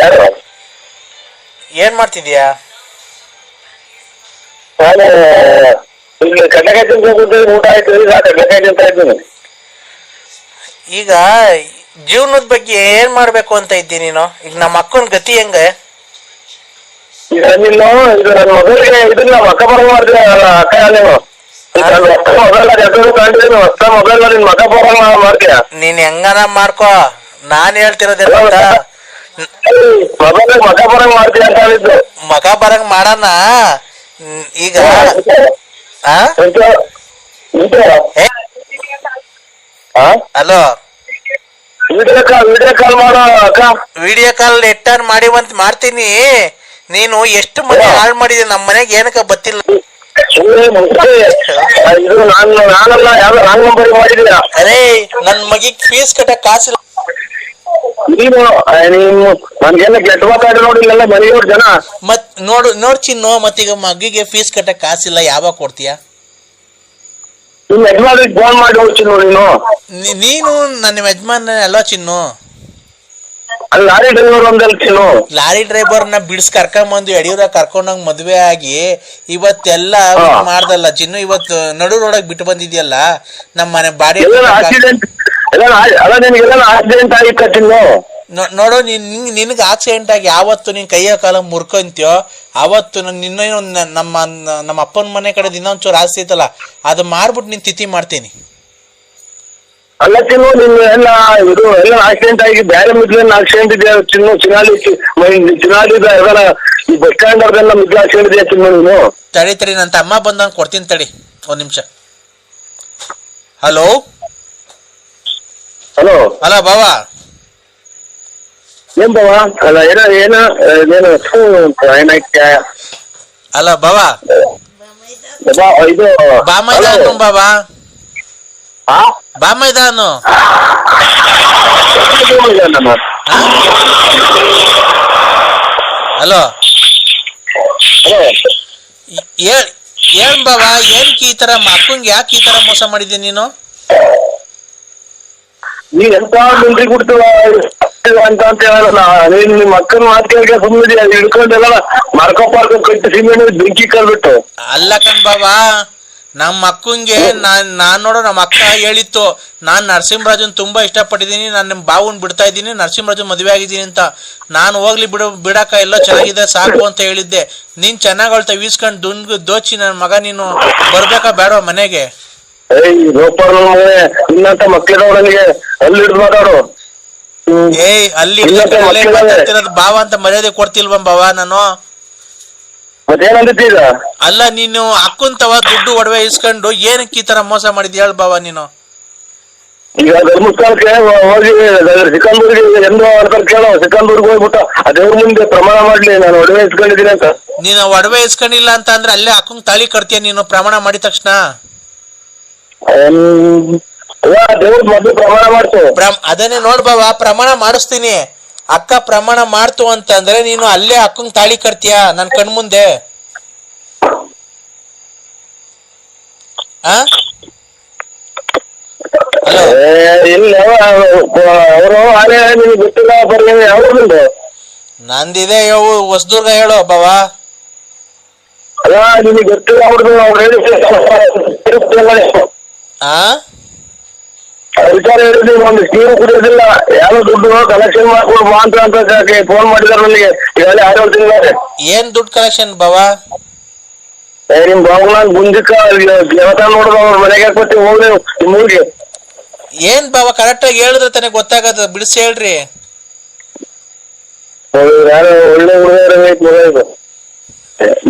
ಯಾರು? ಏನ್ ಮಾಡ್ತಿದ್ಯಾ? ನಾನು ಇಲ್ಲಿ ಕಡ್ಲೆಕಾಯಿ ತಿಂತ ಊಟ ಆಯ್ತು, ಈಗ ಕಡ್ಲೆಕಾಯಿ ತಿಂತ ಇದ್ದೀನಿ. ಈಗ ಜೀವನದ ಬಗ್ಗೆ ಏನ್ ಮಾಡ್ಬೇಕು ಅಂತ ಇದ್ದೀನಿ ನೀನು? ಈಗ ನಮ್ಮ ಅಕ್ಕನ ಗತಿ ಹೆಂಗ? ಈಗ ನೀನು ಇದು ನನ್ನ ಮೊಬೈಲ್ಗೆ ಇದನ್ನ ಮಕ್ಕ ಬರ ಮಾಡ್ತೀಯ ಅಕ್ಕ, ನೀನು ಹೊಸ ಮೊಬೈಲ್ ಕಂಡಿದ್ದೀನಿ, ಹೊಸ ಮೊಬೈಲ್ ನಿನ್ ಮಕ್ಕ ಬರ ಮಾಡ್ತೀಯ. ನೀನ್ ಹೆಂಗನ ಮಾಡ್ಕೋ, ನಾನ್ ಹೇಳ್ತಿರೋದೇನು ಅಂತ. ಮೊಬೈಲ್ ಮಕ್ಕ ಬರಂಗ್ ಮಾಡ್ತೀಯ ಅಂತ ಹೇಳಿದ್ದು. ಮಗ ಬರಂಗ್ ಮಾಡೋಣ ಈಗ. ಹಲೋ, ವಿಡಿಯೋ ಕಾಲ್ ಮಾಡೋ ಅಕ್ಕ. ವಿಡಿಯೋ ಕಾಲ್ ಎಟ್ಟಾರ್ ಮಾಡಿವಂತ ಮಾಡ್ತೀನಿ. ನೀನು ಎಷ್ಟು ಮನೆ ಹಾಳು ಮಾಡಿದೀನಿ, ನಮ್ಮ ಮನೆಗೆ ಏನಕ್ಕ ಗೊತ್ತಿಲ್ಲ. ಇದು ನಾನಲ್ಲ, ಯಾವ್ದೋ ರಾಂಗ್ ನಂಬರ್ ಮಾಡಿದೀಯ. ಅರೇ, ನನ್ ಮಗಿಗ್ ಫೀಸ್ ಕಟ್ಟಕ್ ಕಾಸಿಲ್ಲ. ನೀನು ನನ್ಗೆಲ್ಲ ಕೆಟ್ಟ ಮಾತಾಡಿ ನೋಡಿಲ್ಲ ಮನೆಯವ್ರ ಜನ. ಮತ್ ನೋಡ್ ಚಿನ್ನು, ಮತ್ತೀಗ ಮಗಿಗೆ ಫೀಸ್ ಕಟ್ಟಕ್ ಕಾಸಿಲ್ಲ, ಯಾವಾಗ ಕೊಡ್ತೀಯ? ನಿಮ್ ಯಜಮಾನ್ರಿಗೆ ಫೋನ್ ಮಾಡಿ ಹೋಗ್ತೀನಿ ನೋಡಿ. ನೀನು ನನ್ನ ಯಜಮಾನ್ ಅಲ್ವಾ ಚಿನ್ನು? ಅಲ್ಲಿ ಲಾರಿ ಡ್ರೈವರ್ ಒಂದಲ್ಲಿ ಚಿನ್ನು. ಲಾರಿ ಡ್ರೈವರ್ನ ಬಿಡ್ಸ್ ಕರ್ಕೊಂಬಂದು ಯಡಿಯೂರ ಕರ್ಕೊಂಡೋಗ್ ಮದ್ವೆ ಆಗಿ ಇವತ್ತೆಲ್ಲ ಮಾಡ್ದಲ್ಲ ಚಿನ್ನು. ಇವತ್ತು ನಡು ರೋಡಾಗ ಬಿಟ್ಟು ಬಂದಿದ್ಯಲ್ಲ ನಮ್ಮ ಮನೆ ಬಾಡಿ. ಆಕ್ಸಿಡೆಂಟ್ ಅಲ್ಲ, ನಿನಗೆಲ್ಲ ಆಕ್ಸಿಡೆಂಟ್ ಆಗಿತ್ತ ಚಿನ್ನು? ನೋಡು, ನಿನಗೆ ಆಕ್ಸಿಡೆಂಟ್ ಆಗಿ ಯಾವತ್ತು ನಿನ್ ಕೈಯ ಕಾಲ ಮುರ್ಕೊಂತೀಯೋ ಅವತ್ತು ನಿನ್ನೇನು ನಮ್ಮ ಅಪ್ಪನ ಮನೆ ಕಡೆ ಇನ್ನೊಂಚೂರು ಆಸ್ತಿ ಐತಲ್ಲ, ಅದು ಮಾರ್ಬಿಟ್ಟು ನೀನ್ ತಿಥಿ ಮಾಡ್ತೀನಿ. ಅಲ್ಲ ಚಿನ್ನು, ನಿನ್ನ ಇದು ಎಲ್ಲ ಆಕ್ಸಿಡೆಂಟ್ ಆಗಿ ಬೇರೆ ಮಿದ್ಲೇನ್ ಆಕ್ಸಿಡೆಂಟ್ ಇದೆಯಾ ಚಿನ್ನು? ಚಿನಾಲಿ ಅದೆಲ್ಲ ಈ ಬಸ್ ಸ್ಟ್ಯಾಂಡ್ ಅವ್ರದೆಲ್ಲ ಮಿದ್ಲು ಆಕ್ಸಿಡೆಂಟ್ ಇದೆಯಾ ಚಿನ್ನು? ನೀನು ತಡಿ, ನನ್ನ ತಮ್ಮ ಬಂದಂಗೆ ಕೊಡ್ತೀನಿ, ತಡಿ ಒಂದ್ ನಿಮಿಷ. ಹಲೋ ಹಲೋ ಬಾವಾ. ಏನ್ ಬಾವಾ? ಅಲ್ಲ ಏನ ಅಲ್ಲ ಬಾವಾ, ಇದು ಬಾಮೈದಾನು ಬಾಬಾ, ಬಾಮೈದಾನು. ಹಲೋ, ಏನ್ ಬಾಬಾ, ಏನಕ್ಕೆ ಈ ತರ ಮಕ್ಕಂಗೆ ಯಾಕೆ ಈ ತರ ಮೋಸ ಮಾಡಿದ್ದೀನಿ ನೀನು? ನೀನ್ ಎಂತ ಮಿಲ್ಟ್ರಿ ಕೊಡ್ತೀವ ಅಂತ ಹೇಳಲ್ಲ. ನೀನ್ ನಿಮ್ಮ ಅಕ್ಕನ ಮಾತಿಗೆ ಸುಮ್ಮನೆ ಹಿಡ್ಕೊಂಡೆಲ್ಲ ಮರ್ಕೊ ಕಟ್ಟಿ ಸಿಮೆಂಟ್ ಬೆಂಕಿ ಕಲ್ಬಿಟ್ಟು. ಅಲ್ಲ ಕಣ್ ಬಾಬಾ, ನಮ್ಮ ಅಕ್ಕಂಗೆ ನಾನ್ ನೋಡೋ ನಮ್ಮ ಅಕ್ಕ ಹೇಳಿತ್ತು, ನಾನ್ ನರಸಿಂಹರಾಜನ್ ತುಂಬಾ ಇಷ್ಟಪಟ್ಟಿದ್ದೀನಿ, ನಾನು ನಿಮ್ ಬಾವನ್ ಬಿಡ್ತಾ ಇದ್ದೀನಿ, ನರಸಿಂಹರಾಜನ್ ಮದುವೆ ಆಗಿದ್ದೀನಿ ಅಂತ. ನಾನು ಹೋಗ್ಲಿ ಬಿಡಾಕ ಎಲ್ಲ ಚೆನ್ನಾಗಿದೆ ಸಾಕು ಅಂತ ಹೇಳಿದ್ದೆ. ನೀನ್ ಚೆನ್ನಾಗ್ ಅವಳ್ತ ವೀಸ್ಕೊಂಡು ದೋಚಿ ನನ್ನ ಮಗ, ನೀನು ಬರ್ಬೇಕಾ ಬೇಡ ಮನೆಗೆ? ಇನ್ನಂತ ಮಕ್ಕಳಿಗೆ ಅಲ್ಲಿ ಹಿಡಿದು ಮಾತಾಡು. ಅಲ್ಲಿ ಬಾವ ಅಂತ ಮರ್ಯಾದೆ ಕೊಡ್ತಿಲ್ವ ಬಾವಾ ನಾನು? ಮತ್ತೇನಂದಿತ್ತು ಈಗ? ಅಲ್ಲ, ನೀನು ಅಕ್ಕಂತವ ದುಡ್ಡು ಒಡವೆ ಇಸ್ಕೊಂಡು ಏನಕ್ಕೆ ಈ ತರ ಮೋಸ ಮಾಡಿದ್ಯ ಹೇಳ ಬಾವ ನೀನು? ಈಗ ಧರ್ಮಸ್ಥಳಕ್ಕೆ ಹೋಗಿ ಸಿಕಂದೂರಿಗೆ ಎಂದು ಕೇಳೋ, ಸಿಕಂದೂರ್ಗೆ ಹೋಗ್ಬಿಟ್ಟು ದೇವ್ರ ಮುಂದೆ ಪ್ರಮಾಣ ಮಾಡ್ಲಿ ನಾನು ಒಡವೆ ಇಸ್ಕೊಂಡಿದ್ದೀನಿ ಅಂತ. ನೀನು ಒಡವೆ ಇಸ್ಕೊಂಡಿಲ್ಲ ಅಂತ ಅಂದ್ರೆ ಅಲ್ಲೇ ಅಕ್ಕಂಗ್ ತಾಳಿ ಕಟ್ತೀಯ ನೀನು ಪ್ರಮಾಣ ಮಾಡಿದ ತಕ್ಷಣ? ದೇವ್ರ ಮೊದ್ಲು ಪ್ರಮಾಣ ಮಾಡ್ತು. ಅದನ್ನೇ ನೋಡ್ಬಾವ, ಪ್ರಮಾಣ ಮಾಡಿಸ್ತೀನಿ. ಅಕ್ಕ ಪ್ರಮಾಣ ಮಾಡ್ತು ಅಂತಂದ್ರೆ ನೀನು ಅಲ್ಲೇ ಅಕ್ಕಂಗ್ ತಾಳಿ ಕಟ್ತೀಯ ನನ್ ಕಣ್ಮುಂದೆ. ಇಲ್ಲ ಅವರು ಆನೆ ನಿಮ್ಗೆ ಗೊತ್ತಿಲ್ಲ ಬರ್ಲಿ ಯಾವ್ದು ನಂದಿದೆ ಹೊಸದುರ್ಗ ಹೇಳು ಬಾವ. ಅಲ್ಲ ನಿಮಗೆ ಗೊತ್ತಿಲ್ಲ ಅವ್ರದ್ದು ವಿಚಾರ ಹೇಳಿದ್ವಿ, ಒಂದು ನೀರು ಕುಡಿಯೋದಿಲ್ಲ, ಯಾವ ದುಡ್ಡು ಕಲೆಕ್ಷನ್ ಮಾಡ್ಕೊಡು ಮಾತ್ರ ಅಂತ ಫೋನ್ ಮಾಡಿದಾರೆ ನನಗೆ ಈಗಾಗಲೇ 6 ತಿಂಗಳೇ. ಏನ್ ದುಡ್ಡು ಕಲೆಕ್ಷನ್ ಬಾವ? ನಿಮ್ ಬಾಬುನಾಗ್ ಗುಂಜಿಕ ದೇವತಾ ನೋಡಿದ್ರು ಅವ್ರ ಮನೆಗೆ ಹಾಕ್ಬಿಟ್ಟು ಹೋಗ್ರಿ ನಿಮ್ಮೂರಿಗೆ. ಏನ್ ಬಾವ ಕರೆಕ್ಟ್ ಆಗಿ ಹೇಳಿದ್ರೆ ತಾನೆ ಗೊತ್ತಾಗದ, ಬಿಡಿಸಿ ಹೇಳ್ರಿ. ಯಾರು ಒಳ್ಳೆ ಹುಡುಗರು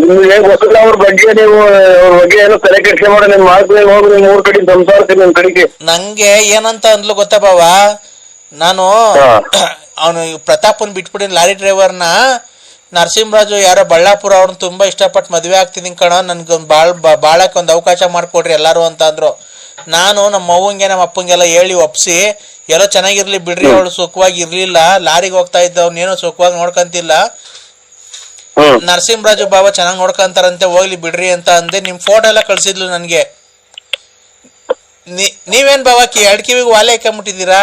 ನಿಮ್ಗೆ ಗೊತ್ತಿಲ್ಲ ಅವ್ರ ಬಗ್ಗೆ, ನೀವು ಅವ್ರ ಬಗ್ಗೆ ಏನೋ ತಲೆ ಕೆಡ್ಸಿ ಮಾಡ ನಿಮ್ ಮಾಡ್ತೀನಿ ಹೋಗ್ರಿ ನಿಮ್ ಊರ್ ಕಡೆ ಸಂಸಾರಕ್ಕೆ ನಿಮ್ ಕಡೆಗೆ. ನಂಗೆ ಏನಂತ ಅಂದ್ಲು ಗೊತ್ತಾ ಬಾವ, ನಾನು ಅವನು ಪ್ರತಾಪನ್ ಬಿಟ್ಬಿಟ್ಟಿನ ಲಾರಿ ಡ್ರೈವರ್ನ ನರಸಿಂಹರಾಜು ಯಾರೋ ಬಳ್ಳಾಪುರ ಅವ್ರನ್ನ ತುಂಬಾ ಇಷ್ಟಪಟ್ಟು ಮದ್ವೆ ಆಗ್ತಿದ್ದೀನಿ ಕಣ, ನನ್ಗೊಂದು ಬಾಳಕ್ಕೆ ಒಂದು ಅವಕಾಶ ಮಾಡ್ಕೊಡ್ರಿ ಎಲ್ಲಾರು ಅಂತ ಅಂದ್ರು. ನಾನು ನಮ್ಮ ಅವ್ವಂಗೆ ನಮ್ಮ ಅಪ್ಪಂಗೆಲ್ಲ ಹೇಳಿ ಒಪ್ಸಿ ಎಲ್ಲೋ ಚೆನ್ನಾಗಿರ್ಲಿ ಬಿಡ್ರಿ, ಅವಳು ಸುಖವಾಗಿ ಇರ್ಲಿಲ್ಲ, ಲಾರಿಗೆ ಹೋಗ್ತಾ ಇದ್ದ ಅವ್ನೇನೋ ಸುಖವಾಗಿ ನೋಡ್ಕಂತಿಲ್ಲ, ನರಸಿಂಹರಾಜು ಬಾಬಾ ಚೆನ್ನಾಗಿ ನೋಡ್ಕೊಂತಾರಂತೆ ಹೋಗ್ಲಿ ಬಿಡ್ರಿ ಅಂತ ಅಂದೆ. ನಿಮ್ ಫೋಟೋ ಎಲ್ಲ ಕಳ್ಸಿದ್ಲು ನನ್ಗೆ. ನೀವೇನ್ ಬಾಬಾ 2 ಕಿವಿಗೆ ವಾಲೆ ಹಾಕೊಂಬಿಟ್ಟಿದ್ದೀರಾ?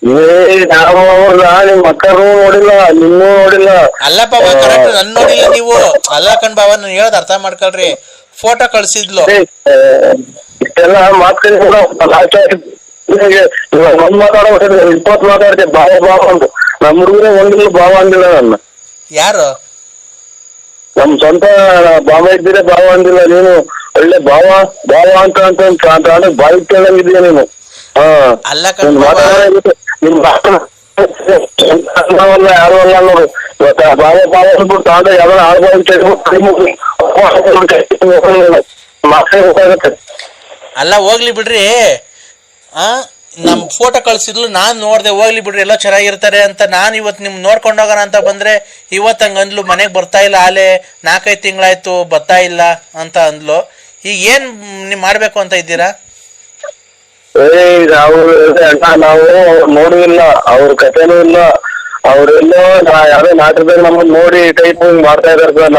ನಾವು ನಿಮ್ ಮಕ್ಕಳು ನೋಡಿಲ್ಲ, ನಿನ್ನೂ ನೋಡಿಲ್ಲ. ಅಲ್ಲ ಬಾವ, ಕರೆಕ್ಟ್ ನನ್ ನೋಡಿಲ್ಲ ನೀವು. ಅಲ್ಲ ಕಣ್ ಬಾವ, ನಾನು ಹೇಳೋದ್ ಅರ್ಥ ಮಾಡ್ಕೊಳ್ರಿ. ಫೋಟೋ ಕಳ್ಸಿದ್ಲು. ಇಷ್ಟೆಲ್ಲ ಮಾತಾಡಿಲ್ಲ, ಒಂದ್ ಮಾತಾಡೋ 20 ಮಾತಾಡ್ತೆ ಬಾವ ಬಾವ ಅಂತ. ನಮ್ಮ ಹುಡುಗರೇ ಒಂದಿಲ್ಲ ಬಾವ ಅಂದಿಲ್ಲ ನನ್ನ. ಯಾರು? ನಮ್ ಸ್ವಂತ ಬಾವ ಇದ್ದೀರ ಬಾವ ಅಂದಿಲ್ಲ. ನೀನು ಒಳ್ಳೆ ಬಾವ ಬಾವ ಅಂತ ಬಾಯಿ ಕೇಳಂಗಿದೀಯ ನೀನು. ಅಲ್ಲ ಕಣ್ ನಿಮ್ ಯಾರು ಅಲ್ಲ ನೋಡು. ಬಾವ ಬಾವ ಅಂದ್ಬಿಟ್ಟು ತಾಂಡ ಯಾವ್ದಾರ ಆಳ್ಬಾಗುತ್ತೆ. ಅಲ್ಲ ಹೋಗ್ಲಿ ಬಿಡ್ರಿ. ನಮ್ ಫೋಟೋ ಕಳ್ಸಿದ್ಲು, ನಾನ್ ನೋಡ್ದೆ. ಹೋಗ್ಲಿ ಬಿಡ್ರಿ, ಎಲ್ಲ ಚೆನ್ನಾಗಿರ್ತಾರೆ ಅಂತ. ನಾನ್ ಇವತ್ ನಿಮ್ ನೋಡ್ಕೊಂಡ್ ಹೋಗೋಣ ಅಂತ ಬಂದ್ರೆ ಇವತ್ ಹಂಗ ಅಂದ್ಲು, ಮನೆಗ್ ಬರ್ತಾ ಇಲ್ಲ, ಆಲೆ 4-5 ತಿಂಗಳಾಯ್ತು ಬರ್ತಾ ಇಲ್ಲ ಅಂತ ಅಂದ್ಲು. ಈಗ ಏನ್ ನೀವ್ ಮಾಡ್ಬೇಕು ಅಂತ ಇದ್ದೀರಾ? ನಾವು ನೋಡಿಲ್ಲ, ಅವ್ರ ಕಥೆನೂ ಇಲ್ಲ. ಅವ್ರೆಲ್ಲೋ ಯಾವ್ದೋ ನಾಟಕದಾಗ ನಮ್ಮನ್ನ ನೋಡಿ ಟೈಪ್ ಮಾಡ್ತಾ ಇದಾರೆ ಸರ್.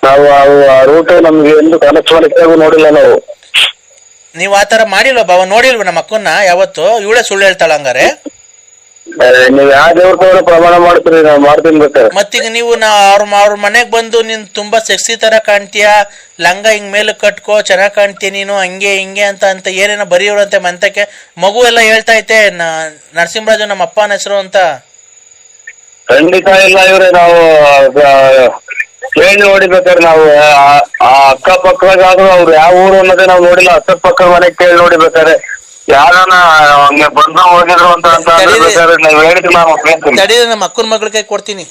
ನಾವು ಆ ರೂಟ್ ನಮ್ಗೆ ಎಂದು ಕನೆಕ್ಟ್ ಮಾಡಕ್ಕೆ ನೋಡಿಲ್ಲ ನಾವು. ನೀವ್ ಆತರ ಮಾಡಿಲ್ವ ಬಾವ? ನೋಡಿಲ್ವ ನಮ್ಮ ಅಕ್ಕನ್ನ ಯಾವತ್ತು? ಇವಳೇ ಸುಳ್ಳು ಹೇಳ್ತಾಳ ಹಂಗಾರೆ? ನೀವ್ ಯಾವ ದೇವ್ರ ತಗೊಂಡು ಪ್ರಮಾಣ ಮಾಡ್ತೀರಿ? ನಾವು ಮಾಡ್ತೀನಿ ಬೇಕಾರೆ. ಮತ್ತೀಗ ನೀವು ಅವ್ರ ಮನೆಗ್ ಬಂದು ನೀನ್ ತುಂಬಾ ಸೆಕ್ಸಿ ತರ ಕಾಣ್ತೀಯ, ಲಂಗ ಹಿಂಗ್ ಮೇಲೆ ಕಟ್ಕೋ, ಚೆನ್ನಾಗ್ ಕಾಣ್ತೀಯ ನೀನು, ಹಂಗೆ ಹಿಂಗೆ ಅಂತ ಏನೇನೋ ಬರೆಯೋರಂತೆ ಮಂತಕ್ಕೆ. ಮಗು ಎಲ್ಲ ಹೇಳ್ತಾ ಐತೆ ನರಸಿಂಹರಾಜು ನಮ್ಮ ಅಪ್ಪನ ಹೆಸರು ಅಂತ. ಖಂಡಿತ ಇಲ್ಲ ಇವ್ರೆ. ನಾವು ಕೇಳಿ ನೋಡಿಬೇಕಾದ್ರೆ ನಾವು ಆ ಅಕ್ಕಪಕ್ಕದಾಗಾದ್ರೂ ಅವ್ರು ಯಾವ ಊರು ಅನ್ನೋದೇ ನಾವು ನೋಡಿಲ್ಲ. ಅಕ್ಕಪಕ್ಕ ಮನೆಗೆ ಕೇಳಿ ನೋಡಿಬೇಕಾದ್ರೆ ಯಾರನ್ನ ಹಂಗೆ ಬಂದು ಹೋಗಿದ್ರು ಅಂತ ಬೇಕಾದ್ರೆ ನಾವ್ ಹೇಳಿದ್ವಿ. ನಾವು ನಮ್ಮ ಅಕ್ಕನ ಮಗಳ ಕೈ ಕೊಡ್ತೀನಿ.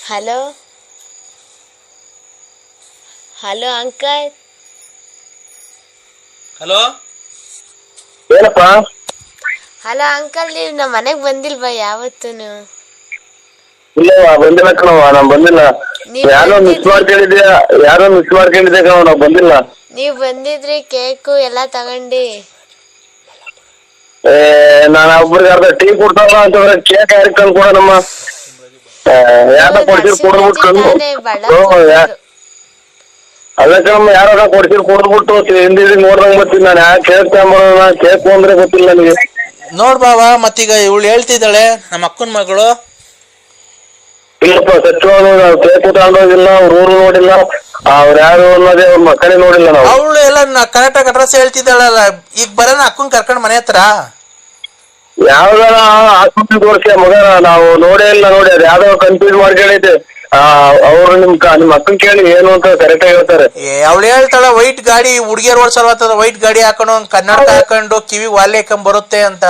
Hello hello uncle. ಹಲೋ ಏನಪ್ಪ? ಹಲೋ ಅಂಕಲ್, ನೀವು ನಮ್ಮ ಮನೆಗ್ ಬಂದಿಲ್ವಾ ಯಾವತ್ತು? ಇಲ್ಲ ಬಂದಿಲ್ಲ ಕಣವ, ನಾವ್ ಬಂದಿಲ್ಲ. ಯಾರೋ ಮಿಸ್ ಮಾಡ್ಕೊಂಡಿದ್ಯಾ ಕಣವ, ನಾವ್ ಬಂದಿಲ್ಲ. ನೀವ್ ಬಂದಿದ್ರಿ, ಕೇಕು ಎಲ್ಲಾ ತಗೊಂಡಿ. ನಾನು ಒಬ್ರಿಗೆ ಅರ್ಧ ಟೀ ಕೊಡ್ತಾವ ಅಂತಂದ್ರೆ ಕೇಕ್ ಯಾರಿಗೆ ತಂದು ಕೊಡೋಣಮ್ಮ? ಯಾರ ಕೊಡ್ತೀರಿ ಕೊಡ್ಬಿಟ್ಟು ಅಲ್ಲ ಕಣಮ್ಮ, ಯಾರ ಕೊಡ್ತೀರಿ ಕೊಡ್ಬಿಟ್ಟು ಹಿಂದಿದ್ದು ನೋಡ್ದಂಗ್ ಬರ್ತೀನಿ ನಾನು. ಯಾಕೆ ಕೇಕ್ ತಗೊಂಬರೋಣ? ಕೇಕ್ ಅಂದ್ರೆ ಗೊತ್ತಿಲ್ಲ ನನಗೆ. ನೋಡ್ ಬಾವ, ಮತ್ತೀಗ ಇವಳು ಹೇಳ್ತಿದ್ದಾಳೆ ನಮ್ಮ ಅಕ್ಕನ ಮಗಳು. ಇಲ್ಲಪ್ಪ ಸತ್ಯವಾದ, ನಾವು ಕೇಕ್ ತಗೊಂಡೋಗಿಲ್ಲ, ಅವ್ರ ಊರು ನೋಡಿಲ್ಲ, ಅವ್ರ ಯಾರು ಅನ್ನೋದೇ ಅವ್ರ ಮಕ್ಕಳೇ ನೋಡಿಲ್ಲ ನಾವು. ಅವಳು ಎಲ್ಲ ಕರೆಕ್ಟಾಗಿ ಅಡ್ರೆಸ್ ಹೇಳ್ತಿದ್ದಾಳಲ್ಲ. ಈಗ ಬರೋಣ ಅಕ್ಕನ್ ಕರ್ಕೊಂಡ್ ಮನೆ ಹತ್ರ. ಯಾವ್ದಾರ ಆಸ್ಪತ್ರೆ ತೋರಿಸಿ ಮಗನ, ನಾವು ನೋಡೇ ಇಲ್ಲ. ನೋಡಿ ಅದು ಯಾವ್ದೋ ಕನ್ಫ್ಯೂಸ್ ಮಾಡ್ಕೊಂಡೈತೆ. ಅವ್ರು ನಿಮ್ ಅಕ್ಕನ್ ಕೇಳಿ ಏನು ಅಂತ ಕರೆಕ್ಟ್ ಆಗಿ ಹೇಳ್ತಾರೆ. ಅವಳು ಹೇಳ್ತಾಳ ವೈಟ್ ಗಾಡಿ ಹುಡುಗಿಯರ್ ಓಡಿಸಲ್ವ, ವೈಟ್ ಗಾಡಿ ಹಾಕೊಂಡು ಕನ್ನಡಕ ಹಾಕೊಂಡು ಕಿವಿ ವಾಲೆ ಹಾಕೊಂಡ್ ಬರುತ್ತೆ ಅಂತ.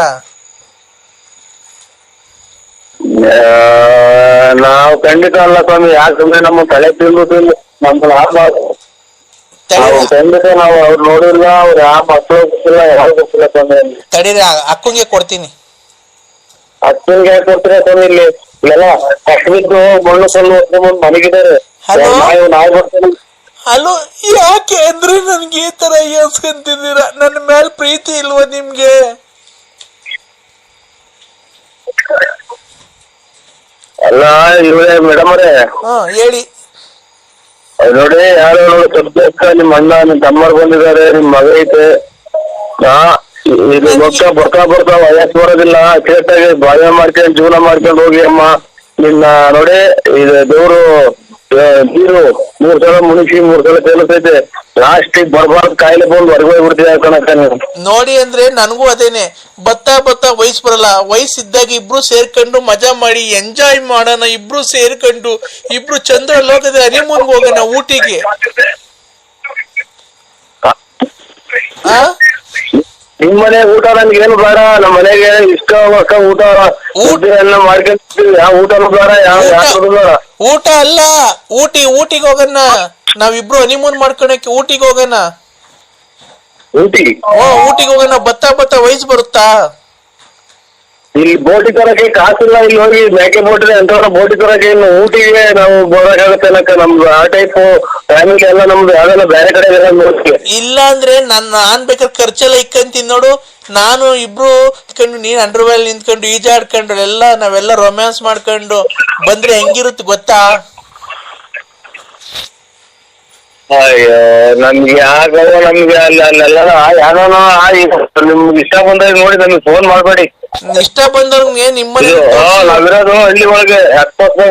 ನಾವು ಖಂಡಿತ ಅಲ್ಲ ಸ್ವಾಮಿ. ಯಾಕೆ ಸುಮ್ಮನೆ ನಮ್ಮ ತಲೆ ತಿಂದು ನಮ್ಮನ್ನ ಖಂಡಿತ ನಾವು ಅವ್ರು ನೋಡಿಲ್ಲ. ಅವ್ರು ಯಾವ ಮಕ್ಕಳು ಗೊತ್ತಿಲ್ಲ, ಯಾರು ಗೊತ್ತಿಲ್ಲ ಸ್ವಾಮಿ. ತಡೀರಿ, ಅಕ್ಕಂಗೆ ಕೊಡ್ತೀನಿ. ಅಕ್ಕನ್ಗೆ ಯಾಕೆ ಕೊಡ್ತೀರಾ ಸ್ವಾಮಿ? ಇಲ್ಲೆಲ್ಲ ಕಷ್ಟಬಿದ್ದು ಮಣ್ಣು ಸೊಲ್ಲು ಮನೆಗಿದ್ದಾರೆ. ನಾಯಿ ಬರ್ತೇನೆ. ಹಲೋ, ಯಾಕೆ ಅಂದ್ರೆ ನನ್ಗೆ ಈ ತರ ಯೋಸ್ಕೊಂತಿದ್ದೀರ? ನನ್ನ ಮೇಲೆ ಪ್ರೀತಿ ಇಲ್ವಾ ನಿಮ್ಗೆ? ಅಲ್ಲ ಇವರೇ ಮೇಡಮ್ ಅವರೇ, ಹೇಳಿ. ನೋಡಿ ಯಾರು ಸಬ್ಜೆಕ್ಟ್ ನಿಮ್ ಅಣ್ಣ ನಿಮ್ ತಮ್ಮರು ಬಂದಿದ್ದಾರೆ, ನಿಮ್ ಮಗ ಐತೆ. ಇದು ಬರ್ತಾ ವಯಸ್ಸು ಬರೋದಿಲ್ಲ. ಕೇಟಾಗಿ ಬಾಳ್ವೆ ಮಾಡ್ಕೊಂಡು ಜೀವನ ಮಾಡ್ಕೊಂಡು ಹೋಗಿ ಅಮ್ಮ. ನಿನ್ನ ನೋಡಿ, ಇದು ದೇವ್ರು ನೀರು 3 ಸಲ ಮುಣಿಸಿ 3 ಸಲ ತೇಲತೈತೆ. ಲಾಸ್ಟಿಗೆ ಬರ್ಬಾರ್ದು ಕಾಯಿಲೆ ಬಂದು ಹೊರಗೋಗಿ ಬಿಡ್ತೀವಿ ಕಣಕ್ಕ. ನೋಡಿ ಅಂದ್ರೆ ನನಗೂ ಅದೇನೆ. ಬತ್ತಾ ವಯಸ್ಸು ಬರಲ್ಲ. ವಯಸ್ಸಿದ್ದಾಗ ಇಬ್ರು ಸೇರ್ಕೊಂಡು ಮಜಾ ಮಾಡಿ ಎಂಜಾಯ್ ಮಾಡೋಣ. ಇಬ್ರು ಸೇರ್ಕೊಂಡು ಇಬ್ರು ಚಂದ್ರ ಲೋಕದ ಹನಿಮೂನ್ಗೆ ಹೋಗೋಣ ಊಟಿಗೆ. ನಿಮ್ ಮನೆ ಊಟ ನನ್ಗೆ ಏನು ಬೇಡ. ನಮ್ಮ ಮನೆಗೆ ಇಷ್ಟ ಊಟ ಎಲ್ಲ ಮಾಡ್ಕೊಂತೀವಿ. ಯಾವ ಊಟನೂ ಬೇಡ, ಯಾವ ಬೇಡ. ಊಟ ಅಲ್ಲ, ಊಟಿಗೆ ಹೋಗೋಣ. ನಾವಿಬ್ರು ಹನಿಮೂನ್ ಮಾಡ್ಕೊಳಕ್ಕೆ ಊಟಿಗೆ ಹೋಗೋಣ. ಊಟಿಗೆ ಹೋಗೋಣ. ಬತ್ತಾ ವಯಸ್ಸು ಬರುತ್ತಾ? ಇಲ್ಲಿ ಬೋಟಿ ತರಕ್ಕೆ ಕಾಸಿಲ್ಲ. ಇಲ್ಲಿ ಹೋಗಿ ಮೇಕೆ ಬೋಟಿದೆ ಅಂತ ಬೋಟಿ ತರಕ್ಕೆ. ಇನ್ನು ಊಟಿಗೆ ನಾವು ಬರೋಕ್ಕಾಗತ್ತೆ ಅಲ್ಲಕ್ಕ? ನಮ್ದು ಆ ಟೈಪ್ ಫ್ಯಾಮಿಲಿ ಎಲ್ಲ ನಮ್ದು ಯಾವ್ದೆಲ್ಲ ಬೇರೆ ಕಡೆ ನೋಡ್ತೀವಿ. ಇಲ್ಲ ಅಂದ್ರೆ ನಾನ್ ಬೇಕಾದ್ರೆ ಖರ್ಚೆಲ್ಲ ಇಕ್ಕಂತೀನಿ ನೋಡು. ನಾನು ಇಬ್ರು ಇಟ್ಕೊಂಡು ನೀನ್ ಅಂಡರ್ವೇಲ್ ನಿಂತ್ಕೊಂಡು ಈಜಾಡ್ಕೊಂಡು ನಾವೆಲ್ಲ ರೊಮ್ಯಾನ್ಸ್ ಮಾಡ್ಕೊಂಡು ಬಂದ್ರೆ ಹೆಂಗಿರುತ್ತೆ ಗೊತ್ತಾ? ಅಯ್ಯೋ ನಮ್ಗೆ ಯಾಕೋ ನಮ್ಗೆ ಅಲ್ಲೆಲ್ಲ ಯಾರೋ ನಿಮ್ಗೆ ಇಷ್ಟ ಬಂದಾಗ ನೋಡಿ ನಮ್ಗೆ ಫೋನ್ ಮಾಡ್ಬೇಡಿ. ಇಷ್ಟ ಬಂದವ್ರಿಗೆ ನಿಮ್ಮನೆ ನಾವಿರೋದು ಹಳ್ಳಿ ಒಳಗೆ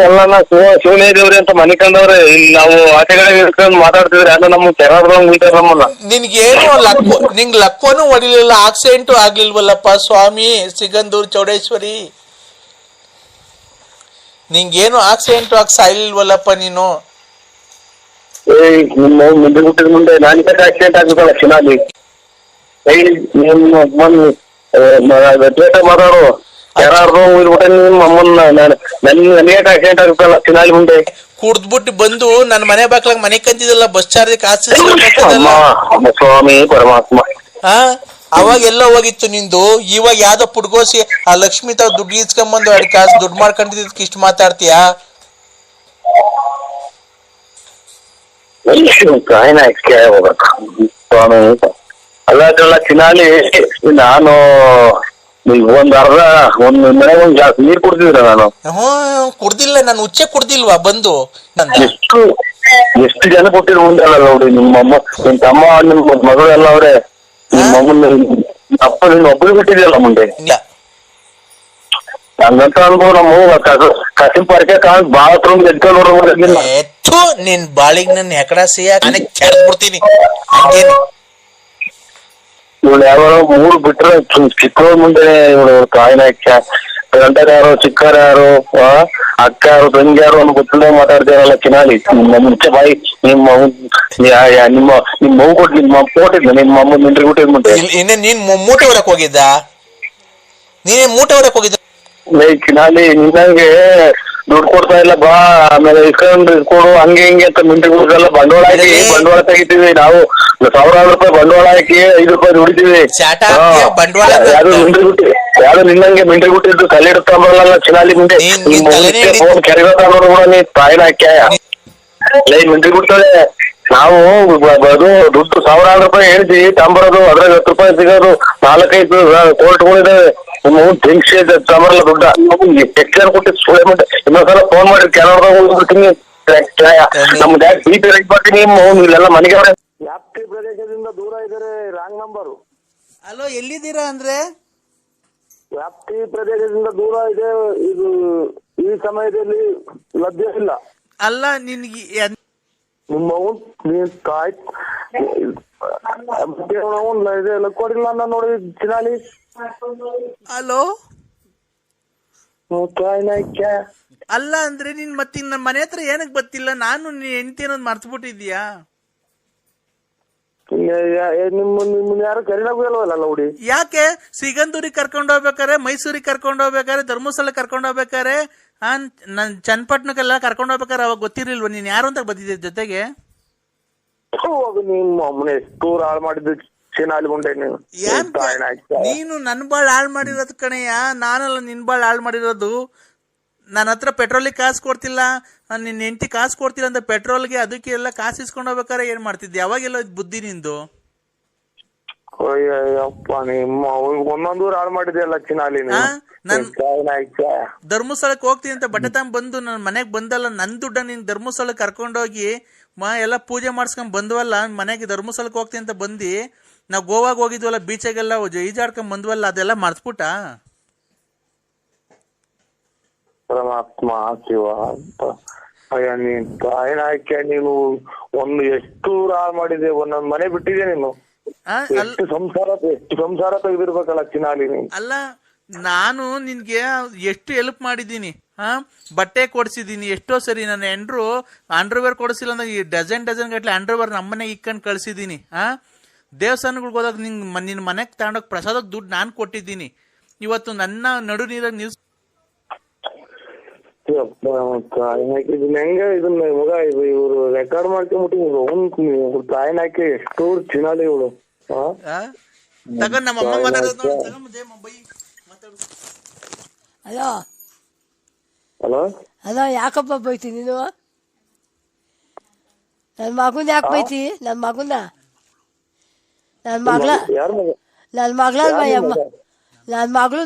ಎಲ್ಲ ಶಿವನೇ ದೇವ್ರಿ ಅಂತ ಮನೆ ಕಂಡವ್ರೆ. ಇಲ್ಲಿ ನಾವು ಆಚೆಗಡೆ ಇರ್ಕೊಂಡು ಮಾತಾಡ್ತಿದ್ರೆ ಯಾರೋ ನಮ್ಗೆ ತೆರದಂಗ್ ಉಂಟಾರ ನಮ್ಮನ್ನ. ನಿನ್ಗೇನು ನಿಂಗ್ ಲಕ್ವನು ಹೊಡಿಲಿಲ್ಲ, ಆಕ್ಸಿಡೆಂಟು ಆಗ್ಲಿಲ್ವಲ್ಲಪ್ಪ ಸ್ವಾಮಿ ಸಿಗಂದೂರ್ ಚೌಡೇಶ್ವರಿ. ನಿಂಗೇನು ಆಕ್ಸಿಡೆಂಟು ಸಾಯ್ಲಿಲ್ವಲ್ಲಪ್ಪ ನೀನು. ನಿಮ್ಮ ಮುಂದೆ ಹುಟ್ಟಿದ ಮುಂದೆ ನಾನು ಆಕ್ಸಿಡೆಂಟ್ ಆಗ್ಬೇಕಲ್ಲ ಚಿನಾಲಿ. ಮಾತಾಡು ಯಾರು ಬಿಟ್ರೆ ನಿಮ್ಮ ಅಮ್ಮನ್ನ ನನಗೆ ಆಕ್ಸಿಡೆಂಟ್ ಆಗ್ಬೇಕಲ್ಲ ಚಿನಾಲಿ ಮುಂದೆ. ಕುಡ್ದ್ಬಿಟ್ಟು ಬಂದು ನನ್ನ ಮನೆ ಬಾಕ್ಲಾಗ ಮನೆ ಕಂತಿದಲ್ಲ ಬಸ್ ಚಾರ್ಜ್ ಕಾಸು ಸ್ವಾಮಿ ಪರಮಾತ್ಮ. ಅವಾಗ ಎಲ್ಲ ಹೋಗಿತ್ತು ನಿಂದು. ಇವಾಗ ಯಾವ್ದೋ ಪುಡ್ಗೋಸಿ ಆ ಲಕ್ಷ್ಮಿ ತಾವ್ ದುಡ್ಡು ಇಸ್ಕೊಂಬಂದು 2 ಕಾಸು ದುಡ್ಡು ಮಾಡ್ಕೊಂಡಿದ್ದಕ್ಕೆ ಇಷ್ಟು ಮಾತಾಡ್ತೀಯಾ? ಸ್ವಾಮಿ ಅಲ್ಲ ಚಿನಾಲಿ, ನಾನು ಒಂದ್ ಅರ್ಧ ಒಂದ್ ಮನೆಗೆ ಒಂದ್ ಜಾಸ್ತಿ ನೀರ್ ಕುಡ್ತಿದ್ರ ನಾನು. ಕುಡ್ದಿಲ್ಲ ನಾನು, ಹುಚ್ಚೆ ಕುಡ್ದಿಲ್ವಾ ಬಂದು? ಎಷ್ಟು ಜನ ಕೊಟ್ಟಿರೋ ಮುಂದಲ್ಲ ನೋಡಿ. ನಿಮ್ಮಮ್ಮ ನಿಮ್ ತಮ್ಮ ನಿಮ್ ಮಗಳೆಲ್ಲ ಅವ್ರೆ. ನಿಮ್ಮಮ್ಮನ ಅಪ್ಪ ನಿನ್ನ ಒಬ್ಬರು ಬಿಟ್ಟಿದೆಯಲ್ಲ ಮುಂದೆ. ಹಂಗಂತ ಅನ್ಬೋದು. ನಮ್ಮ ಕಸಿಂ ಪರ್ಕೆ ಕಾಣ್ ಬಾತ್ರೂಮ್ ಎದ್ಕೊಂಡು ನೋಡ್ಬೋದಿಲ್ಲ. ನಿನ್ ಬಾಳಿಗೆ ನನ್ನ ಎಕಡ ಸಿಯಾ ಕೆಡ್ಬಿಡ್ತೀನಿ ಹಂಗೇನಿ. ಇವಳು ಯಾರೋ 3 ಬಿಟ್ರೆ ಚಿಕ್ಕವ್ರ ಮುಂದೆ ಇವಳು ಕಾಯಿನ ಗಂಟರ ಯಾರು ಚಿಕ್ಕರ ಯಾರು ಅಕ್ಕ ಯಾರು ತಂಗಿ ಯಾರು ಅನ್ನೋ ಗೊತ್ತಿಲ್ಲ ಮಾತಾಡ್ತಾರಲ್ಲ ಚಿನಾಲಿ. ನಿಮ್ಮ ಮುಂಚೆ ಬಾಯಿ ನಿಮ್ಮ ಮಗು ಕೊಟ್ಟು ನಿಮ್ಮ ಕೊಟ್ಟಿದ್ದ ನಿಮ್ಮ ಅಮ್ಮ ಮಿಂಟ್ರಿ ಕೊಟ್ಟಿದ್ ಮುಂದೆ. ಇನ್ನೇ ನೀನ್ ಮೂಟೆ ಹೊರಕ್ ಹೋಗಿದ್ದ? ನೀನೇ ಮೂಟೆ ಹೊರಕ್ ಹೋಗಿದ್ದ? ಚಿನಾಲಿ ನಿನ್ನಂಗೆ ದುಡ್ಡು ಕೊಡ್ತಾ ಇಲ್ಲ ಬಾ, ಆಮೇಲೆ ಇಸ್ಕೊಂಡು ಇಸ್ಕೊಡು ಹಂಗೆ ಹಿಂಗೆ ಅಂತ ಮಿಂಟ್ರಿ ಕೊಡ್ಸಲ್ಲ. ಬಂಡವಾಳ ಹಾಕಿ ಬಂಡವಾಳ ತೆಗಿತೀವಿ ನಾವು. 1000 ರೂಪಾಯಿ ಬಂಡವಾಳ ಹಾಕಿ 5 ರೂಪಾಯಿ ದುಡಿತೀವಿ. ಯಾವ್ದು ಮಿಂಟ್ರಿ ಗುಟ್ಟಿ ಯಾವ್ದು ನಿನ್ನಂಗೆ ಮಿಂಟ್ರಿ ಗುಟ್ಟಿದ್ದು ಕಲ್ಲಿಡ್ತಾರಲ್ಲ ಚಿನಾಲಿ ಮುಂದೆ. ಫೋನ್ ಕೆರೆಗೋತ ನೋಡು ಕೂಡ ನೀ ತಾಯಿನ ಹಾಕ್ಯಾಯ ಮಿಂಟ್ರಿ ಗುಡ್ತದೆ. ನಾವು ಅದು ದುಡ್ಡು 1000 ರೂಪಾಯಿ ಹೇಳ್ತಿ ತಂಬರೋದು, ಅದ್ರಾಗ 10 ರೂಪಾಯಿ ಸಿಗೋದು. 4-5 ಕೋರ್ಟ್ಗಳಿದಾವೆ. ನಿಮ್ಮ ಡ್ರಿಂಕ್ಸ್ ತಂಬರಲ್ಲ ದುಡ್ಡ. ಟೆಕ್ಸ್ಟೈಲ್ ಕೊಟ್ಟು ಸುಳೆ ಮುಂದೆ ಇನ್ನೊಂದ್ಸಲ ಫೋನ್ ಮಾಡಿ ಕೆನಡಾದಾಗ ಹೋಗ್ಬಿಡ್ತೀನಿ. ನಮ್ ಡ್ಯಾಡ್ ಬೀಪಿ ರೈಟ್ ಬರ್ತೀನಿ. ಇಲ್ಲೆಲ್ಲ ಮನೆಗೆ ವ್ಯಾಪ್ತಿ ಪ್ರದೇಶದಿಂದ ದೂರ ಇದ್ದಾರೆ. Wrong number. ಹಲೋ, ಎಲ್ಲಿದ್ದೀರಾ ಅಂದ್ರೆ? ವ್ಯಾಪ್ತಿ ಪ್ರದೇಶದಿಂದ ದೂರ ಇದೆ. ಇದು ಈ ಸಮಯದಲ್ಲಿ ಲಭ್ಯ ಇಲ್ಲ. ಅಲ್ಲ ನಿನ್ಗೆ ನಿಮ್ಮ ತಾಯಿ ಇದೆಲ್ಲ ಕೊಡಿಲ್ಲ ನಾನು ನೋಡಿ ಚಿನಾಲಿ. ಹಲೋ, ತಾಯಿನ ಅಲ್ಲ ಅಂದ್ರೆ ನೀನ್ ಮತ್ತೆ ನನ್ನ ಮನೆ ಹತ್ರ ಏನಕ್ ಬರ್ತಿಲ್ಲ? ನಾನು ನೀನ್ ಹೆಂಡತಿ ಅನ್ನೋದು ಮರ್ತು ಬಿಟ್ಟಿದ್ಯಾ? ನಿಮ್ಮನ್ನ ಯಾರು ಕರೀನಾಗಲ್ವಲ್ಲ ಹುಡಿ. ಯಾಕೆ ಸಿಗಂದೂರಿಗೆ ಕರ್ಕೊಂಡು ಹೋಗ್ಬೇಕಾರೆ, ಮೈಸೂರಿಗೆ ಕರ್ಕೊಂಡು ಹೋಗ್ಬೇಕಾರೆ, ಧರ್ಮಸ್ಥಳ ಕರ್ಕೊಂಡು ಹೋಗ್ಬೇಕಾರೆ, ನನ್ ಚನ್ನಪಟ್ಟಣಕ್ಕೆಲ್ಲ ಕರ್ಕೊಂಡು ಹೋಗ್ಬೇಕಾರೆ ಅವಾಗ ಗೊತ್ತಿರ್ಲಿಲ್ವ ನೀನ್ ಯಾರು ಅಂತ ಬಂದಿದ್ದೆ ಜೊತೆಗೆ? ನಿಮ್ಮ ಅಮ್ಮನೆ ಎಷ್ಟು ಹಾಳು ಮಾಡಿದ್ದು ಚಿನಾಲಿ ಮುಂದೆ. ನೀನು ನನ್ ಬಾಳ್ ಹಾಳು ಮಾಡಿರೋದು ಕಣಯ್ಯ, ನಾನಲ್ಲ ನಿನ್ ಬಾಳ್ ಹಾಳು ಮಾಡಿರೋದು. ನನ್ನ ಹತ್ರ ಪೆಟ್ರೋಲಿಗೆ ಕಾಸು ಕೊಡ್ತಿಲ್ಲ, ನಿನ್ನ ಹೆಂಡತಿ ಕಾಸು ಕೊಡ್ತಿಲ್ಲ ಅಂತ ಪೆಟ್ರೋಲ್ಗೆ ಅದಕ್ಕೆ ಎಲ್ಲ ಕಾಸು ಇಸ್ಕೊಂಡು ಹೋಗ್ಬೇಕಾರೆ ಏನ್ ಮಾಡ್ತಿದ್ದೆ? ಯಾವಾಗೆಲ್ಲ ಬುದ್ಧಿ ನಿಂದು? ಅಯ್ಯಪ್ಪ ನಿಮ್ಮ ಒಂದೊಂದು ಹಾಳು ಮಾಡಿದೆಯಲ್ಲ ಚಿನಾಲಿ. ಧರ್ಮಸ್ಥಳಕ್ಕೆ ಹೋಗ್ತೀನಿ ಅಂತ ಬಟ್ಟೆ ತಗೊಂಡ್ ಬಂದು ನನ್ನ ಮನೆಗ್ ಬಂದಲ್ಲ, ನನ್ ದುಡ್ಡ ನೀನ್ ಧರ್ಮಸ್ಥಳಕ್ಕೆ ಕರ್ಕೊಂಡೋಗಿ ಎಲ್ಲ ಪೂಜೆ ಮಾಡ್ಸ್ಕೊಂಡ್ ಬಂದ್ವಲ್ಲ. ಮನೆಗೆ ಧರ್ಮಸ್ಥಳಕ್ಕೆ ಹೋಗ್ತೀನಿ ಅಂತ ಬಂದು ನಾವು ಗೋವಾಗ ಹೋಗಿದ್ವಲ್ಲ, ಬೀಚಾಗೆಲ್ಲ ಈಜಾಡ್ಕೊಂಡ್ ಬಂದ್ವಲ್ಲ, ಅದೆಲ್ಲ ಮರ್ತ್ಬಿಟ್ಟ? ಪರಮಾತ್ಮ ಶಿವ ಅಂತ ಅಯ್ಯ ನೀನ್ ತಾಯಿನ ಹಾಕ್ಯ ನೀನು ಒಂದು ಎಷ್ಟು ಹಾಳು ಮಾಡಿದೆ. ಒಂದೊಂದ್ ಮನೆ ಬಿಟ್ಟಿದೆ ನೀನು. ಎಷ್ಟು ಸಂಸಾರ ತೆಗೆದಿರ್ಬೇಕಲ್ಲ ಚಿನಾಲಿ ನೀನು. ಅಲ್ಲ, ನಾನು ನಿನ್ಗೆ ಎಷ್ಟು ಹೆಲ್ಪ್ ಮಾಡಿದ್ದೀನಿ. ಬಟ್ಟೆ ಕೊಡ್ಸಿದೀನಿ ಎಷ್ಟೋ ಸರಿ. ನನ್ನ ಹೆಂಡ್ರು ಅಂಡರ್ವೇರ್ ಕೊಡಿಸಿಲ್ಲ ಅಂದ್ರೆ ಡಜನ್ ಗಟ್ಲೆ ಅಂಡರ್ವೇರ್ ನಮ್ಮನೆ ಇಕ್ಕೊಂಡು ಕಳ್ಸಿದೀನಿ. ದೇವಸ್ಥಾನಗಳಿಗೆ ಹೋದಾಗ ನಿನ್ನ ಮನೆಗೆ ತಗೊಂಡೋಗಿ ಪ್ರಸಾದಕ್ಕೆ ದುಡ್ಡು ನಾನು ಕೊಟ್ಟಿದ್ದೀನಿ. ಇವತ್ತು ನನ್ನ ನಡು ನೀರಾಗ ನಿಲ್ಸ್ ಹೆಂಗ ಇದನ್ನ ಮಗ ಇವ್ರು ರೆಕಾರ್ಡ್ ಮಾಡ್ಕೊಂಡ್ಬಿಟ್ಟು ತಾಯಿನ ಹಾಕಿ ಎಷ್ಟು ಚಿನಾಲಿ ಇವಳು. ತಗೊಂಡ್ ನಮ್ಮಮ್ಮ ಮಾತಾಡೋದು. ಹಲೋ ಹಲೋ ಹಲೋ, ಯಾಕಪ್ಪ ಬೈತಿ ನೀನು? ನನ್ನ ಮಗುನ ಯಾಕೆ ಬೈತಿ? ನನ್ನ ಮಗುನ ನನ್ನ ಮಗಳ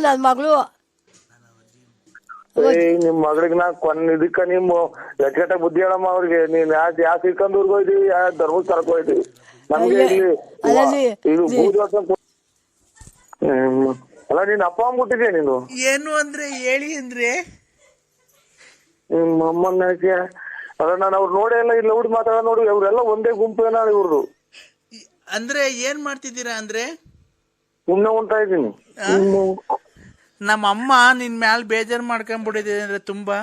ನನ್ನ ಮಗಳು ನಿಮ್ ಮಗಳಿಗೆ ನಾ ಇದಕ್ಕ ನಿಮ್ಮ ಎಟ್ಟ ಬುದ್ಧಿ ಹೇಳಮ್ಮ ಅವ್ರಿಗೆ ನೀನ್ ಯಾವ ಶ್ರೀಕಂದೂರ್ಗ್ ಹೋಯ್ತಿವಿ ಯಾವ ಧರ್ಮಸ್ಥಳಕ್ ಹೋಯ್ತಿವಿ ನಮ್ಗೆ ಇಲ್ಲಿ ಇದು ಅಲ್ಲ ನೀನ್ ಅಪ್ಪ ಅಂದ್ಬಿಟ್ಟಿದ್ಯಾ ನೀನು ಏನು ಅಂದ್ರೆ ಹೇಳಿ ಅಂದ್ರೆ ನಿಮ್ಮ ಅಮ್ಮನ ಅಲ್ಲ ನಾನು ಅವ್ರು ನೋಡೇ ಇಲ್ಲ ಇಲ್ಲಿ ಹುಡುಗಿ ಮಾತಾಡ ನೋಡಿ ಅವ್ರೆಲ್ಲ ಒಂದೇ ಗುಂಪು ಏನ ಇವ್ರದು ಅಂದ್ರೆ ಏನ್ ಮಾಡ್ತಿದ್ದೀರಾ ಅಂದ್ರೆ ಸುಮ್ನೆ ಉಂಟಾ ಇದ್ದೀನಿ ನಮ್ಮ ಅಮ್ಮ ನಿನ್ ಮ್ಯಾಲ ಬೇಜಾರ್ ಮಾಡ್ಕೊಂಡ್ಬಿಟ್ಟಿದೆ ಅಂದ್ರೆ ತುಂಬಾ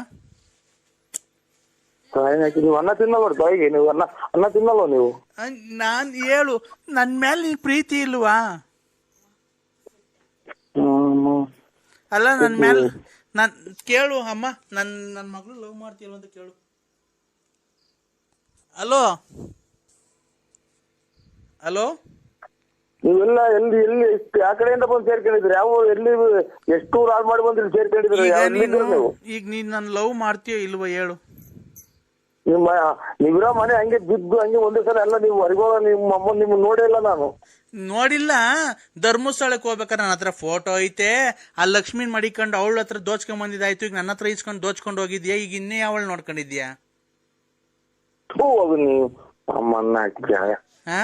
ನೀವು ಅನ್ನ ತಿನ್ನಲ್ಲ ತಾಯಿಗೆ ನೀವು ಅನ್ನ ತಿನ್ನಲ್ವ ನೀವು ನಾನ್ ಹೇಳು ನನ್ ಮೇಲೆ ನಿನ್ ಪ್ರೀತಿ ಇಲ್ವಾ ಅಲ್ಲ ನನ್ ಮ್ಯಾಲ ನಾನ್ ಕೇಳು ಅಮ್ಮ ನನ್ ಮಗಳು ಲವ್ ಮಾಡ್ತೀಯಲ್ಲ ಅಂತ ಕೇಳು ಹಲೋ ಹಲೋ ನೀವೆಲ್ಲ ಎಲ್ಲಿ ಎಲ್ಲಿ ಆ ಕಡೆಯಿಂದ ಬಂದು ಸೇರ್ಕೊಂಡಿದ್ರಿ ಯಾವ ಎಲ್ಲಿ ಎಷ್ಟು ಹಾಳು ಮಾಡಿ ಬಂದ್ರಿ ಸೇರ್ಕೊಂಡಿದ್ರಿ ಈಗ ನೀನ್ ನನ್ ಲವ್ ಮಾಡ್ತೀಯೋ ಇಲ್ವಾ ಹೇಳು ನೀವಿರೋ ಮನೆ ಹಂಗೆ ಬಿದ್ದು ಹಂಗೆ ಒಂದೇ ಸಲ ಎಲ್ಲ ನೀವು ಹೊರಗೋಳ ನಿಮ್ಮ ಅಮ್ಮ ನಿಮ್ ನೋಡೇ ಇಲ್ಲ ನಾನು ನೋಡಿಲ್ಲ ಧರ್ಮಸ್ಥಳಕ್ಕೆ ಹೋಗ್ಬೇಕಾರೆ ನನ್ನ ಹತ್ರ ಫೋಟೋ ಐತೆ ಆ ಲಕ್ಷ್ಮೀನ್ ಮಡಿಕೊಂಡು ಅವಳ ಹತ್ರ ದೋಚ್ಕೊಂಡ್ ಬಂದಿದ್ದಾಯ್ತು ಈಗ ನನ್ನ ಹತ್ರ ಇಸ್ಕೊಂಡು ದೋಚ್ಕೊಂಡು ಹೋಗಿದ್ಯಾ ಈಗ ಇನ್ನೇ ಅವಳು ನೋಡ್ಕೊಂಡಿದ್ಯಾ ನೀವು ಅಮ್ಮನ್ನ ಹಾ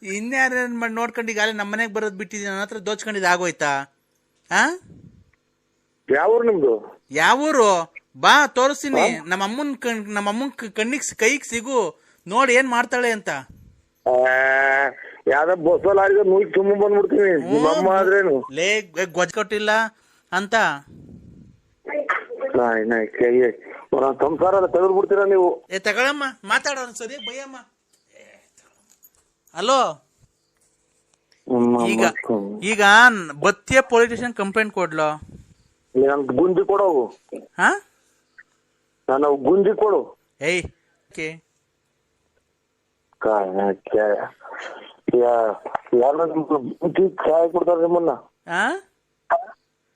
ಇನ್ಯಾರ ನೋಡ್ಕೊಂಡು ಈಗ ನಮ್ಮ ಮನೆಗೆ ಬರೋದ್ ಬಿಟ್ಟಿದ್ಯಾ ನನ್ನ ಹತ್ರ ದೋಚ್ಕೊಂಡಿದ್ ಆಗೋಯ್ತಾ ಹಾ ಯಾವ ಊರು ನಿಮ್ದು ಯಾವ ಊರು ಬಾ ತೋರಿಸ್ತೀನಿ ನಮ್ಮ ಅಮ್ಮನ್ ಕಣ್ಣಿಗೆ ಕೈಗೆ ಸಿಗು ನೋಡಿ ಏನ್ ಮಾಡ್ತಾಳೆ ಅಂತ ಯಾವ್ದ ಬಸ್ಸಲ್ಲಿ ಆಡಿದ ಮೂಗಿ ತುಂಬ ಬಂದ್ಬಿಡ್ತೀನಿ ನಿಮ್ಮ ಅಮ್ಮ ಆದ್ರೇನು ಲೇ ಗೊಜ್ಜ ಕೊಟ್ಟಿಲ್ಲ ಅಂತ ಸಂಸಾರ ತೆಗೆದು ಬಿಡ್ತೀರಾ ನೀವು ತಗೊಳಮ್ಮ ಮಾತಾಡೋಣ ಸರಿ ಬೈಯಮ್ಮ ಹಲೋ ಈಗ ಬತ್ತಿಯ ಪೊಲೀಸ್ ಸ್ಟೇಷನ್ ಕಂಪ್ಲೇಂಟ್ ಕೊಡ್ಲೋ ಗುಂಜಿ ಕೊಡೋವು ಹಾ ನಾನು ಗುಂಜಿ ಕೊಡು ಏಯ್ ಬೆಂಕಿ ಸಹಾಯ ಕೊಡ್ತಾರೆ ನಿಮ್ಮನ್ನ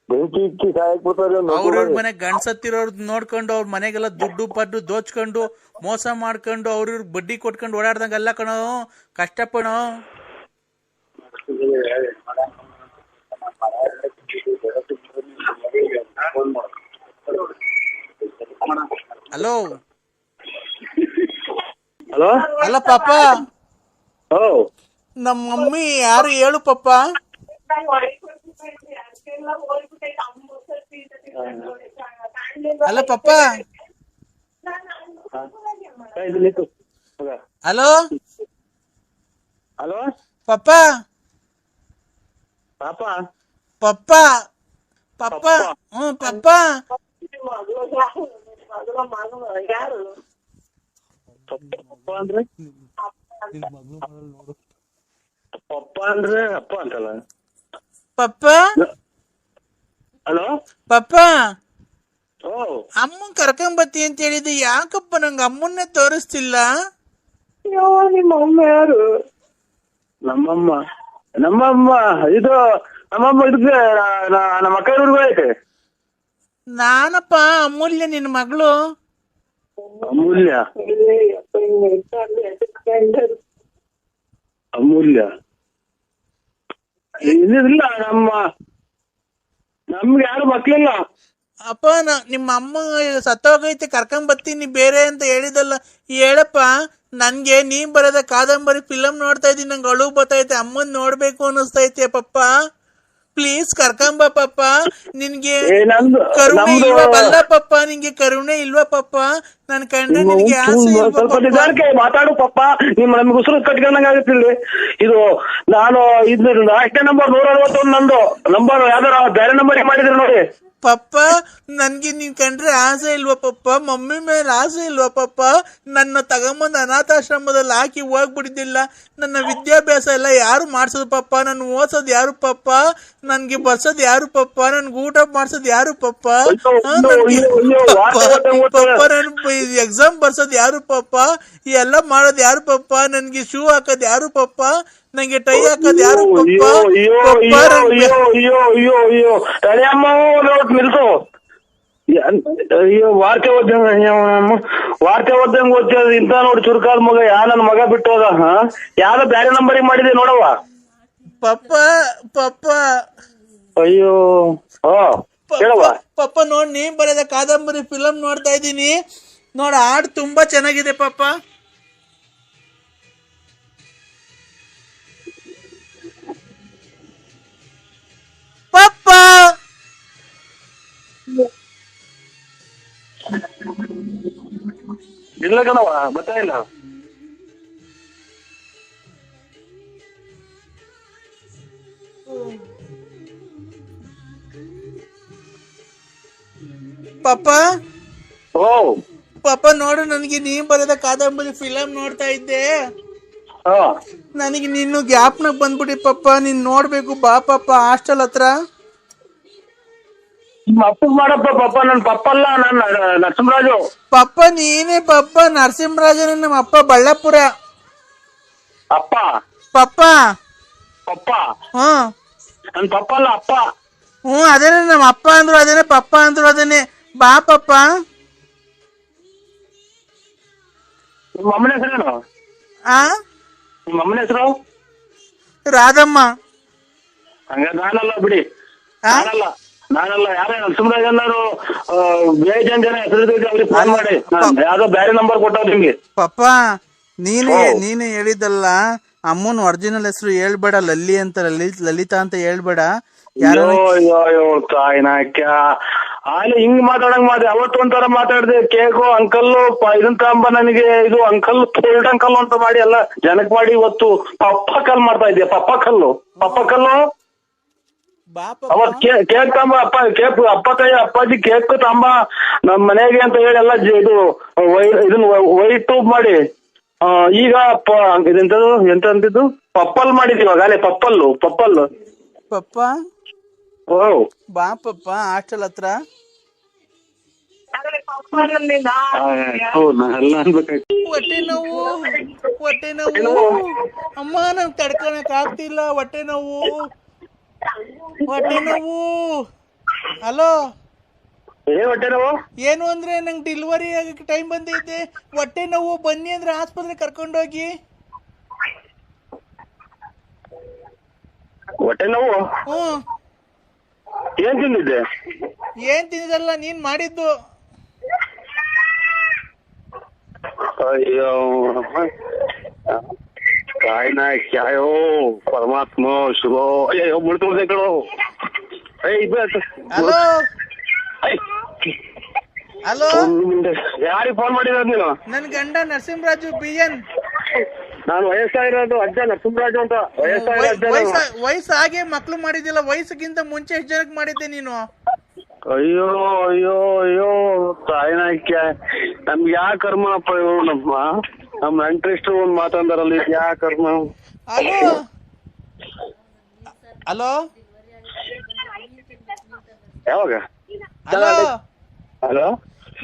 ಬೆಂಕಿ ಇಕ್ಕಿ ಸಹಾಯ ಕೊಡ್ತಾರೆ ಅವ್ರವ್ರ ಮನೆ ಗಂಡ್ಸತ್ತಿರೋರ್ ನೋಡ್ಕೊಂಡು ಅವ್ರ ಮನೆಗೆಲ್ಲ ದುಡ್ಡು ಪಡ್ಡು ದೋಚ್ಕೊಂಡು ಮೋಸ ಮಾಡ್ಕೊಂಡು ಅವ್ರ ಬಡ್ಡಿ ಕೊಟ್ಕೊಂಡು ಓಡಾಡ್ದಂಗೆಲ್ಲ ಕಣೋ ಕಷ್ಟಪಡೋ ಹಲೋ ಹಲೋ ಅಲ್ಲ ಪಾಪ ನಮ್ಮ ಮಮ್ಮಿ ಯಾರು ಹೇಳು ಪಾಪ ಅಲ್ಲ ಪಾಪ ಹಲೋ ಹಲೋ ಪಾಪ ಪಾಪ ಪಪ್ಪ ಪಪ್ಪ ಪಪ್ಪ ಪಪ್ಪ ಅಂದ್ರೆ ಪಪ್ಪ ಅಂದ್ರೆ ಅಪ್ಪ ಅಂತಲ್ಲ ಪಪ್ಪ ಹಲೋ ಪಪ್ಪ ಓ ಅಮ್ಮನ್ ಕರ್ಕೊಂಬತ್ತಿ ಅಂತ ಹೇಳಿದ್ದು ಯಾಕಪ್ಪ ನಂಗೆ ಅಮ್ಮನ್ನೇ ತೋರಿಸ್ತಿಲ್ಲ ನಿಮ್ಮ ಅಮ್ಮ ಯಾರು ನಮ್ಮಮ್ಮ ಇದು ನಮ್ಮಮ್ಮ ಇದಕ್ಕೆ ನಮ್ಮ ಅಕ್ಕ ಹುಡುಗ ಐತೆ ನಾನಪ್ಪ ಅಮೂಲ್ಯ ನಿನ್ನ ಮಗಳು ಅಮೂಲ್ಯ ಅಮೂಲ್ಯ ಇಲ್ಲ ನಮ್ಗೆ ಯಾರು ಮಕ್ಳಿಲ್ಲ ಅಪ್ಪ ನಿಮ್ಮ ಅಮ್ಮ ಸತ್ತೋಗೈತೆ ಕರ್ಕೊಂಬತ್ತೀನಿ ಬೇರೆ ಅಂತ ಹೇಳಿದಲ್ಲ ಹೇಳಪ್ಪ ನನ್ಗೆ ನೀ ಬರೋದ ಕಾದಂಬರಿ ಫಿಲಮ್ ನೋಡ್ತಾ ಇದ್ದೀನಿ ನಂಗೆ ಅಳು ಬರ್ತೈತೆ ಅಮ್ಮನ್ ನೋಡ್ಬೇಕು ಅನ್ನಿಸ್ತೈತೆ ಪಪ್ಪ ಪ್ಲೀಸ್ ಕರ್ಕೊಂಬ ಪಪ್ಪ ನಿನ್ಗೆ ಕರುಣೆ ಇಲ್ವಾ ಬಲ್ಲ ಪಪ್ಪ ನಿನ್ಗೆ ಕರುಣೆ ಇಲ್ವಾ ಪಪ್ಪ ನನ್ ಕಂಡ್ರೆ ನಿನ್ಗೆ ಆಸೆ ಮಾತಾಡು ಪಪ್ಪ ನಿಮ್ ನಮ್ಗೆ ಉಸಿರು ಕಟ್ಕೊಂಡಂಗ ಆಗುತ್ತಿಲ್ಲ ಇದು ನಾನು ಇದು ಅಷ್ಟೇ ನಂಬರ್ 161 ನಂದು ನಂಬರ್ ಯಾವ್ದಾರ ಬೇರೆ ನಂಬರ್ ಮಾಡಿದ್ರೆ ನೋಡಿ ಪಪ್ಪ ನನ್ಗೆ ನೀನ್ ಕಂಡ್ರೆ ಆಸೆ ಇಲ್ವಾ ಪಪ್ಪ ಮಮ್ಮಿ ಮೇಲೆ ಆಸೆ ಇಲ್ವಾ ಪಪ್ಪ ನನ್ನ ತಗೊಂಬಂದು ಅನಾಥಾಶ್ರಮದಲ್ಲಿ ಹಾಕಿ ಹೋಗ್ಬಿಟ್ಟಿದ್ದಿಲ್ಲ ನನ್ನ ವಿದ್ಯಾಭ್ಯಾಸ ಎಲ್ಲ ಯಾರು ಮಾಡ್ಸೋದು ಪಪ್ಪ ನನ್ ಓದ್ಸೋದು ಯಾರು ಪಪ್ಪ ನನ್ಗೆ ಬರ್ಸೋದು ಯಾರು ಪಪ್ಪ ನನ್ಗೆ ಊಟ ಮಾಡ್ಸೋದು ಯಾರು ಪಪ್ಪ ಪಪ್ಪ ನನ್ ಎಕ್ಸಾಮ್ ಬರ್ಸೋದು ಯಾರು ಪಪ್ಪ ಎಲ್ಲ ಮಾಡೋದು ಯಾರು ಪಪ್ಪ ನನ್ಗೆ ಶೂ ಹಾಕೋದು ಯಾರು ಪಪ್ಪ ನಂಗೆ ಟೈ ಹಾಕೋದು ಯಾರು ಪಪ್ಪ ನಿಲ್ಸು ಅಯ್ಯೋ ವಾರ್ತೆ ಓದ್ದಂಗ ಓದ್ತೇವೆ ಇಂತ ನೋಡಿ ಚುರುಕಾದ ಮಗ ನನ್ನ ಮಗ ಬಿಟ್ಟೋದ ಯಾವ್ದೋ ಬ್ಯಾರೆ ನಂಬರಿಗೆ ಮಾಡಿದೆ ನೋಡವ ಪಪ್ಪ ಪಪ್ಪ ಅಯ್ಯೋ ಹೇಳವ್ವ. ಪಪ್ಪ ನೋಡ್ ನೀ ಬರೆದ ಕಾದಂಬರಿ ಫಿಲಮ್ ನೋಡ್ತಾ ಇದ್ದೀನಿ. ನೋಡ ಹಾಡು ತುಂಬಾ ಚೆನ್ನಾಗಿದೆ ಪಪ್ಪ. ಪಪ್ಪ ಇಲ್ಲ ಕಣವ, ಬರ್ತಾ ಇಲ್ಲ. ಪಪ್ಪ ಓ ಪಪ್ಪ ನೋಡು, ನನಗೆ ನೀ ಬರೆದ ಕಾದಂಬರಿ ಫಿಲಮ್ ನೋಡ್ತಾ ಇದ್ದೆ. ಹಾ, ನನಗೆ ನೀನು ಜ್ಞಾಪನ ಬಂದ್ಬಿಡಿ ಪಪ್ಪ. ನೀನ್ ನೋಡ್ಬೇಕು ಬಾ ಪಪ್ಪ ಹಾಸ್ಟೆಲ್ ಹತ್ರ. ನಿಮ್ಮ ಅಪ್ಪಗ್ ಮಾಡಪ್ಪ. ಪಪ್ಪ ನನ್ ಪಪ್ಪ ಅಲ್ಲ, ನಾನು ನರಸಿಂಹರಾಜು. ಪಪ್ಪ ನೀನೇ ಪಪ್ಪ. ನರಸಿಂಹರಾಜನ ನಮ್ಮ ಅಪ್ಪ ಬಳ್ಳಾಪುರ. ಅಪ್ಪ ಪಪ್ಪ ಪಪ್ಪ ಹ್ಮ್ ನನ್ ಪಪ್ಪ ಅಲ್ಲ, ಅಪ್ಪ. ಅದೇನೆ ನಮ್ಮ ಅಪ್ಪ ಅಂದ್ರು ಅದೇನೆ, ಪಪ್ಪ ಅಂದ್ರು ಅದೇನೆ. ಬಾ ಪಪ್ಪ. ನಿಮ್ಮ ಅಮ್ಮನ ಹೆಸರೇನು? ಆ ನಿಮ್ಮ ಅಮ್ಮನ ಹೆಸರು? ರಾಧಮ್ಮ. ಹಂಗ ನಾನಲ್ಲ ಬಿಡಿ, ಆ? ನಾನಲ್ಲ. ಯಾರೇ ನರಸಿಂಹರಾಜ್ ಅನ್ನೋರು ಬೇಜಾನ್ ಜನ ಹೆಸರು ಅವ್ರಿಗೆ ಫೋನ್ ಮಾಡಿ. ಯಾವ್ದೋ ಬೇರೆ ನಂಬರ್ ಕೊಟ್ಟವ್ರು ನಿಮ್ಗೆ. ಪಪ್ಪ ನೀನೇ ಹೇಳಿದ್ದಲ್ಲ, ಅಮ್ಮನ ಒರಿಜಿನಲ್ ಹೆಸರು ಹೇಳ್ಬೇಡ, ಲಲ್ಲಿ ಅಂತ, ಲಲಿತಾ ಅಂತ ಹೇಳ್ಬೇಡ. ತಾಯಿನಾಕ್ಯ ಆಲೆ ಹಿಂಗ್ ಮಾತಾಡಂಗ್ ಅವತ್ತು ಒಂಥರ ಮಾತಾಡ್ದೆ. ಕೇಕು ಅಂಕಲ್ಲು ಇದನ್ ತಗೊಂಬ ನನಗೆ, ಇದು ಅಂಕಲ್ ಫೋಲ್ಡ್ ಅಂಕಲ್ ಅಂತ ಮಾಡಿ ಎಲ್ಲ ಜನಕ್ ಮಾಡಿ ಇವತ್ತು ಪಪ್ಪ ಕಲ್ ಮಾಡ್ತಾ ಇದ್ದೆ. ಪಪ್ಪ ಕಲ್ಲು ಅವತ್ ಕೇಕ್ ತಗೊಂಬ ಅಪ್ಪಾಜಿ ಕೇಕ್ ತಗೊಂಬ ನಮ್ ಮನೆಗೆ ಅಂತ ಹೇಳಿ ಎಲ್ಲ ಇದು ಇದನ್ನ ವೈಟ್ ಟೂಬ್ ಮಾಡಿ ಈಗ ಇದೆಂತದು ಎಂತ ಅಂತಿದ್ದು ಪಪ್ಪಲ್ ಮಾಡಿದೀವಿ ಅಗಾಲೆ. ಪಪ್ಪಲ್ಲು ಪಪ್ಪ ಓ ಬಾ ಪಪ್ಪ ಹಾಸ್ಟೆಲ್ ಹತ್ರ. ಹೊಟ್ಟೆ ನೋವು ಅಮ್ಮ, ನಂಗೆ ತಡ್ಕೊಳಕ್ ಆಗ್ತಿಲ್ಲ. ಹೊಟ್ಟೆ ನೋವು. ಹಲೋ, ಹೊಟ್ಟೆ ನೋವು ಏನು ಅಂದ್ರೆ ನಂಗೆ ಡೆಲಿವರಿ ಆಗಕ್ಕೆ ಟೈಮ್ ಬಂದೈತೆ. ಹೊಟ್ಟೆ ನೋವು, ಬನ್ನಿ ಅಂದ್ರೆ ಆಸ್ಪತ್ರೆ ಕರ್ಕೊಂಡೋಗಿ. ಹೊಟ್ಟೆ ನೋವು ಏನ್ ತಿಂದಿದ್ದೆ? ಏನ್ ತಿಂದಿದ್ದಲ್ಲ, ನೀನ್ ಮಾಡಿದ್ದು. ಅಯ್ಯೋ ಕಾಯ್ನ ಕ್ಯಾಯೋ ಪರಮಾತ್ಮ ಶುಭೋ. ಅಯ್ಯೋ ಮುಳ್ತುಳ್ದೆ ಕಣೋ. ಹಲೋ ಹಲೋ, ಯಾರಿಗೆ ಫೋನ್ ಮಾಡಿರೋದು ನೀನು? ನನ್ ಗಂಡ ನರಸಿಂಹರಾಜು BN. ನಾನು ವಯಸ್ಸಾಗಿರೋದು ಅಜ್ಜ ನರಸಿಂಹರಾಜು ಅಂತ. ವಯಸ್ಸು ಹಾಗೆ ಮಕ್ಳು ಮಾಡಿದ್ದಿಲ್ಲ, ವಯಸ್ಸಿಗಿಂತ ಮುಂಚೆ ಎಷ್ಟು ಜನಕ್ಕೆ ಮಾಡಿದ್ದೆ ನೀನು? ಅಯ್ಯೋ ಅಯ್ಯೋ ಅಯ್ಯೋ ತಾಯಿನಾಕ್ಯ, ನಮ್ಗೆ ಯಾ ಕರ್ಮಪ್ಪ ಇವ್ರು. ನಮ್ಮ ಇಂಟ್ರೆಸ್ಟ್ ಒಂದ್ ಮಾತಾಡಲ್ಲ, ಯಾ ಕರ್ಮ. ಹಲೋ ಹಲೋ ಯಾವಾಗ? ಹಲೋ ಹಲೋ,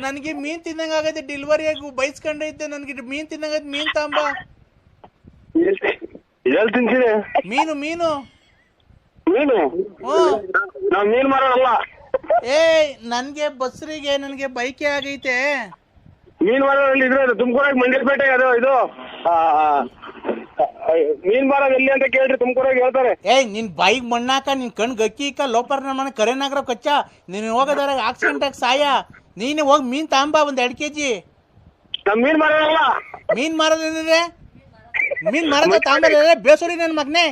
ನನಗೆ ಮೀನ್ ತಿನ್ನಂಗ ಆಗೈತೆ. ಡೆಲಿವರಿ ಆಗಿ ಬೈಸ್ಕೊಂಡೈತೆ. ನನ್ಗೆ ಮೀನ್ ತಿನ್ನಂಗೈತೆ. ಮೀನ್ ತಾಂಬ. ಎಲ್ಲಿ ತಿಂತೀನಿ? ಮೀನು ನಾವ್ ಮೀನ್ ಮಾರೋಲ್ಲ. ನನ್ಗೆ ಬಸ್ರಿಗೆ ನನ್ಗೆ ಬೈಕೆ ಆಗೈತೆ. ಮೀನ್ ಮಾರೋಲ್ಲಿ ಇದ್ರೆ ತುಮಕೂರಾಗ ಮಂಡ್ಯಪೇಟೆ ಅದು ಇದು ಮೀನ್ ಮಾರೋದು ಎಲ್ಲಿ ಅಂತ ಕೇಳ್ರಿ, ತುಮಕೂರಾಗ ಹೇಳ್ತಾರೆ. ನಿನ್ ಬೈಕ್ ಮಣ್ಣಾಕ, ನಿನ್ ಕಣ್ ಗಕ್ಕಿಕ ಲೋಪರ್ ಮನೆ ಕರೆನಾಗ್ರ ಕಚ್ಚ. ನೀನ್ ಹೋಗೋದ್ರಾಗ ಆಕ್ಸಿಡೆಂಟ್ ಆಗಿ ಸಾಯ. ನೀನೆ ಹೋಗಿ ಮೀನ್ ತಾಂಬ ಒಂದ್ 2 kg. ನಮ್ ಮೀನ್ ಮಾರೋಲ್ಲ. ಮೀನ್ ಮಾರೋದೇನಿದೆ? ಮೀನ್ ಮಾರದ ತಾಂಬ ಬೇಸೋಡಿ ನನ್ ಮಗನೇ.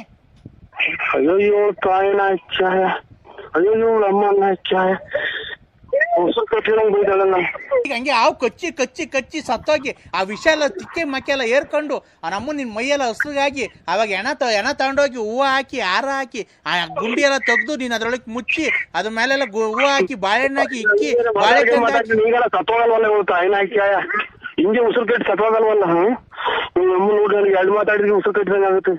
ಅಯ್ಯೋ ತಾಯಿನ ಚಾಯ, ಅಯ್ಯೋ ಅಮ್ಮನ ಚಾಯ. ಹಂಗೆ ಹಾವು ಕಚ್ಚಿ ಕಚ್ಚಿ ಕಚ್ಚಿ ಸತ್ತೋಗಿ ಆ ವಿಷ ಎಲ್ಲ ತಿಕ್ಕೆ ಮಕ್ಕೆ ಎಲ್ಲ ಏರ್ಕೊಂಡು ಆ ನಮ್ಮ ನಿನ್ ಮೈಯೆಲ್ಲ ಹಸ್ರಿಗಾಗಿ ಅವಾಗ ಎಣ ತಗೊಂಡೋಗಿ ಹೂವು ಹಾಕಿ ಹಾರ ಹಾಕಿ ಆ ಗುಂಡಿ ಎಲ್ಲ ತೆಗ್ದು ನೀನ್ ಅದ್ರೊಳಗೆ ಮುಚ್ಚಿ ಅದ್ರ ಮೇಲೆಲ್ಲ ಹೂವು ಹಾಕಿ ಬಾಳೆಹಣ್ಣು ಹಾಕಿ ಇಕ್ಕಿ ಹಿಂಗೆ ಉಸಿರು ಕಟ್ಟಿ ಸತ್ವಾಗಲ್ವಲ್ಲ. ನಮ್ಮ ನೋಡಿ ನನಗೆ 2 ಮಾತಾಡಿದ್ರೆ ಉಸಿರು ಕಟ್ಟಿದಂಗೆ ಆಗುತ್ತೆ.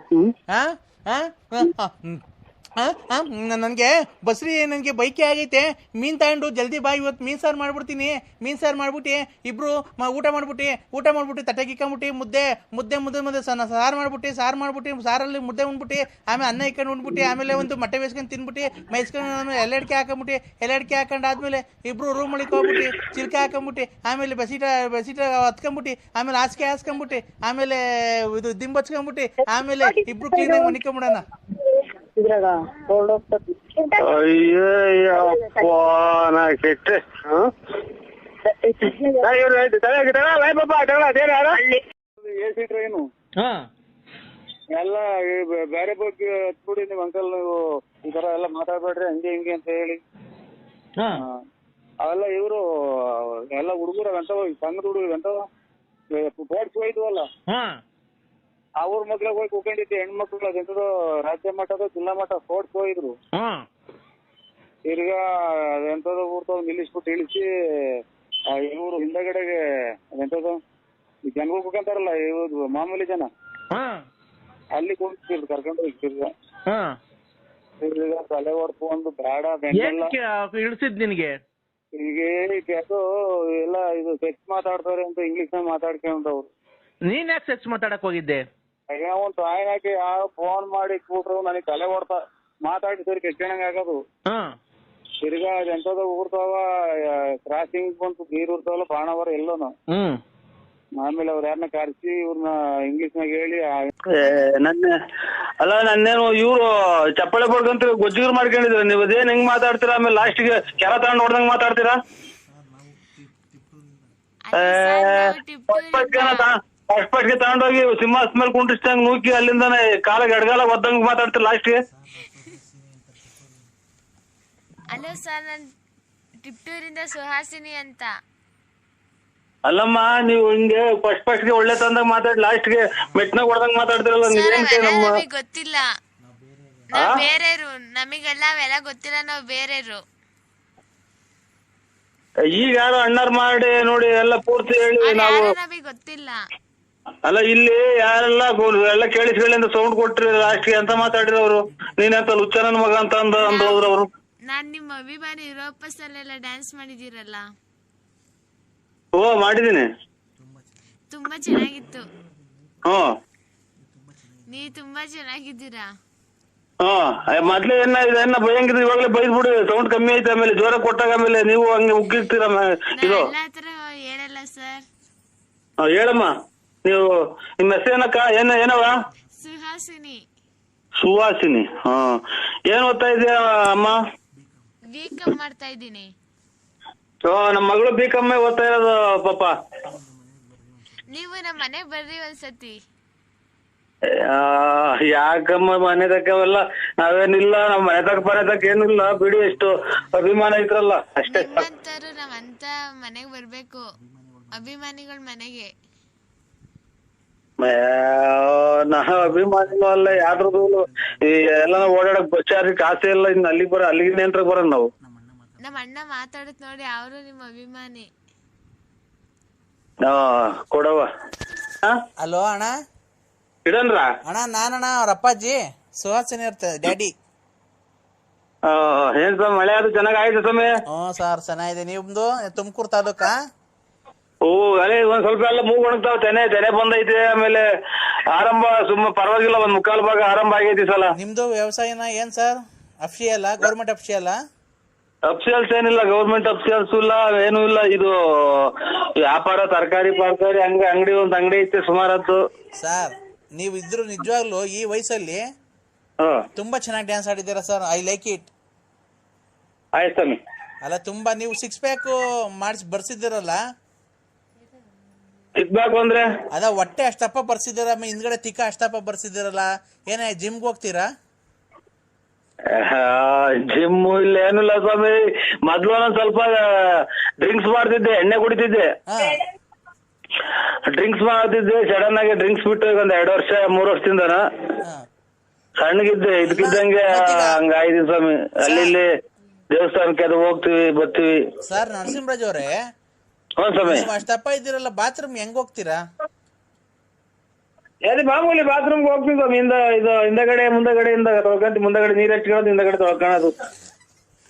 ನನಗೆ ಬಸ್ರಿ ನನಗೆ ಬೈಕೆ ಆಗೈತೆ. ಮೀನ್ ತಗೊಂಡು ಜಲ್ದಿ ಬಾ, ಇವತ್ತು ಮೀನ್ ಸಾರು ಮಾಡ್ಬಿಡ್ತೀನಿ. ಮೀನ್ ಸಾರು ಮಾಡ್ಬಿಟ್ಟು ಇಬ್ರು ಊಟ ಮಾಡ್ಬಿಟ್ಟು ತಟ್ಟೆ ಕಿಕ್ಕೊಂಬಿಟ್ಟು ಮುದ್ದೆ ಸಾರು ಮಾಡ್ಬಿಟ್ಟು ಸಾರಲ್ಲಿ ಮುದ್ದೆ ಉಂಡ್ಬಿಟ್ಟು ಆಮೇಲೆ ಅನ್ನ ಇಕ್ಕೊಂಡು ಉಂಡ್ಬಿಟ್ಟು ಆಮೇಲೆ ಒಂದು ಮೊಟ್ಟೆ ಬೇಯಿಸ್ಕೊಂಡು ತಿನ್ಬಿಟ್ಟು ಮೈಸ್ಕೊಂಡು ಆಮೇಲೆ ಎಲೆ ಅಡಿಕೆ ಹಾಕೊಂಡಾದ್ಮೇಲೆ ಇಬ್ರು ರೂಮ್ ಒಳಗೆ ಹೋಗ್ಬಿಟ್ಟು ಚಿಲ್ಕೆ ಹಾಕೊಂಬಿಟ್ಟು ಆಮೇಲೆ ಬಸೀಟ ಹತ್ಕೊಂಬಿಟ್ಟು ಆಮೇಲೆ ಹಾಸ್ಕೊಂಬಿಟ್ಟು ಆಮೇಲೆ ಇದು ದಿಂಬಚ್ಕೊಂಬಿಟ್ಟು ಆಮೇಲೆ ಇಬ್ರು ಕ್ಲೀನಾಗಿ ಮನಿಕೊಂಬಿಡೋಣ. ಇದ್ರಾಗ ಹೊರಡೋಗ್ತದೆ. ಅಯ್ಯಪ್ಪ ನಾ ಕೆಟ್ಟೆ. ಎಸಿ ಟ್ರೈನು ಹಾ ಎಲ್ಲ ಬೇರೆ ಬಗ್ಗೆ ಹತ್ಬಿಡಿ ನೀವು ಅಂಕಲ್, ನೀವು ಈ ತರ ಎಲ್ಲ ಮಾತಾಡ್ಬೇಡ್ರಿ ಹಂಗೆ ಹಿಂಗೆ ಅಂತ ಹೇಳಿ. ಹಾ ಅವೆಲ್ಲ ಇವರು ಎಲ್ಲ ಹುಡುಗರ ಗಂಟವ ಸಣ್ಣದ ಹುಡುಗ ಗಂಟವ ಸ್ಪೋರ್ಟ್ಸ್ ಹೋಯ್ತವಲ್ಲ, ಹಾ ಅವ್ರ ಮಕ್ಳಿಗೆ ಹೋಗಿ ಕೂಕೊಂಡಿದ್ದೆ ಹೆಣ್ಮಕ್ಳು ಅದೆಂತದ್ದು ರಾಜ್ಯ ಮಟ್ಟದ ಜಿಲ್ಲಾ ಮಟ್ಟ ಸ್ಪೋರ್ಟ್ಸ್ ಹೋಗಿದ್ರು. ಹಾ ತಿರ್ಗಾ ಅದೆಂತದ್ದು ಊರ್ತವ್ ನಿಲ್ಲಿಸ್ಬಿಟ್ಟು ಇಳಿಸಿ ಇವರು ಹಿಂದಗಡೆಗೆ ಅದೆಂತದ್ದು ಈ ಜನಗಳು ಕೂಕಂತಾರಲ್ಲ ಇವ್ರು ಮಾಮೂಲಿ ಜನ, ಹಾ ಅಲ್ಲಿ ಕೂಡ್ತಿದ್ರು ಕರ್ಕೊಂಡು ಹೋಗಿ ತಿರ್ಗಾ ಹಾ ತಿರ್ಗಾ ತಲೆ ಹೊಡ್ತು ಒಂದು ಬೇಡ ಬೆಂಡೆಲ್ಲ ಇಳಿಸಿದ್ ನಿನಗೆ? ಈಗ ಅದು ಎಲ್ಲ ಇದು ಸೆಕ್ಸ್ ಮಾತಾಡ್ತಾರೆ ಅಂತ ಇಂಗ್ಲಿಷ್ ನ ಮಾತಾಡ್ಕೊಂಡವ್ರು. ನೀನ್ ಯಾಕೆ ಸೆಕ್ಸ್ ಮಾತಾಡಕ್ ಹೋಗಿದ್ದೆ? ಒಂದು ಸಾಯನ್ ಹಾಕಿ ಯಾವ ಫೋನ್ ಮಾಡಿ ಕೂಟ್ರು ನನಗೆ ತಲೆ ಹೊಡ್ತಾ ಮಾತಾಡಿ ಸರಿ ಕೆಟ್ಟಣಂಗ ಆಗೋದು. ಹಾ ತಿರ್ಗಾ ಅದೆಂತದ ಊರ್ತಾವ ಕ್ರಾಸಿಂಗ್ ಬಂತು ನೀರ್ ಊರ್ತಾವಲ್ಲ ಬಾಣವರ ಎಲ್ಲೋನು. ಆಮೇಲೆ ಅವ್ರ ಯಾರನ್ನ ಕರ್ಸಿ ಇವ್ರನ್ನ ಇಂಗ್ಲಿಷ್ ನಾಗ ಹೇಳಿ ನನ್ನೇನು ಇವ್ರು ಚಪ್ಪಳೆ ಬಡ್ಕಂತ ಗೊಜ್ಜಿಗರು ಮಾಡ್ಕೊಂಡಿದ್ರು. ನೀವು ಅದೇನ್ ಹೆಂಗ್ ಮಾತಾಡ್ತೀರಾ? ಆಮೇಲೆ ಲಾಸ್ಟ್ಗೆ ಕೆರ ತಗೊಂಡ್ ನೋಡ್ದಂಗ್ ಮಾತಾಡ್ತೀರಾ? ಫಸ್ಟ್ ತಗೊಂಡೋಗಿ ಸಿಂಹಾಸ ಮೇಲೆ ಕುಂಟಿಸ್ದಂಗ್ ನೂಕಿ ಅಲ್ಲಿಂದಾನೆ ಕಾಲಿಗೆ ಎಡಗಾಲ ಒದ್ದಂಗ್ ಮಾತಾಡ್ತೀರಾ ಲಾಸ್ಟ್ಗೆ. ಹಲೋ ಸರ್, ನಾನು ಟಿಪ್ಟೂರಿಂದ ಸುಹಾಸಿನಿ ಅಂತ. ಅಲ್ಲಮ್ಮ, ನೀವು ಹಿಂಗೆ ಫಸ್ಟ್ ಗೆ ಒಳ್ಳೆ ತಂದಾಗ ಮಾತಾಡಿ ಲಾಸ್ಟ್ಗೆ ಮೆಟ್ನಾಗ ಹೊಡ್ದಂಗ್ ಮಾತಾಡ್ತಿರಲ್ಲ. ನಮಗೆ ಗೊತ್ತಿಲ್ಲ, ನಾವ್ ಬೇರೆಯವರು, ನಮಗೆಲ್ಲ ಅವೆಲ್ಲ ಗೊತ್ತಿಲ್ಲ, ನಾವ್ ಬೇರೆಯವರು. ಈಗ ಯಾರು ಅಣ್ಣಾರ್ ಮಾಡಿ ನೋಡಿ ಎಲ್ಲ ಪೂರ್ತಿ ಹೇಳಿ ನಾವು ನಮಗೆ ಗೊತ್ತಿಲ್ಲ. ಅಲ್ಲ ಇಲ್ಲಿ ಯಾರೆಲ್ಲ ಎಲ್ಲ ಕೇಳಿಸ್ಕೊಳ್ಳಿ ಅಂತ ಸೌಂಡ್ ಕೊಟ್ರಿ ಲಾಸ್ಟ್ಗೆ ಅಂತ ಮಾತಾಡಿದವರು. ನೀನಂತ ಲುಚ್ಚನನ್ ಮಗ ಅಂತ ಅಂದವ್ರು ಅವರು. ನಾನ್ ನಿಮ್ಮ ಅಭಿಮಾನಿ ಯುರೋಪಸ್ ಅಲ್ಲೆಲ್ಲ ಡ್ಯಾನ್ಸ್ ಮಾಡಿದೀರಲ್ಲ. ಓ ಮಾಡಿದೀನಿ, ತುಂಬಾ ಚೆನ್ನಾಗಿತ್ತು. ಹ್ಮ್ ನೀವ್ ತುಂಬಾ ಚೆನ್ನಾಗಿದ್ದೀರಾ. ಮೊದ್ಲೇ ಏನ ಭಯಂಗಿದ್ ಇವಾಗಲೇ ಬೈದ್ಬಿಡಿ, ಸೌಂಡ್ ಕಮ್ಮಿ ಐತೆ. ಆಮೇಲೆ ಜ್ವರ ಕೊಟ್ಟಾಗ ಆಮೇಲೆ ನೀವು ಹಂಗೆ ಉಗ್ಗಿರ್ತೀರ. ಇದು ಎಲ್ಲಾ ತರ ಹೇಳಲ್ಲ ಸರ್. ಹೇಳಮ್ಮ, ನೀವು ನಿಮ್ಮ ಹೆಸರೇನಕ್ಕ? ಏನವ? ಸುಹಾಸಿನಿ. ಸುಹಾಸಿನಿ. ಏನ್ ಓದ್ತಾ ಇದೆಯಾ ಅಮ್ಮ? ಬಿಕಾಂ ಮಾಡ್ತಾ ಇದ್ದೀನಿ. ನಮ್ಮ ಮಗಳು ಬಿಕಾಂ ಓದ್ತಾ ಇರೋದು ಪಾಪ. ನೀವು ನಮ್ಮ ಮನೆಗ್ ಬರ್ರಿ ಒಂದ್ಸತಿ. ಯಾಕಮ್ಮ ಮನೆ ತಕ್ಕವೆಲ್ಲ ನಾವೇನಿಲ್ಲ, ನಮ್ಮ ಮನೆ ತಕ್ಕ ಏನಿಲ್ಲ ಬಿಡಿ. ಎಷ್ಟು ಅಭಿಮಾನ ಐತ್ರಲ್ಲ ಅಷ್ಟೇ. ನಿಮ್ಮಂತರು ನಾವಂತ ಮನೆಗ್ ಬರ್ಬೇಕು, ಅಭಿಮಾನಿಗಳ ಮನೆಗೆ. ನಾವು ಅಭಿಮಾನಿಗಳು ಅಲ್ಲ ಯಾರ್ದು. ಈ ಎಲ್ಲ ಓಡಾಡಕ್ ಬಚ್ಚಾರಿ ಕಾಸೆ ಇಲ್ಲ. ಇನ್ನು ಅಲ್ಲಿಗೆ ನೆಂಟ್ರಿಗೆ ಬರೋಣ ನಾವು. ನಮ್ಮ ಅಣ್ಣ ಮಾತಾಡತ್ ನೋಡಿ, ಅವರು ನಿಮ್ಮ ಅಭಿಮಾನಿ. ಕೊಡವ. ಹಲೋ ಅಣ್ಣ. ಇಡನ್ರ ಅಣ್ಣ, ನಾನಣ್ಣ ಅವ್ರ ಅಪ್ಪಾಜಿ ಸುಹಾಸಿನಿ ಇರ್ತದೆ ಡ್ಯಾಡಿ. ಏನ್ ಸ್ವಾಮಿ ಮಳೆ ಅದು ಚೆನ್ನಾಗ್ ಆಯ್ತು ಸ್ವಾಮಿ? ಸರ್ ಚೆನ್ನಾಗಿದೆ. ನಿಮ್ದು ತುಮಕೂರು ತಾಲೂಕಾ? ಅದೇ ಒಂದ್ ಸ್ವಲ್ಪ ಎಲ್ಲ ಮೂಗ್ ಒಣಗ್ತಾವ. ತೆನೆ ಬಂದೈತೆ. ಆಮೇಲೆ ಆರಂಭ ಪರವಾಗಿಲ್ಲ, ಒಂದ್ ಮುಕ್ಕಾಲ್ ಭಾಗ ಆರಂಭ ಆಗೈತಿ ಸಲ. ನಿಮ್ದು ವ್ಯವಸಾಯನ ಏನ್ ಸರ್? ಅಫ್ಷಿಯಲ್ಲ, ಗೌರ್ಮೆಂಟ್ ಅಫ್ಷಿಯಲ್ಲ? ಅಫ್ಸಿಯಲ್ಸ್ ಏನಿಲ್ಲ, ಗೌರ್ಮೆಂಟ್ ಅಫ್ಸಿಯಲ್ಸ್ ಇಲ್ಲ, ಏನು ಇಲ್ಲ. ಇದು ವ್ಯಾಪಾರ ತರಕಾರಿ ಹಂಗ ಅಂಗಡಿ, ಒಂದ್ ಅಂಗಡಿ ಐತೆ ಸುಮಾರತ್ತು. ಸರ್ ನೀವು ಇದ್ರು ನಿಜವಾಗ್ಲು ಈ ವಯಸ್ಸಲ್ಲಿ ತುಂಬಾ ಚೆನ್ನಾಗಿ ಡ್ಯಾನ್ಸ್ ಆಡಿದ್ದೀರಾ ಸರ್. I like it. ಆಯ್ತು ಸ್ವಾಮಿ. ಅಲ್ಲ, ತುಂಬಾ ನೀವು 6 ಪ್ಯಾಕ್ ಮಾಡಿಸಿ ಬರ್ಸಿದ್ದೀರಲ್ಲ. ಸಿಗ್ಬೇಕು ಅಂದ್ರೆ ಅದ ಹೊಟ್ಟೆ ಅಷ್ಟಪ್ಪ ಬರ್ಸಿದ್ದೀರ, ಹಿಂದ್ಗಡೆ ತಿಕ್ಕ ಅಷ್ಟಪ್ಪ ಬರ್ಸಿದ್ದೀರಲ್ಲ. ಏನೇ ಜಿಮ್ಗೆ ಹೋಗ್ತೀರಾ? ಜಿಮ್ ಇಲ್ಲ, ಏನಿಲ್ಲ ಸ್ವಾಮಿ. ಮೊದ್ಲು ಒಂದೊಂದ್ ಸ್ವಲ್ಪ ಡ್ರಿಂಕ್ಸ್ ಮಾಡ್ತಿದ್ದೆ, ಎಣ್ಣೆ ಕುಡಿತಿದ್ದೆ. ಡ್ರಿಂಕ್ಸ್ ಮಾಡ್ತಿದ್ದೆ, ಸಡನ್ ಆಗಿ ಡ್ರಿಂಕ್ಸ್ ಬಿಟ್ಟು ಒಂದ್ 2 ವರ್ಷ 3 ವರ್ಷದಿಂದ ಸಣ್ಣಗಿದ್ದೆ. ಇದಕ್ಕಿದ್ದಂಗೆ ಹಂಗಾಯ್ತು ಸ್ವಾಮಿ. ಅಲ್ಲಿ ದೇವಸ್ಥಾನಕ್ಕೆ ಅದು ಹೋಗ್ತಿವಿ ಬರ್ತೀವಿ. ಸರ್ ನರಸಿಂಹರಾಜ್ ಅವರೇ, ಸ್ವಾಮಿ ಅಷ್ಟಪ್ಪ ಇದ್ದೀರಲ್ಲ, ಬಾತ್ರೂಮ್ ಹೆಂಗ್ ಹೋಗ್ತೀರಾ? ಅದೇ ಮಾಮೂಲಿ ಬಾತ್ರೂಮ್ಗೆ ಹೋಗ್ತೀವಿ ಸ್ವಾಮಿ. ಹಿಂದಗಡೆ ಮುಂದಗಡೆಯಿಂದ ತೊಳ್ಕೊಂತ, ಮುಂದಗಡೆ ನೀರ್ ಹಚ್ಕೊಳ್ಳೋದು, ಹಿಂದಗಡೆ ತೊಳ್ಕೊಳ್ಳೋದು.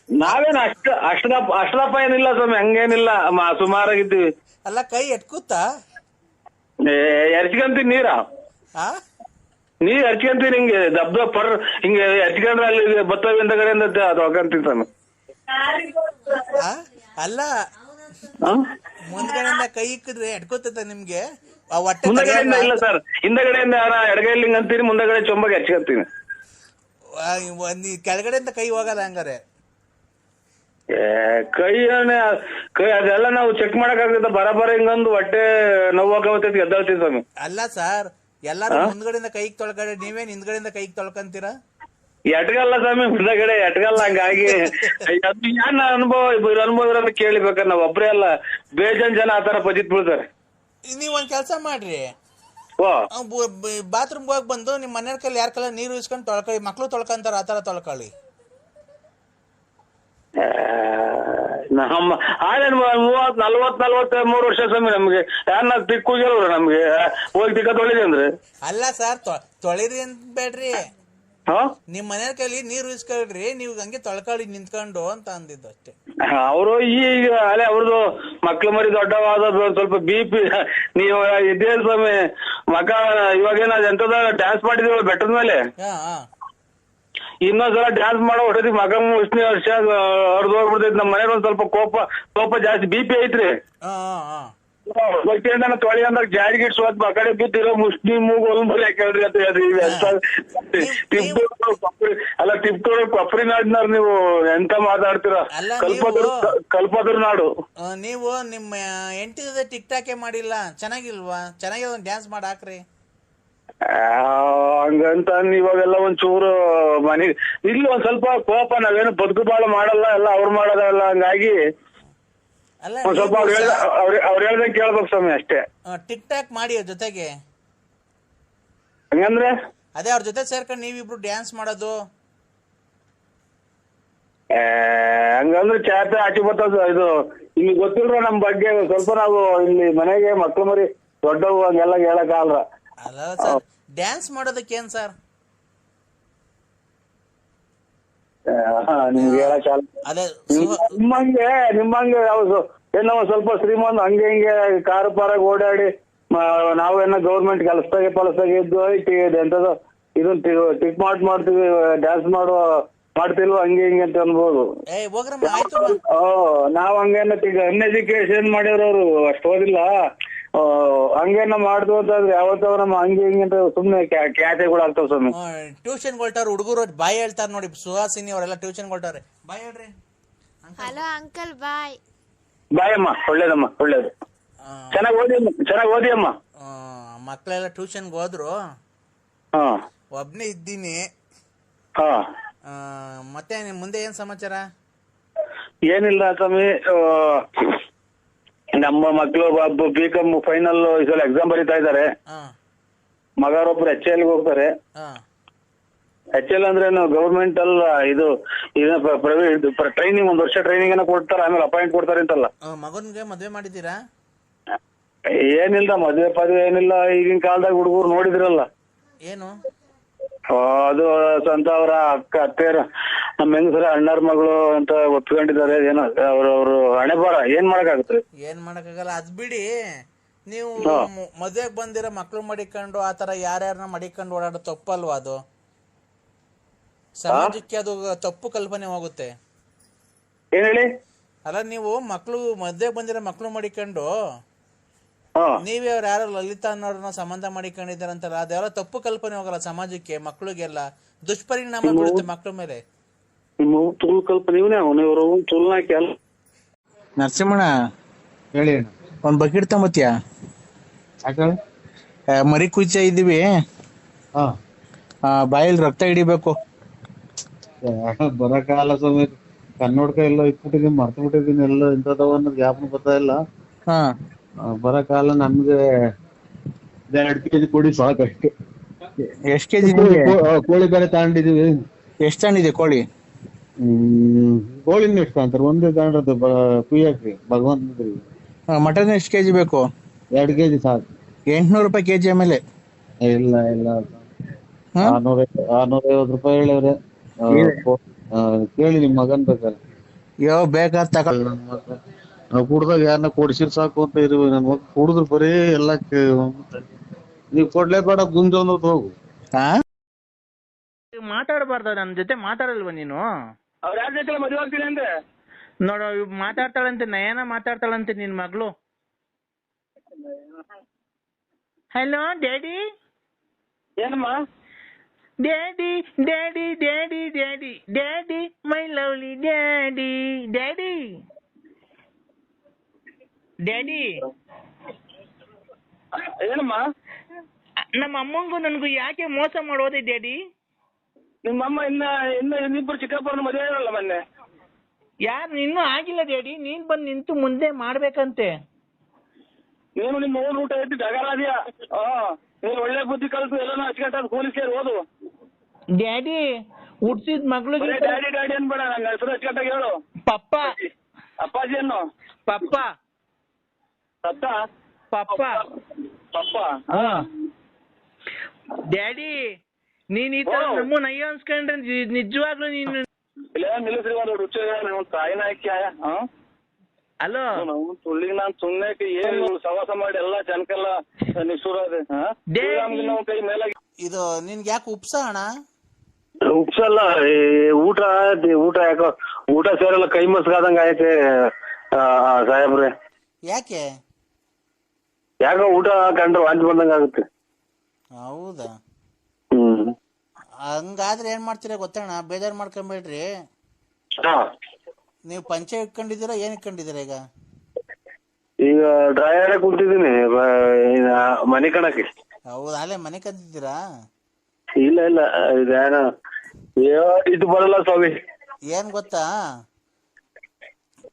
ನಾವೇನು ಅಷ್ಟದಪ್ಪ ಏನಿಲ್ಲ ಸ್ವಾಮಿ, ಹಂಗೇನಿಲ್ಲ, ಸುಮಾರಾಗಿದ್ದೀವಿ. ಅಲ್ಲ, ಕೈ ಎಟ್ಕೂತಾ ಎರ್ಚ್ಕೊಂತೀನಿ ನೀರ್ ಹರ್ಚ್ಕೊಂತೀನಿ. ಹಿಂಗೆ ದಬ್ಬ ಹಿಂಗೆ ಹರ್ಚ್ಕೊಂಡ್ರೆ ಅಲ್ಲಿ ಬತ್ತವ ಹಿಂದಗಡೆಯಿಂದ ತೊಳ್ಕೊಂತೀನಿ ಸ್ವಾಮಿ. ಅಲ್ಲ, ಮುಂದ್ಗಡೆಯಿಂದ ಕೈ ಇಕ್ಕಿದ್ರೆ ಎಟ್ಕೋತ ನಿಮ್ಗೆ ಮುಂದಗಡೆಯಿಂದ ಇಲ್ಲ ಸರ್, ಹಿಂದಗಡೆಯಿಂದ ಎಡಗೈಲಿ ಹಿಂಗ್ ಅಂತೀನಿ, ಮುಂದಗಡೆ ಚೊಂಬಾಗ ಹರ್ಚ್ಕೊಂತೀನಿ. ಕೆಳಗಡೆಯಿಂದ ಕೈ ಹೋಗಲ್ಲ ಹಂಗಾರೆ. ಕೈ ಅದೆಲ್ಲ ನಾವು ಚೆಕ್ ಮಾಡಕ್ ಆಗ್ತದ ಬರಬರ ಹಿಂಗಂದು ಹೊಟ್ಟೆ ನೋವಾಗತೈತಿ ಎದ್ದಾಳ್ತೀವಿ ಸ್ವಾಮಿ. ಅಲ್ಲ ಸರ್, ಎಲ್ಲಾರು ಮುಂದ್ಗಡೆಯಿಂದ ಕೈಗೆ ತೊಳ್ಕಡೆ, ನೀವೇನ್ ಹಿಂದ್ಗಡೆಯಿಂದ ಕೈಗೆ ತೊಳ್ಕಂತೀರಾ? ಎಟ್ಗಲ್ಲ ಸ್ವಾಮಿ, ಮುಂದಗಡೆ ಎಟ್ಗಲ್ಲ. ಹಂಗಾಗಿ ಅದು ಏನ್ ಅನುಭವ ಇರೋದು ಕೇಳಿಬೇಕಾರೆ ನಾವ್ ಒಬ್ರೇ ಅಲ್ಲ, ಬೇಜಾನ್ ಜನ ಆತರ ಪಜಿತ್ ಬೀಳ್ತಾರೆ. ನೀವ್ ಒಂದ್ ಕೆಲ್ಸ ಮಾಡ್ರಿ, ಓ ಬಾತ್ರೂಮ್ ಹೋಗಿ ಬಂದು ನಿಮ್ ಮನೆಯ ಕೈಲಿ ಯಾರ ಕೈಲ ನೀರು ಇಸ್ಕೊಂಡು ತೊಳ್ಕೊಳ್ಳಿ. ಮಕ್ಳು ತೊಳ್ಕೊಂತಾರ, ಆತರ ತೊಳ್ಕೊಳ್ಳಿ. ನಮ್ಮ ಆಳೇನ್ 40-43 ವರ್ಷ ಸ್ವಾಮಿ. ನಮ್ಗೆ ಯಾರನ್ನ ತಿಕ್ಕೂಗಿಲ್ವ್ರ ನಮ್ಗೆ ಹೋಗಿ ತಿಕ್ಕ ತೊಳಿದೆ ಅಂದ್ರೆ. ಅಲ್ಲ ಸರ್, ತೊಳಿರಿ ಅಂತ ಬೇಡ್ರಿ, ಹಾ ನಿಮ್ ಮನೆಯ ಕೈಲಿ ನೀರು ಇಸ್ಕೊಳ್ರಿ, ನೀವು ಹಂಗೆ ತೊಳ್ಕೊಳ್ಳಿ ನಿಂತ್ಕೊಂಡು ಅಂತ ಅಂದಿದ್ದು ಅಷ್ಟೇ. ಅವರು ಈಗ ಅಲ್ಲೇ ಅವ್ರದ್ದು ಮಕ್ಳು ಮರಿ ದೊಡ್ಡವಾದ ಸ್ವಲ್ಪ BP. ನೀವು ಇದೇ ಸ್ವಾಮಿ ಮಗ ಇವಾಗೇನ ಎಂತದ ಡ್ಯಾನ್ಸ್ ಮಾಡಿದೀವ ಬೆಟ್ಟದ ಮೇಲೆ, ಇನ್ನೊಂದ್ಸಲ ಡ್ಯಾನ್ಸ್ ಮಾಡೋ ಹೊಟ್ಟದಿ ಮಗ ಮುಷ್ಣಿ ವರ್ಷ ಹೊರದು ಹೋಗ್ಬಿಡ್ತೈತಿ. ನಮ್ಮ ಮನೇಲಿ ಒಂದ್ ಸ್ವಲ್ಪ ಕೋಪ ಜಾಸ್ತಿ, BP ಐತ್ರಿ. ತೊಳಿ ಅಂದಾಗ ಜಾರಿ ಗಿಟ್ ಸ್ವತ್ ಆ ಕಡೆ ಬಿದ್ದಿರೋ ಮುಷ್ಣಿ ಮೂಗು ಒಲ್ಬಲ್ ಯಾಕೇಳ್ರಿ ಅಂತ ಹೇಳ್ರಿ. ಅಲ್ಲ ಟಿಪ್ಟೂರ್ ಕೊಪ್ರಿ ನಾಡಿನಾರ್ ನೀವು ಎಂತ ಮಾತಾಡ್ತೀರ? ಕಲ್ಪದ್ರ ನಾಡು. ನೀವು ನಿಮ್ಮ ಹೆಂಡತಿ ಜೊತೆ ಟಿಕ್ ಟಾಕೆ ಮಾಡಿಲ್ಲ, ಚೆನ್ನಾಗಿಲ್ವಾ? ಚೆನ್ನಾಗಿ ಒಂದ್ ಡ್ಯಾನ್ಸ್ ಮಾಡಿ ಹಾಕ್ರಿ. ಹಂಗಂತ ಇವಾಗೆಲ್ಲ ಒಂಚೂರು ಮನೆ ಇಲ್ಲಿ ಒಂದ್ ಸ್ವಲ್ಪ ಕೋಪ, ನಾವೇನು ಬದುಕು ಬಾಳ ಮಾಡಲ್ಲ, ಎಲ್ಲ ಅವ್ರು ಮಾಡೋದಲ್ಲ. ಹಂಗಾಗಿ ಒಂದ್ ಸ್ವಲ್ಪ ಅವ್ರು ಹೇಳ್ದಂಗೆ ಕೇಳ್ಬೇಕು ಸ್ವಾಮಿ ಅಷ್ಟೇ. ಟಿಕ್ ಟಾಕ್ ಮಾಡಿ ಅವ್ರ ಜೊತೆಗೆ. ಹಂಗಂದ್ರೆ ಅದೇ ಅವ್ರ ಜೊತೆ ಸೇರ್ಕೊಂಡು ನೀವಿಬ್ರು ಡ್ಯಾನ್ಸ್ ಮಾಡೋದು. ಹಂಗಂದ್ರೆ ಚಾತೆ ಆಚೆ ಬರ್ತದ. ಇದು ನಿಮ್ಗೆ ಗೊತ್ತಿಲ್ರ ನಮ್ ಬಗ್ಗೆ ಸ್ವಲ್ಪ. ನಾವು ಇಲ್ಲಿ ಮನೆಗೆ ಮಕ್ಳು ಮರಿ ದೊಡ್ಡವು ಹಂಗೆಲ್ಲ ಹೇಳಕ್ ಆಗಲ್ಲ. ಅಲ್ಲ ಸರ್, ಡ್ಯಾನ್ಸ್ ಮಾಡೋದಕ್ಕೆ ಏನ್ ಸರ್? ನಿಮ್ಗೆ ಹೇಳಕ್ ಅದೇ ನಿಮ್ಮಂಗೆ ಯಾವ್ದು ಏನೋ ಸ್ವಲ್ಪ ಶ್ರೀಮಂತ ಹಂಗೆ ಹಿಂಗೆ ಕಾರು ಪಾರಾಗ ಓಡಾಡಿ ನಾವೇನೋ ಗೌರ್ಮೆಂಟ್ ಕೆಲಸದಾಗೆ ಇದ್ದು ಎಂತದ ಇದನ್ ಟಿಕ್ ಮಾಡ್ತೀವಿ, ಡ್ಯಾನ್ಸ್ ಮಾಡ್ತಿಲ್ವ ಹಂಗೆ ಹಿಂಗೆ ಅಂತ ಅನ್ಬೋದು. ನಾವ್ ಹಂಗೇನ ಅನ್ಎಜುಕೇಶನ್ ಮಾಡಿರೋರು ಅಷ್ಟು ಓದಿಲ್ಲ, ಹಂಗೇನ ಮಾಡ್ದು ಅಂತಂದ್ರೆ ಯಾವತ್ತವ ನಮ್ಮ ಹಂಗೆ ಹಿಂಗೆ ಅಂತ ಸುಮ್ನೆ ಕ್ಯಾತೆಗಳು ಆಗ್ತಾವ ಸ್ವಾಮಿ. ಟ್ಯೂಷನ್ ಕೊಳ್ತಾರ ಹುಡುಗರು ಬಾಯ್ ಹೇಳ್ತಾರ ನೋಡಿ, ಸುಹಾಸಿನಿ ಅವರೆಲ್ಲ ಟ್ಯೂಷನ್ ಕೊಳ್ತಾರೆ. ಬಾಯ್ ಹೇಳ್ರಿ. ಹಲೋ ಅಂಕಲ್, ಬಾಯ್. ಬಾಯ್ ಅಮ್ಮ, ಒಳ್ಳೇದಮ್ಮ, ಒಳ್ಳೇದು. ಚೆನ್ನಾಗಿ ಓದಿ ಅಮ್ಮ. ಮಕ್ಕಳೆಲ್ಲ ಟ್ಯೂಷನ್ಗೆ ಹೋದ್ರು, ಒಬ್ನೇ ಇದ್ದೀನಿ. ಮತ್ತೆ ಮುಂದೆ ಏನ್ ಸಮಾಚಾರ? ಏನಿಲ್ಲ ಸ್ವಾಮಿ, ನಮ್ಮ ಮಕ್ಕಳು BCom ಫೈನಲ್ ಈ ಸಲ ಎಕ್ಸಾಮ್ ಬರೀತಾ ಇದ್ದಾರೆ. ಮಗರೊಬ್ರು HL ಹೋಗ್ತಾರೆ. HL ಅಂದ್ರೆ ಗವರ್ಮೆಂಟ್ ಅಲ್ಲ, ಇದು ಪ್ರೈವೇಟ್ ಟ್ರೈನಿಂಗ್, 1 ವರ್ಷ ಟ್ರೈನಿಂಗ್ ಏನೋ ಕೊಡ್ತಾರೆ, ಆಮೇಲೆ ಅಪಾಯಿಂಟ್ ಕೊಡ್ತಾರೆ ಅಂತಲ್ಲ. ಮಗನ್ಗೆ ಮದ್ವೆ ಮಾಡಿದ್ದೀರಾ? ಏನಿಲ್ಲ, ಮದ್ವೆ ಪದ್ವೆ ಏನಿಲ್ಲ. ಈಗಿನ ಕಾಲದಾಗ ಹುಡುಗರು ನೋಡಿದ್ರಲ್ಲ ಏನು, ಅದು ಸ್ವಂತ ಅವರ ಅತ್ತೆಯರ ನಮ್ಮ ಹೆಂಗಸರ ಅಣ್ಣರ ಮಗಳು ಅಂತ ಒಪ್ಕೊಂಡಿದ್ದಾರೆ. ಏನೋ ಅವ್ರವ್ರು ಹಣೆ ಬರ, ಏನ್ ಮಾಡಕ್ಕಾಗತ್ತೆ? ಏನ್ ಮಾಡಕ್ಕಾಗಲ್ಲ, ಅದ್ ಬಿಡಿ. ನೀವು ಮದ್ವೆಗ್ ಬಂದಿರೋ ಮಕ್ಳು ಮಡಿಕೊಂಡು ಆತರ ಯಾರ್ಯಾರನ್ನ ಮಡಿಕೊಂಡು ಓಡಾಡೋ ತಪ್ಪಲ್ವಾ ಅದು? ಸಮಾಜಕ್ಕೆ ಅದು ತಪ್ಪು ಕಲ್ಪನೆ ಹೋಗುತ್ತೆ. ಏನ್ ಹೇಳಿ? ಅಲ್ಲ, ನೀವು ಮದ್ವೆಗ್ ಬಂದಿರೋ ಮಕ್ಳು ಮಡಿಕೊಂಡು ನೀವೇ ಅವ್ರು ಯಾರು ಲಲಿತಾ ಅನ್ನೋರನ್ನ ಸಂಬಂಧ ಮಾಡಿಕೊಂಡಿದ್ದಾರಂತಲ್ಲ, ಅದೆಲ್ಲ ತಪ್ಪು ಕಲ್ಪನೆ ಹೋಗಲ್ಲ ಸಮಾಜಕ್ಕೆ, ಮಕ್ಳಿಗೆಲ್ಲ ದುಷ್ಪರಿಣಾಮ ಬೀಳುತ್ತೆ ಮಕ್ಳ ಮೇಲೆ. ನರಸಿಂಹಣ್ಣ ಹೇಳಿ. ಒಂದ್ ಬಕೆಟ್ ತಗೊಂಬತ್ತೀಯ? ಮರಿ ಕುಯ್ತಾ ಇದೀವಿ, ಬಾಯಲ್ಲಿ ರಕ್ತ ಹಿಡಿಬೇಕು. ಬರಕಾಲ ಸ್ವಾಮಿ, ಕನ್ನಡಕ ಎಲ್ಲ ಇಟ್ಬಿಟ್ಟಿದೀನಿ, ಮರ್ತು ಬಿಟ್ಟಿದೀನಿ, ಎಲ್ಲ ಇಂಥದವ ಅನ್ನೋದು ಜ್ಞಾಪನ ಬರ್ತಾ ಇಲ್ಲ. ಬರಕಾಲ ನಮ್ಗೆ 2 kg ಕೊಡಿ ಸಾಕಷ್ಟು. ಎಷ್ಟ್ ಕೆಜಿ ಕೋಳಿ ಬೇರೆ ತಗೊಂಡಿದೀವಿ. ಎಷ್ಟ್ ತಗೊಂಡಿದೆ ಕೋಳಿ? ಕೋಳಿನ ಎಷ್ಟು ಅಂತಾರೆ, ಒಂದೇ ತಗೊಂಡದ್ದು ಕುಯ್ಯಾಕ್ರಿ ಭಗವಂತ. ಮಟನ್ ಎಷ್ಟ್ ಕೆಜಿ ಬೇಕು? 2 kg ಸಾಕು. 800 ರೂಪಾಯಿ ಕೆಜಿ. ಆಮೇಲೆ ಇಲ್ಲ 650 ರೂಪಾಯಿ ಹೇಳವ್ರೆ. ಕೇಳಿ ನಿಮ್ ಮಗನ್ ಬೇಕಾದ್ರೆ. ಬೇಕಾದ ತಗೊಳ್. ನಾವು ಕುಡ್ದಾಗ ಯಾರನ್ನ ಕೊಡ್ಸಿರ್ ಸಾಕು ಅಂತ ಇರುವೆ. ನನ್ ಮಗ ಕುಡಿದ್ರು ಬರೀ ಎಲ್ಲ ನೀವ್ ಕೊಡ್ಲೇಬೇಡ ಗುಂಜ ಅನ್ನೋದು ಹೋಗು. ಮಾತಾಡಬಾರ್ದ? ನನ್ ಜೊತೆ ಮಾತಾಡಲ್ವ ನೀನು? ಅವ್ರ ಯಾರ ಜೊತೆ ಮದುವೆ ಆಗ್ತೀನಿ ಅಂದ್ರೆ ನೋಡು, ಮಾತಾಡ್ತಾಳಂತೆ, ನಯನ ಮಾತಾಡ್ತಾಳಂತೆ ನಿನ್ ಮಗಳು. Hello daddy. ಏನಮ್ಮ? Daddy daddy daddy daddy daddy my lovely daddy daddy daddy ಏನಮ್ಮ ನಮ್ಮ ಅಮ್ಮಂಗೂ ನನಗೂ ಯಾಕೆ ಮೋಸ ಮಾಡೋದೆ ಡ್ಯಾಡಿ? ನಿಮ್ಮಮ್ಮ ಇನ್ನಿಬ್ಬರು ಚಿಕ್ಕಪ್ಪನ ಮದುವೆ ಇರಲ್ಲ ಮೊನ್ನೆ. ಯಾರು ಇನ್ನೂ ಆಗಿಲ್ಲ ಡ್ಯಾಡಿ, ನೀನ್ ಬಂದು ನಿಂತು ಮುಂದೆ ಮಾಡ್ಬೇಕಂತೆ. ನೀನು ನಿಮ್ಮ ಓನ್ ಊಟ ಎತ್ತಿ ಡಗಾರಾದ್ಯಾ? ನೀನು ಒಳ್ಳೆ ಬುದ್ಧಿ ಕಲಿತು ಎಲ್ಲಾನು ಅಚ್ಚುಕಟ್ಟಾದ ಕೂಲಿ ಸೇರಿ ಓದು. ಡ್ಯಾಡಿ ಹುಡ್ಸಿದ್ ಮಗಳಿಗೆ ಡ್ಯಾಡಿ ಡ್ಯಾಡಿ ಅನ್ಬೇಡ, ನನ್ನ ಹೆಸರು ಅಚ್ಚುಕಟ್ಟಾಗಿ ಹೇಳು. ಪಪ್ಪ ಅಪ್ಪಾಜಿ ಅನ್ನು. ಪಪ್ಪ ಸತ್ತ ಪಪ್ಪ ಪಪ್ಪ. ಡ್ಯಾಡಿ ನೀನ್ ಈ ತರ ನಮ್ಮನ್ನ ಅಯ್ಯೋ ಅನ್ಸ್ಕೊಂಡ್ರೆ ನಿಜವಾಗ್ಲೂ ನೀನು ಇಲ್ಲ ನಿಲ್ಲಿಸ್ರಿ ಒಂದು ರುಚಿ ತಾಯಿನ ಹಾಕಿ ಅಲೋ ತುಳ್ಳಿಗೆ ನಾನ್ ಸುಮ್ನೆ ಏನು ಸವಾಸ ಮಾಡಿ ಎಲ್ಲಾ ಜನಕ್ಕೆಲ್ಲ ನಿಷ್ಠುರ ಕೈ ಮೇಲಾಗಿ. ಇದು ನಿನ್ಗೆ ಯಾಕೆ ಉಪ್ಸ ಅಣ್ಣ? ಉಪ್ಸಲ್ಲ, ಊಟ ಯಾಕೋ ಊಟ ಸೇರಲ್ಲ, ಕೈ ಮಸ್ಗಾದಂಗ ಐತೆ ಸಾಹೇಬ್ರೆ. ಯಾಕೆ? ಯಾಕೋ ಊಟ ಕಂಡ್ರೆ ವಾಂತಿ ಬಂದಂಗ ಆಗುತ್ತೆ. ಹೌದಾ? ಹಂಗಾದ್ರೆ ಏನ್ ಮಾಡ್ತೀರಾ ಗೊತ್ತಣ್ಣ, ಬೇಜಾರ್ ಮಾಡ್ಕೊಂಬೇಡ್ರಿ. ನೀವು ಪಂಚೆ ಇಟ್ಕೊಂಡಿದ್ದೀರಾ, ಏನ್ ಇಟ್ಕೊಂಡಿದ್ದೀರಾ ಈಗ? ಈಗ ಡ್ರೈಯರ್ ಕುಂತಿದ್ದೀನಿ ಮನೆ ಕಣಕ್ಕೆ. ಹೌದಾ, ಅಲ್ಲೇ ಮನೆ ಕಂತಿದ್ದೀರಾ? ಇಲ್ಲ ಇದೇನ ಇದು ಬರಲ್ಲ ಸ್ವಾಮಿ. ಏನ್ ಗೊತ್ತಾ,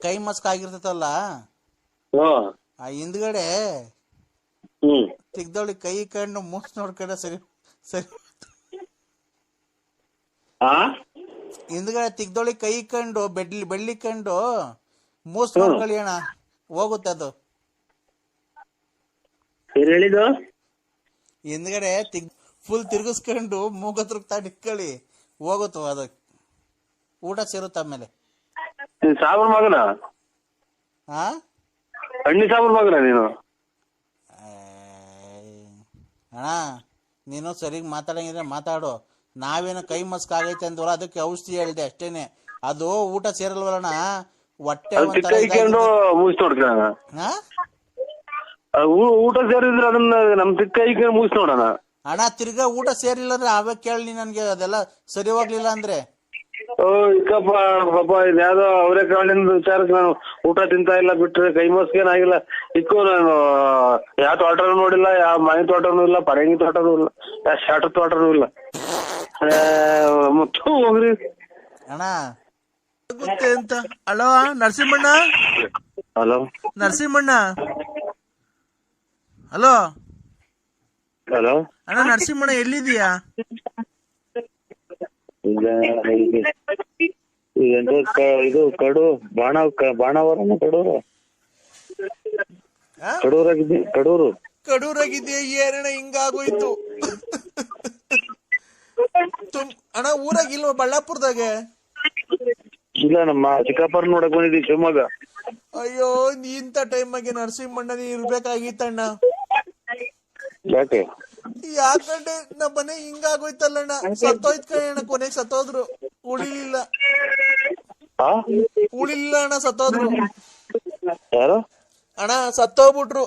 ಕೈ ಮಸ್ಕ್ ಆಗಿರ್ತೈತಲ್ಲ, ಆ ಹಿಂದ್ಗಡೆ ತಿಗ್ದೊಳಿ ಕೈ ಕಂಡು ಮೂಸ್ ನೋಡ್ಕೊಂಡ ಸರಿ ಸರಿ. ಹಿಂದ್ಗಡೆ ತಿಗ್ದೊಳಿ ಕೈ ಕಂಡು ಬೆಳ್ಳಿ ಕಂಡು ಮೂಸ್ ನೋಡ್ಕೊಳ್ಳಿ ಅಣ್ಣ, ಹೋಗುತ್ತೆ ಅದು. ಹೇಳಿದ್ದು ಹಿಂದ್ಗಡೆ ಫುಲ್ ತಿರ್ಗಿಸ್ಕೊಂಡು ಮೂಗತ್ರ ಇಟ್ಕೊಳ್ಳಿ, ಹೋಗುತ್ತ ಅದು, ಊಟ ಸೇರುತ್ತೆ ಆಮೇಲೆ. ಸಾಬ್ರ ಮಗನ ಅಣ್ಣಿ ಸಾಬ್ರ ಮಗನ ನೀನು? ಅಣ್ಣ ನೀನು ಸರಿಗ್ ಮಾತಾಡಂಗಿದ್ರೆ ಮಾತಾಡು. ನಾವೇನು ಕೈ ಮಸ್ಕ್ ಆಗೈತೆ ಅಂದ್ವಲ್ಲ, ಅದಕ್ಕೆ ಔಷಧಿ ಹೇಳಿದೆ ಅಷ್ಟೇನೆ. ಅದು ಊಟ ಸೇರಲ್ವಲ್ಲಣ್ಣ, ಹೊಟ್ಟೆ ಮುಗಿಸ್ ನೋಡ್ಕ. ಊಟ ಸೇರಿದ್ರೆ ಅದನ್ನ ನಮ್ ತಿಕ್ಕ ಮುಗಿಸ್ ನೋಡೋಣ. ಅಣ್ಣ ತಿರ್ಗಾ ಊಟ ಸೇರಿಲ್ಲ ಅಂದ್ರೆ ಅವೇ ಕೇಳಿ ನನ್ಗೆ, ಅದೆಲ್ಲ ಸರಿ ಹೋಗ್ಲಿಲ್ಲ ಅಂದ್ರೆ. ಇಕ್ಕಪ್ಪ ಪಾಪ ಇದ್ಯಾವ್ದೋ ಅವರೇ ಕಾಳಿಂದ ವಿಚಾರಕ್ಕೆ ನಾನು ಊಟ ತಿಂತಾ ಇಲ್ಲ, ಬಿಟ್ರೆ ಕೈ ಮಸ್ಕೇನಾಗಿಲ್ಲ. ಇಕ್ಕೋ ನಾನು ಯಾವ ತೋಟನೂ ನೋಡಿಲ್ಲ, ಯಾವ ಮನೆ ತೋಟನೂ ಇಲ್ಲ, ಪರಂಗಿ ತೋಟನೂ ಇಲ್ಲ, ಯಾವ ಶಾಟ ತೋಟನೂ ಇಲ್ಲ. ಮತ್ತು ಹೋಗ್ರಿ ಅಣ್ಣ ಗೊತ್ತೇ ಅಂತ. ಹಲೋ ನರಸಿಂಹಣ್ಣ. ಹಲೋ ನರಸಿಂಹಣ್ಣ. ಹಲೋ ಹಲೋ ಅಣ್ಣ ನರಸಿಂಹಣ್ಣ, ಎಲ್ಲಿದೀಯಾ? ಇದು ಕಡು ಬಾಣಾವರನ ಕಡೂರಾಗಿದ್ದೀಯ? ಏನಣ್ಣ ಹಿಂಗಾಗೋಯ್ತು? ಅಣ್ಣ ಊರಾಗಿಲ್ವ ಬಳ್ಳಾಪುರದಾಗೆ? ಇಲ್ಲ, ನಮ್ಮ ಚಿಕ್ಕಪ್ಪರ್ ನೋಡಕ್ ಬಂದಿದ್ದೀವಿ ಶಿವಮೊಗ್ಗ. ಅಯ್ಯೋ, ಇಂಥ ಟೈಮಾಗೆ ನರಸಿಂಹಣ್ಣ ನೀ ಇರ್ಬೇಕಾಗಿತ್ತಣ್ಣ. ಯಾಕೆ? ಯಾಕಂದ್ರೆ ನಮ್ಮ ಮನೆ ಹಿಂಗಾಗೋಯ್ತಲ್ಲಣ್ಣ, ಸತ್ತೋಯ್ತ್ ಕಣ, ಕೊನೆಗೆ ಸತ್ತೋದ್ರು, ಉಳಿಲಿಲ್ಲ ಅಣ್ಣ, ಸತ್ತೋದ್ರು. ಯಾರು? ಅಣ್ಣ ಸತ್ತೋಗ್ಬಿಟ್ರು,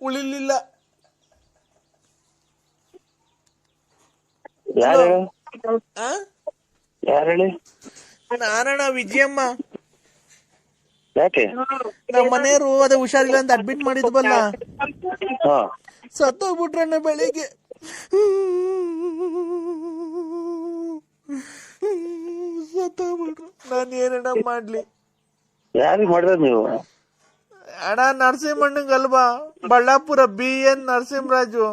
ಉಳಿಲಿಲ್ಲ. ಯಾರು ಹೇಳಿ? ನಾನಣ್ಣ, ವಿಜಯಮ್ಮ. ಯಾಕೆ? ನಮ್ಮ ಮನೆಯವರು ಅದೇ ಹುಷಾರಿಲ್ಲ ಅಂತ ಅಡ್ಮಿಟ್ ಮಾಡಿದ್ವಲ್ಲ, ಸತ್ತೋಗ್ಬಿಟ್ರಣ್ಣ ಬೆಳಿಗ್ಗೆ. ಸತ್ತೋಗ್ಬಿಟ್ರು. ನಾನು ಏನಣ್ಣ ಮಾಡ್ಲಿ? ಯಾರಿಗೆ ಮಾಡಿದ ನೀವು? ಅಣ್ಣ ನರಸಿಂಹಣ್ಣಂಗಲ್ವಾ, ಬಳ್ಳಾಪುರ BN ನರಸಿಂಹರಾಜು.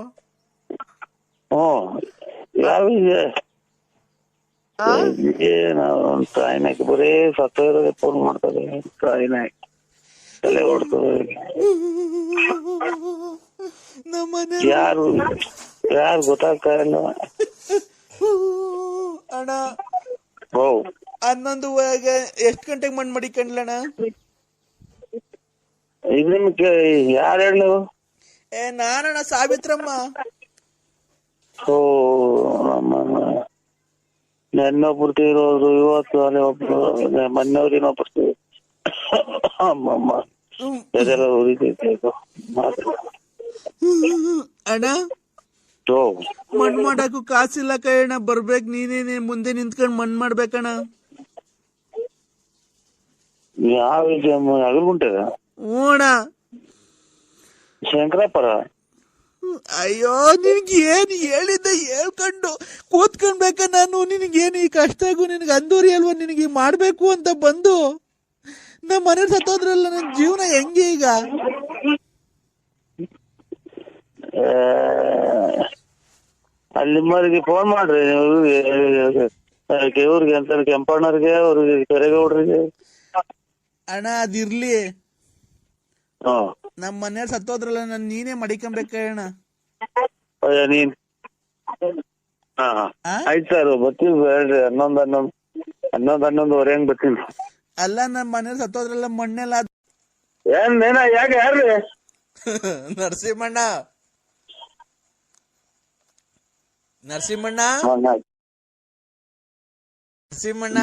ಟ್ರೈನಾಕಿ ಬರೀ ಸತ್ತೋದ್ರೆ ಫೋನ್ ಮಾಡ್ತಾರೆ. ಟ್ರೈನಾಕಿ ತಲೆ ಹೊಡ್ತದೆ. ಯಾರು ಗೊತ್ತಾಗ್ತಾ ಇಲ್ಲ ಅಣ್ಣ. ಓ 11 ಎಷ್ಟು ಗಂಟೆಗೆ ಮಣ್ಣು ಮಡಿಕೊಂಡ್ಲಣ್ಣ? ಇದು ನಿಮ್ಗೆ ಯಾರು ಹೇಳು? ನಾನಣ್ಣ, ಸಾವಿತ್ರಮ್ಮ. ಓ ನಮ್ಮನ್ನ ನೆನ್ನೊಬ್ರು ತೀರೋದ್ರು, ಇವತ್ತು ಅಲ್ಲೇ ಒಬ್ರು, ಮೊನ್ನೆವ್ರು ಇನ್ನೊಬ್ರು. ಅಮ್ಮಮ್ಮ ಅದೆಲ್ಲ ಉರಿತೈತೆ. ಅಣ್ಣ ಎಷ್ಟು ಮಣ್ ಮಾಡಾಕು ಕಾಸಿಲ್ಲ ಕಣ, ಬರ್ಬೇಕ್ ನೀನೇನೆ ಮುಂದೆ ನಿಂತ್ಕೊಂಡ್ ಮಣ್ ಮಾಡ್ಬೇಕಣ. ಯಾವ ಅಗಲ್ಗುಂಟೆ ಓಣ ಶಂಕರಾಪುರ. ಅಯ್ಯೋ ನಿನ್ಗೆ ಏನ್ ಹೇಳಿದ್ದೆ ಹೇಳ್ಕೊಂಡು ಕೂತ್ಕೊಂಡ್ಬೇಕ ನಾನು. ನಿನಗೇನು ಈ ಕಷ್ಟಗೂ ನಿನಗೆ ಅಂದೂರಿ ಅಲ್ವಾ ನಿನಗೆ ಮಾಡ್ಬೇಕು ಅಂತ ಬಂದು ನಮ್ಮ ಮನೆ ಸತ್ತೋದ್ರಲ್ಲ, ನನ್ನ ಜೀವನ ಹೆಂಗೆ ಈಗ? ಅಲ್ಲಿ ನಿಮ್ಮವ್ರಿಗೆ ಫೋನ್ ಮಾಡ್ರಿ ಇವ್ರಿಗೆ ಅಂತ ಕೆಂಪಣ್ಣವ್ರಿಗೆ, ಅವ್ರಿಗೆ ಕೆರೆಗೌಡ್ರಿಗೆ. ಅಣ್ಣ ಅದಿರ್ಲಿ, ಹ್ಮ್ ನಮ್ಮ ಮನೆಯವ್ರು ಸತ್ತೋದ್ರಲ್ಲ, ನಾನು ನೀನೇ ಮಡಿಕೊಂಬೇಕಣ್ಣ. ನೀನ್ ಹಾ ಆಯ್ತು ಸರ್, ಬರ್ತೀವಿ ಹೇಳ್ರಿ. 11:11 ಹಂಗ್ ಬರ್ತೀನಿ. ಅಲ್ಲ ನಮ್ಮ ಮನೆಯವ್ರು ಸತ್ತೋದ್ರಲ್ಲ, ಮಣ್ಣೆಲ್ಲ ಏನ ಯಾಕೆ ಯಾರ್ರಿ? ನರಸಿಂಹಣ್ಣ ನರಸಿಂಹಣ್ಣ ನರಸಿಂಹಣ್ಣ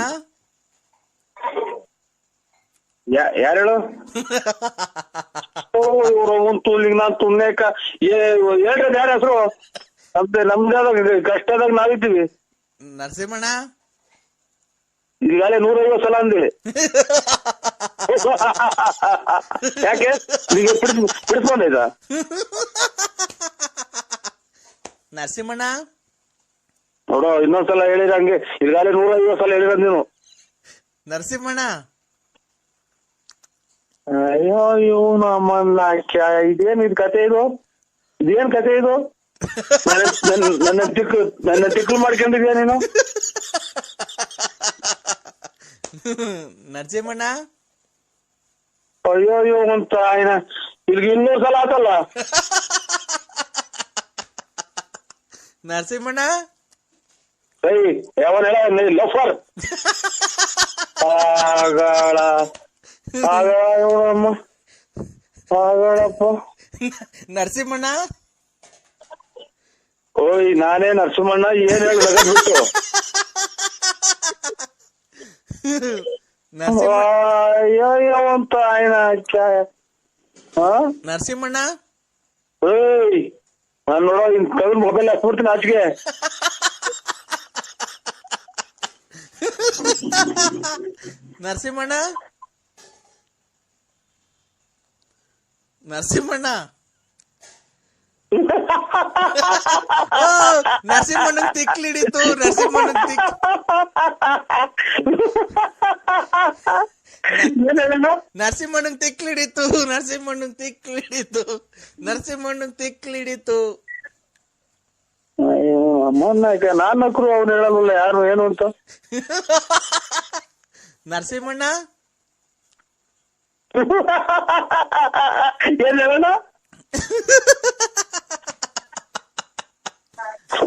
ಯಾರು ಹೇಳು? ತೂಲಿಗೆ ನಾನ್ ತುಮ್ನೇಕ ಹೇಳ್ರಿ ಯಾರ ಹೆಸರು? ನಮ್ದೇ ಕಷ್ಟದಾಗ ನಾವಿದ್ದೀವಿ. ನರಸಿಂಹಣ್ಣ ಈಗಾಗಲೇ 150 ಸಲ ಅಂದಿ. ಯಾಕೆ ನಿಮಗೆ ಬಿಡಿಸ್ಕೊಂಡೈತ? ನರಸಿಂಹಣ್ಣ ನೋಡೋ, ಇನ್ನೊಂದ್ಸಲ ಹೇಳಿರ ಹಂಗೆ. ಈಗಾಗಲೇ 150 ಸಲ ಹೇಳಿರ ನೀನು. ನರಸಿಂಹಣ್ಣ ಅಯ್ಯೋ ನಮ್ಮನ್ನ ಇದೇನ್ ಇದು ಕತೆ? ಇದೇನ್ ಕತೆ ಇದು? ನನ್ನ ತಿಕ್ಕು ಮಾಡ್ಕೊಂಡಿದ್ಯಾ ನೀನು? ನರಸಿಂಹಣ್ಣ ಅಯ್ಯೋ ಅಂತ ಇಲ್ಲಿಗೆ 200 ಸಲ ಆತಲ್ಲ. ನರಸಿಂಹಣ್ಣ ಸೈ ಯಾವನ್ ಹೇಳ ಲಫರ್ ಆಗಳಪ್ಪ. ನರಸಿಂಹಣ್ಣ ಓಯ್ ನಾನೇ ನರಸಿಂಹಣ್ಣ. ಏನ್ ಹೇಳಿ ಬಿಟ್ಟು ಅಯ್ಯೋ ಅಂತ ನರಸಿಂಹಣ್ಣ ಏಯ್ ನಾನ್ ನೋಡೋ ಇನ್ ಕವಿನ ಮೊಬೈಲ್ ಹಾಕ್ಬಿಡ್ತೀನಿ ಆಚೆಗೆ. ನರಸಿಂಹಣ್ಣ ನರಸಿಂಹಣ್ಣ ನರಸಿಂಹಣ್ಣನ್ ತಿಕ್ಲಿಡಿತು. ನರಸಿಂಹಣ್ಣನ್ ತಿಕ್ಲಿಡಿತು. ಅಯ್ಯೋ ಅಮ್ಮನ್ನಾಕ ನಾನ್ ನಕ್ರು ಅವ್ನು ಹೇಳಲ್ಲ ಯಾರು ಏನು ಅಂತ. ನರಸಿಂಹಣ್ಣ ಏನ್ ಹೇಳೋಣ?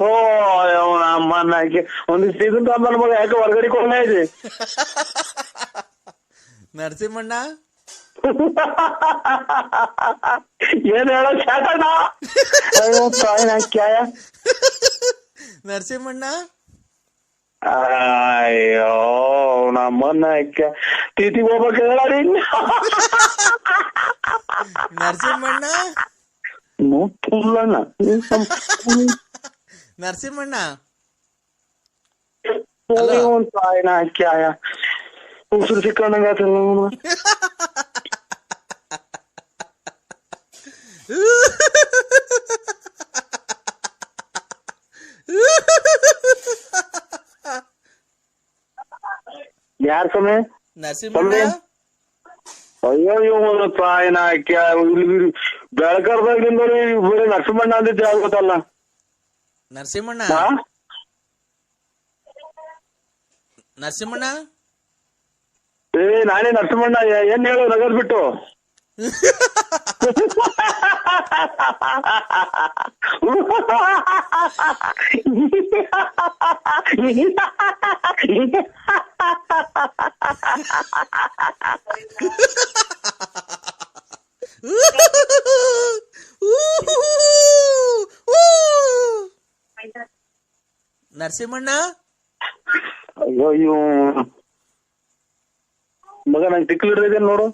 ಓ ಅಮ್ಮನ್ನಾಕೆ ಒಂದಿಷ್ಟು ಇದನ್ ತಮ್ಮನ ಮಗ ಯಾಕೆ ಹೊರಗಡೆ ಕೊಂಡ ಇದೆ. ನರಸಿಂಹಣ್ಣ ಏನ್ ಹೇಳೋ ಶಾಟಣ್ಣ? ಅಯ್ಯೋ ತಾಯಿನ ಕ್ಯಾಯ. ನರಸಿಂಹಣ್ಣ ಅಯ್ಯೋ ನಮ್ಮನ್ನ ತೀತಿಗೆ ಹೋಗ್ಬೇಕು ಹೇಳಿ. ನರಸಿಂಹಣ್ಣ ನೋಡ್ತಿಲ್ಲಣ್ಣ. ನರಸಿಂಹಣ್ಣ ತಾಯಿನ ಕ್ಯಾಯ ಉಸಿರು ಸಿಕ್ಕಂಡಂಗ. ಯಾರ ಸಮಯ? ನರಸಿಂಹಣ್ಣ ಅಯ್ಯೋ ತಾಯಿನ ಬೆಳಕರ್ದಾಗಿಂದ ಬರೀ ನರಸಿಂಹಣ್ಣ ಅಂದಿದ್ದೆ ಆಗುತ್ತಲ್ಲ. ನರಸಿಂಹಣ್ಣ ನರಸಿಂಹಣ್ಣ ನಾನೇ ನರಸಿಂಹಣ್ಣ. ಏನ್ ಹೇಳು ನಗದ್ ಬಿಟ್ಟು? ನರಸಿಂಹಣ್ಣ ಅಯ್ಯೋ ಮಗ ನಂಗೆ ತಿಕ್ಲಿಡ್ರಿದೆ ನೋಡು.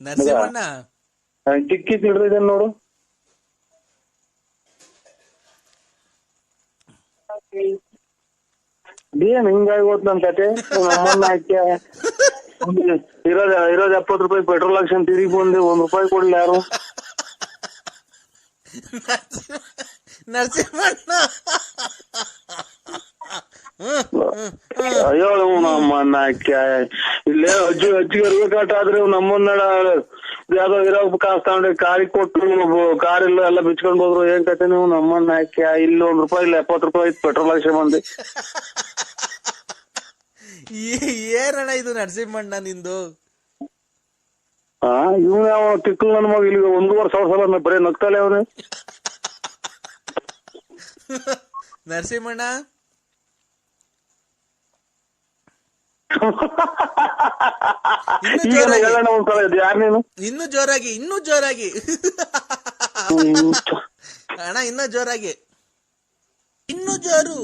ನರಸಿಂಹಣ್ಣ ನಂಗೆ ಟಿಕ್ಕಿ ಹಿಡ್ದಿದೆ ನೋಡು. ಏನ್ ಹಿಂಗಾಗಿ ಹೋತ್ ನನ್ ಕತೆ ನಮ್ಮನ್ನ ಹಾಕ್ಯ ಇರೋದ್ 70 ರೂಪಾಯಿ ಪೆಟ್ರೋಲ್ ಹಾಕ್ಸನ್ ತಿರುಗಿ ಬಂದೆ ₹1 ಕೊಡ್ಲಿ ಯಾರು ನರಸಿಂಹಣ್ಣ ಅಯ್ಯೋ ನಮ್ಮನ್ನ ಹಾಕ್ಯ ಇಲ್ಲೇ ಅಜ್ಜಿಗೆ ಇರ್ಬೇಕಾಟ ಆದ್ರೆ ನಮ್ಮನ್ನ ಯಾವ್ದೋ ಇರೋ ಕಾಸು ತಗೊಂಡು ಕಾರಿಗೆ ಕೊಟ್ಟು ಕಾರ್ ಇಲ್ಲ ಎಲ್ಲ ಬಿಚ್ಕೊಂಡ್ ಹೋದ್ರು ಏನ್ ಕತೆ ನೀವು ನಮ್ಮನ್ನ ಹಾಕ್ಯ ಇಲ್ಲಿ ₹1 ಇಲ್ಲ ₹70 ಪೆಟ್ರೋಲ್ ಹಾಕ್ಸ ಬಂದೆ ಏನಣ್ಣ ಇದು ನರಸಿಂಹಣ್ಣ ನಿಂದು? ಇವ್ ಯಾವ ತಿಕ್ಕಲ್ ನನ್ ಮಗ ಇಲ್ಲಿ 1.5 ಸಾವಿರ ಸಲ ಬರೀ ನಗ್ತಾಳೆ ಅವನು. ನರಸಿಂಹಣ್ಣ ಇನ್ನು ಜೋರಾಗಿ ಇನ್ನೂ ಜೋರಾಗಿ ಅಣ್ಣ ಇನ್ನೂ ಜೋರಾಗಿ ಇನ್ನೂ ಜೋರು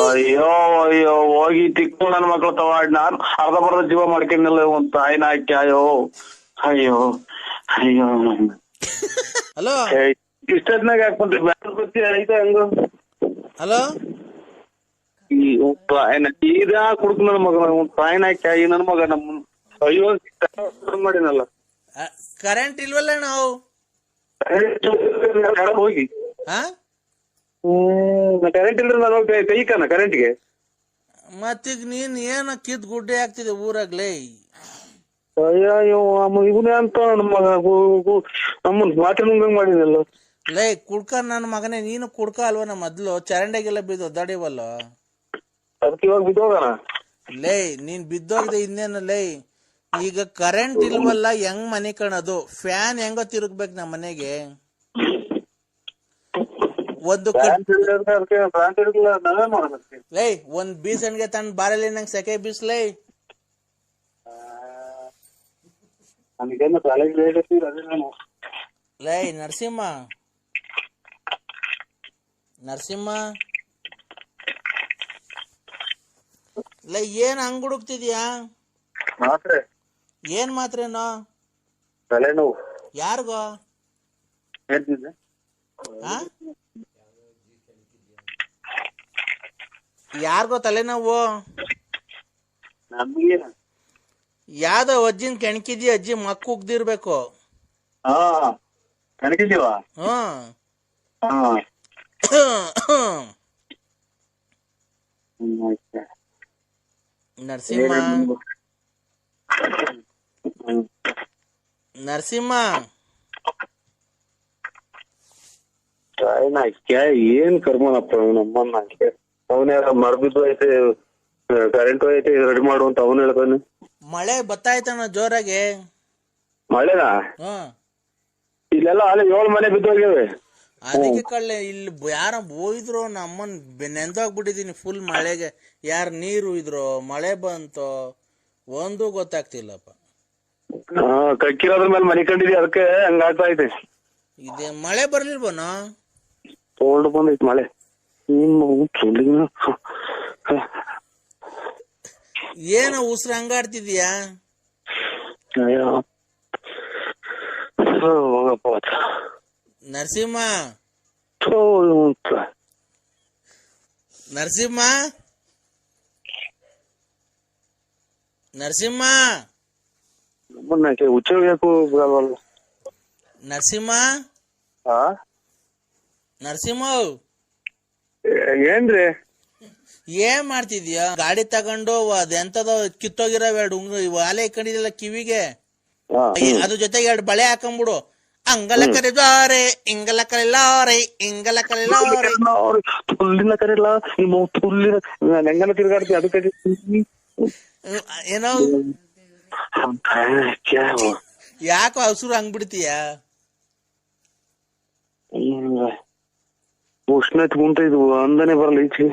ಅಯ್ಯೋ ಅಯ್ಯೋ ಹೋಗಿ ತಿಕ್ಕು ನನ್ ಮಕ್ಳು ತವಾಡ್ ನಾನು ಅರ್ಧ ಜೀವ ಮಾಡ್ಕೊಂಡಿಲ್ಲ ಒಂದ್ ತಾಯಿನ ಹಾಕಿ ಅಯ್ಯೋ ಅಯ್ಯೋ ಅಯ್ಯೋ ಹಲೋ ಇಷ್ಟೊತ್ನಾಗ ಹಾಕ್ಬಂದ್ರಿ ಗೊತ್ತಿ ಆಯ್ತಾ ಹೆಂಗು ಹಲೋ ಇದ ಕುಡ್ಕ ನನ್ ಮಗ ಒಂದ್ ತಾಯಿನ ಹಾಕಿ ನನ್ ಮಗ ನಮ್ ಅಯ್ಯೋ ಮಾಡಿನಲ್ಲ ಕರೆಂಟ್ ಇಲ್ವಲ್ಲ ನಾವು ಹೋಗಿ ಕರೆಂಟ್ ಇಲ್ದ್ರೆ ನಾನು ಕೈಕನ ಕರೆಂಟ್ಗೆ ಮತ್ತೀಗ ನೀನ್ ಏನ ಕಿತ್ ಗುಡ್ಡೆ ಆಗ್ತಿದೆ ಊರಾಗ್ಲೇ ಅಯ್ಯೋ ಇವನೇ ಅಂತ ನಮ್ಮನ್ ಮಾತ್ರ ನುಂಗಂಗ್ ಮಾಡಿದಲ್ಲ ಲೈ ಕುಡ್ಕ ನನ್ನ ಮಗನೇ ನೀನು ಕುಡ್ಕ ಅಲ್ವನ ಮೊದ್ಲು ಚರಂಡಿಗೆಲ್ಲ ಬಿದ್ದು ಒದ್ದಾಡಿವಲ್ಲ ಅದಕ್ಕೆ ಇವಾಗ ಬಿದ್ದೋಗಣ ಲೈ ನೀನ್ ಬಿದ್ದೋಗಿದೆ ಇನ್ನೇನು ಲೈ ಈಗ ಕರೆಂಟ್ ಇಲ್ವಲ್ಲ ಹೆಂಗ್ ಮನೆ ಕಾಣೋದು ಫ್ಯಾನ್ ಹೆಂಗ ತಿರುಗ್ಬೇಕು ನಮ್ಮ ಮನೆಗೆ ಒಂದು ಲೈ ಒಂದ್ ಬೀಸಣ್ಗೆ ತನ್ನ ಬಾರಲ್ಲಿ ನಂಗೆ ಸೆಕೆ ಬೀಸ್ಲೈ ಲೈ ನರಸಿಂಹ ಲೈ ಏನ್ ಹಂಗ್ ಹುಡುಕ್ತಿದ್ಯಾ ಏನ್ ಮಾತ್ರೇನೋ ತಲೆನೋವು ಯಾರಿಗೋ ಯಾರಿಗೋ ತಲೆನೋವು ಯಾವ್ದೋ ಅಜ್ಜಿನ ಕೆಣಕಿದ್ಯ ಅಜ್ಜಿ ಮಕ್ಕ ಉಗ್ದಿರ್ಬೇಕು ಕಣಕಿದೀವ ನರಸಿಂಹ ಏನ್ ಕರ್ಮನಪ್ಪ ನಮ್ಮನ್ನ ಅವನ ಮರ್ಬಿದ್ದು ಐತೆ ಕರೆಂಟ್ ಐತೆ ರೆಡಿ ಮಾಡುವಂತ ಅವನ್ ಹೇಳ್ತಾನೆ ಮಳೆ ಬತ್ತಾಯ್ತಣ್ಣ ಜೋರಾಗಿ ಮಳೆನಾ ಇಲ್ಲೆಲ್ಲ ಅಲ್ಲಿ 7 ಮನೆ ಬಿದ್ದೋಗ್ಯವೆ ಅದಕ್ಕೆ ಕಳ್ಳೆ ಇಲ್ಲಿ ಯಾರ ಹೋಯ್ದ್ರು ನಮ್ಮನ್ ನೆಂದೋಗ್ಬಿಟ್ಟಿದೀನಿ ಫುಲ್ ಮಳೆಗೆ ಯಾರ ನೀರು ಇದ್ರು ಮಳೆ ಬಂತೋ ಒಂದು ಗೊತ್ತಾಗ್ತಿಲ್ಲಪ್ಪ ಕಕ್ಕಿರೋದ್ರ ಮೇಲೆ ಮನೆ ಕಂಡಿದ್ವಿ ಅದಕ್ಕೆ ಹಂಗಾಗ್ತಾ ಐತೆ ಇದೇ ಮಳೆ ಬರ್ಲಿಲ್ವನೋ ತಗೊಂಡು ಬಂದೈತಿ ಮಳೆ ಏನ ಉಸ್ರ ಹಂಗಾಡ್ತಿದ್ಯಾ ನರಸಿಂಹ ನರಸಿಂಹ ನರಸಿಂಹ ಹುಚ್ಚಬೇಕು ನರಸಿಂಹ ನರಸಿಂಹ ಏನ್ರಿ ಏನ್ ಮಾಡ್ತಿದ್ಯಾ ಗಾಡಿ ತಗೊಂಡು ಅದೆಂತದ ಕಿತ್ತೋಗಿರೋ 2 ಉಂಗ್ರು ವಾಲೆ ಇಟ್ಕೊಂಡಿದ್ಯಲ್ಲ ಕಿವಿಗೆ ಅದ್ರ ಜೊತೆಗೆ 2 ಬಳೆ ಹಾಕೊಂಡ್ಬಿಡು ಅಂಗಲ ಕರೆದಾರೆ ಇಂಗಲ ಕರೆಲಾರೆ ಇಂಗಲ ಕರೆಲಾರೆ ತುಲ್ಲಿನ ಕರೆಲ್ಲ ತುಲ್ಲಿನ ಹೆಂಗನ ತಿರ್ಗಾಡ್ತಿ ಅದಕ್ಕೆ ಏನೋ ಯಾಕೋ ಹಸುರು ಹಂಗ್ಬಿಡ್ತೀಯ ಉಷ್ಣತೆ ಕುಂತ ಇದು ಅಂದನೆ ಬರಲ್ಲ ಈಚೆ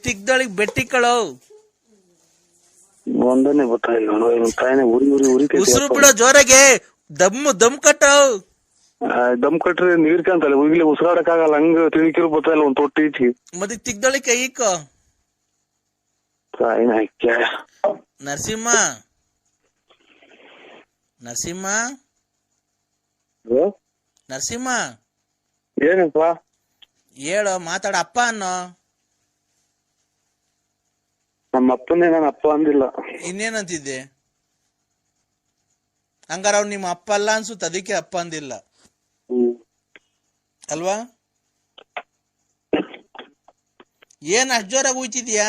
ತಿಕ್ದೊಳಗ್ ಬೆಟ್ಟಿಕ್ಕಳು ಒಂದನೆ ಗೊತ್ತಾಗಿಲ್ಲ ತಾಯಿನ ಉರಿ ಉಸಿರು ಬಿಡೋ ಜೋರಾಗೆ ದಮ್ ಕಟ್ಟವ್ ದಮ್ ಕಟ್ರೆ ನೀರ್ ಕಾಂತಲ್ಲ ಈಗಲೇ ಉಸಿರಾಡಕ್ ಆಗಲ್ಲ ಹಂಗ ತಿಳ್ಕಿರು ಗೊತ್ತಾಯಿಲ್ಲ ಒಂದ್ ತೊಟ್ಟಿ ಈಚೆ ಮತ್ತೆ ತಿಕ್ದೊಳಗ್ ಕೈ ಇಕ್ಕೋ ತಾಯಿನ ನರಸಿಂಹ ನರಸಿಂಹ ಏನಪ್ಪ? ಹೇಳೋ, ಮಾತಾಡ. ಅಪ್ಪ ಅನ್ನೋ. ನಮ್ಮ ಅಪ್ಪನೇ ನಾನು ಅಪ್ಪ ಅಂದಿಲ್ಲ. ಇನ್ನೇನಂತಿದ್ದೆ? ಹಂಗಾರ ಅವ್ನು ನಿಮ್ಮ ಅಪ್ಪ ಅಲ್ಲ ಅನ್ಸುತ್ತೆ, ಅದಕ್ಕೆ ಅಪ್ಪ ಅಂದಿಲ್ಲ ಅಲ್ವಾ? ಏನ್ ಅಷ್ಟ್ ಜೋರಾಗಿ ಹೋಯ್ತಿದ್ಯಾ?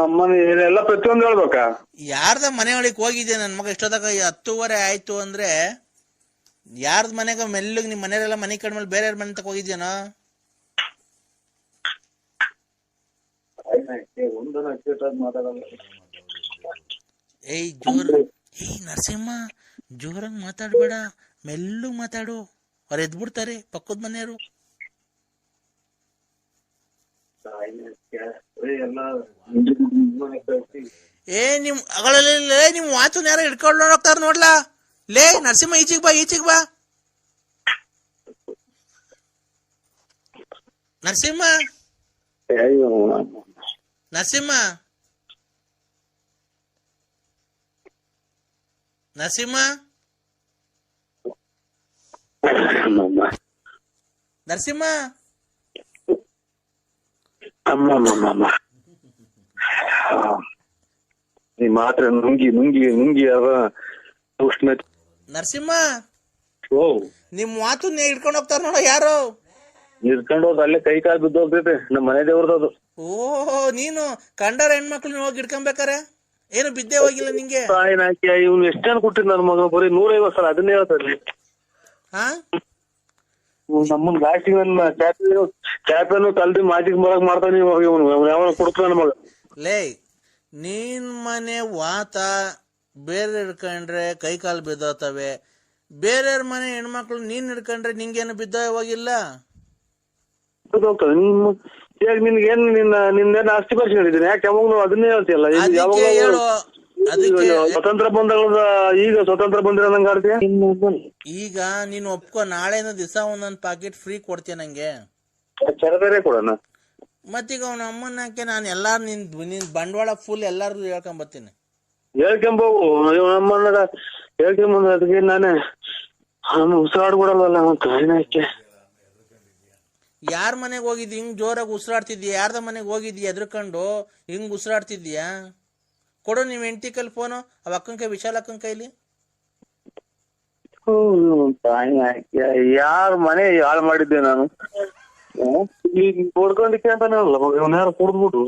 ಅಮ್ಮನ ಎಲ್ಲ ಪ್ರತಿಯೊಂದು ಹೇಳ್ಬೇಕಾ? ಯಾರ್ದ ಮನೆ ಒಳಗೆ ಹೋಗಿದ್ದೆ ನನ್ ಮಗ? ಇಷ್ಟೊತ್ತಾಗ 10:30 ಆಯ್ತು ಅಂದ್ರೆ ಯಾರ್ದ ಮನೆಗ ಮೆಲ್ಲಗ್ ನಿಮ್ ಮನೆಯವರೆಲ್ಲ ಮನೆ ಕಡ್ಮೇಲೆ ಬೇರೆ ಮನೆ ತಕ ಹೋಗಿದ್ಯಾನೋ? ಏಯ್ ನರಸಿಂಹ, ಜೋರಾಗಿ ಮಾತಾಡ್ಬೇಡ, ಮೆಲ್ಲಗ್ ಮಾತಾಡು, ಅವ್ರು ಎದ್ಬಿಡ್ತಾರೆ ಪಕ್ಕದ ಮನೆಯವರು. ನಿಮ್ ವಾಚನ್ ಯಾರೋ ಹಿಡ್ಕೊಂಡು ಹೋಗ್ತಾರ ನೋಡ್ಲಾ. ಲೇ ನರಸಿಂಹ, ಈಚಿಗ್ ಬಾ. ನರಸಿಂಹ ಅಮ್ಮ ನೀ ಮಾತ್ರ ನುಂಗಿ ಉಷ್ಣ. ನರಸಿಂಹ, ನಿಮ್ ವಾಚನ್ ಹಿಡ್ಕೊಂಡು ಹೋಗ್ತಾರ ನೋಡ ಯಾರು. ಇರ್ಕೊಂಡು ಹೋದ್ ಅಲ್ಲೇ ಕೈ ಕಾಲು ಬಿದ್ದು ಹೋಗ್ತೈತೆ. ನಮ್ಮ ಮನೆ ದೇವ್ರದದು. ಓಹೋ, ನೀನು ಕಂಡರ ಹೆಣ್ಮಕ್ಳು ಹೋಗಿ ಹಿಡ್ಕೊಂಬೇಕಾರೆ ಏನು ಬಿದ್ದೆ ಹೋಗಿಲ್ಲ ನಿಂಗೆ? ಇವ್ನು ಎಷ್ಟ್ ಜನ ಕೊಟ್ಟಿದ್ ನನ್ನ ಮಗ? ಬರೀ 150 ಸಲ ಅದನ್ನೇ ಹೇಳ್ತಾರೆ. ನಮ್ಮನ್ ಲಾಸ್ಟಿಗೆ ನನ್ನ ಚಾಪೆನು ಕಲ್ದಿ ಮಾಜಿಕ್ ಬರಕ್ ಮಾಡ್ತಾನೆ ಇವನು. ಯಾವ ಕೊಡ್ತಾನ ನನ್ನ ಮಗ? ಲೇ, ನೀನ್ ಮನೆ ವಾತ ಬೇರೆ ಹಿಡ್ಕೊಂಡ್ರೆ ಕೈ ಕಾಲು ಬಿದ್ದೋತವೆ, ಬೇರೆಯವ್ರ ಮನೆ ಹೆಣ್ಮಕ್ಳು ನೀನ್ ಹಿಡ್ಕೊಂಡ್ರೆ ನಿಂಗೇನು ಬಿದ್ದ ಹೋಗಿಲ್ಲ? ನಿನ್ಗೇನು ನಿನ್ನೇನು ಆಸ್ತಿ ಪರಿಚಯ ಹೇಳಿದ್ದೀನಿ? ಯಾಕೆ ಯಾವಾಗ ಅದನ್ನೇ ಹೇಳ್ತೀಯಲ್ಲ? ಸ್ವತಂತ್ರ ಬಂದ ಈಗ ಸ್ವತಂತ್ರ ಬಂದಿರೋ ನಂಗೆ ಆಡ್ತೀಯ? ಈಗ ನೀನ್ ಒಪ್ಕೊ, ನಾಳೆನ ದಿವಸ ಒಂದೊಂದ್ ಪಾಕೆಟ್ ಫ್ರೀ ಕೊಡ್ತೀಯ ನಂಗೆ. ಚರದರೆ ಕೊಡೋಣ. ಮತ್ತೀಗ ಅವನ ಅಮ್ಮನಕ್ಕೆ ನಾನು ಎಲ್ಲಾರು ನಿನ್ ಬಂಡವಾಳ ಫುಲ್ ಎಲ್ಲಾರು ಹೇಳ್ಕೊಂಬರ್ತೀನಿ. ಹೇಳ್ಕೊಂಬೋಗು. ನಮ್ಮನ್ನ ಹೇಳ್ಕೊಂಬಂದ ಅದಕ್ಕೆ ನಾನೇ ಉಸಿರಾಡ್ ಕೊಡಲ್ವಲ್ಲ ಕಾಯಿನಕ್ಕೆ. ಯಾರ ಮನೆಗೆ ಹೋಗಿದ್ದಿ ಹಿಂಗ್ ಜೋರಾಗಿ ಉಸಿರಾಡ್ತಿದ್ಯಾ? ಯಾರ್ದ ಮನೆಗೆ ಹೋಗಿದ್ಯಾ ಎದ್ರಕೊಂಡು ಹಿಂಗ್ ಉಸಿರಾಡ್ತಿದ್ಯಾ? ಕೊಡು ನೀವ್ ಹೆಂಡತಿ ಕೈಲಿ ಫೋನು, ಅವ ಅಕ್ಕನ ಕೈ, ವಿಶಾಲ ಅಕ್ಕನ ಕೈಲಿ. ಯಾರ ಮನೆ ಹಾಳು ಮಾಡಿದ್ದೆ ನಾನು? ಈಗ ನೋಡ್ಕೊಂಡಿಕ್ಕೆ ಅಂತಾನೆ ಅಲ್ಲ ಮಗ, ಇವನ್ ಯಾರು ಕುಡ್ದ್ಬಿಟ್ಟು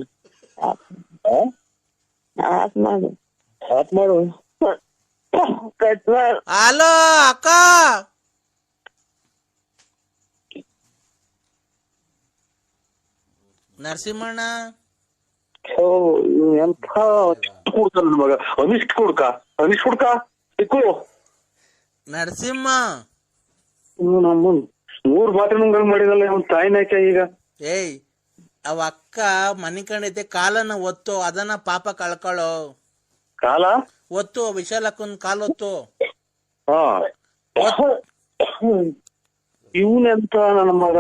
ಮಾಡು. ಹಲೋ ಅಕ್ಕ, ನರಸಿಂಹಣ್ಣ. ಎಂತ ಕುಡ್ಕ ನನ್ ಮಗ. ಅನಿಷ್ಟ್ ಕುಡ್ಕ ಸಿಕ್ಕು ನರಸಿಂಹ. ನಮ್ಮನ್ 3 ಬಾತ್ರೂಮ್ಗಳು ಮಾಡಿದಲ್ಲ ಇವನ್ ತಾಯಿನಾಕೆ ಈಗ. ಏಯ್, ಅವ ಅಕ್ಕ ಮನಿ ಕಂಡೈತೆ, ಕಾಲನ್ನ ಒತ್ತು, ಅದನ್ನ ಪಾಪ ಕಳ್ಕೊಳ್ಳೋ. ಕಾಲ ಒತ್ತು, ವಿಶಾಲ ಅಕ್ಕನ ಕಾಲ್ ಒತ್ತು. ಇವನೆಂತ ನನ್ನ ಮಗ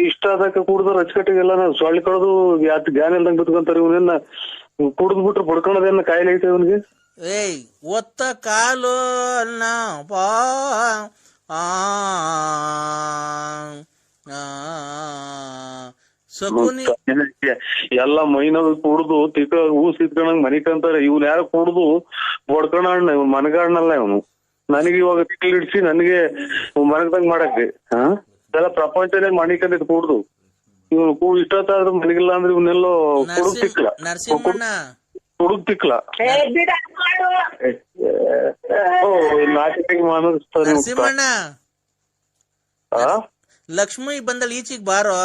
ಇಷ್ಟ ಅದಕ್ಕೆ ಕುಡ್ದು ರಚಕಟ್ಟಿಗೆಲ್ಲ ಸೊಳ್ಳಿ ಕಡ್ದು ಜ್ಞಾನ ಇಲ್ದಂಗ್ ಬಿತ್ಕೊಂತಾರ. ಇವನೇನ ಕುಡ್ದ್ಬಿಟ್ರೆ ಬಡ್ಕೊಳೋದೇನ ಕಾಯಿಲೆ ಐತೆ ಇವನಿಗೆ? ಏಯ್, ಒತ್ತ ಕಾಲು ಅನ್ನ ಸಕುನಿ ಎಲ್ಲ ಮೈನಾಗ ಕುಡ್ದು ಊಸ್ ಇಟ್ಕೊಂಡಂಗ್ ಮನಿಕಂತಾರೆ. ಇವ್ನ ಯಾರು ಕುಡ್ದು ಬಡ್ಕೊಣ ಇವ್ನ ಮನಗಾಡ್ನಲ್ಲ ಇವನು. ನನಗೆ ಇವಾಗ ತಿಕ್ಲಿ ಇಡ್ಸಿ ನನಗೆ ಮನಗದಂಗ್ ಮಾಡಕ್ಕೆ ಎಲ್ಲ ಪ್ರಪಂಚನೇ ಮಣಿಕಂದಿದ್ ಕುಡ್ದು. ಇವ್ನು ಇಷ್ಟೊತ್ತಾದ್ರೂ ಮನೆಗಿಲ್ಲ ಅಂದ್ರೆ ಇವನ್ನೆಲ್ಲೋ ಕುಡುಕ್ತಿಕ್ಲ ನರಸಿಂಹಣ್ಣ. ಲಕ್ಷ್ಮಿ ಬಂದಳು ಈಚಿಗೆ ಬಾರೋ.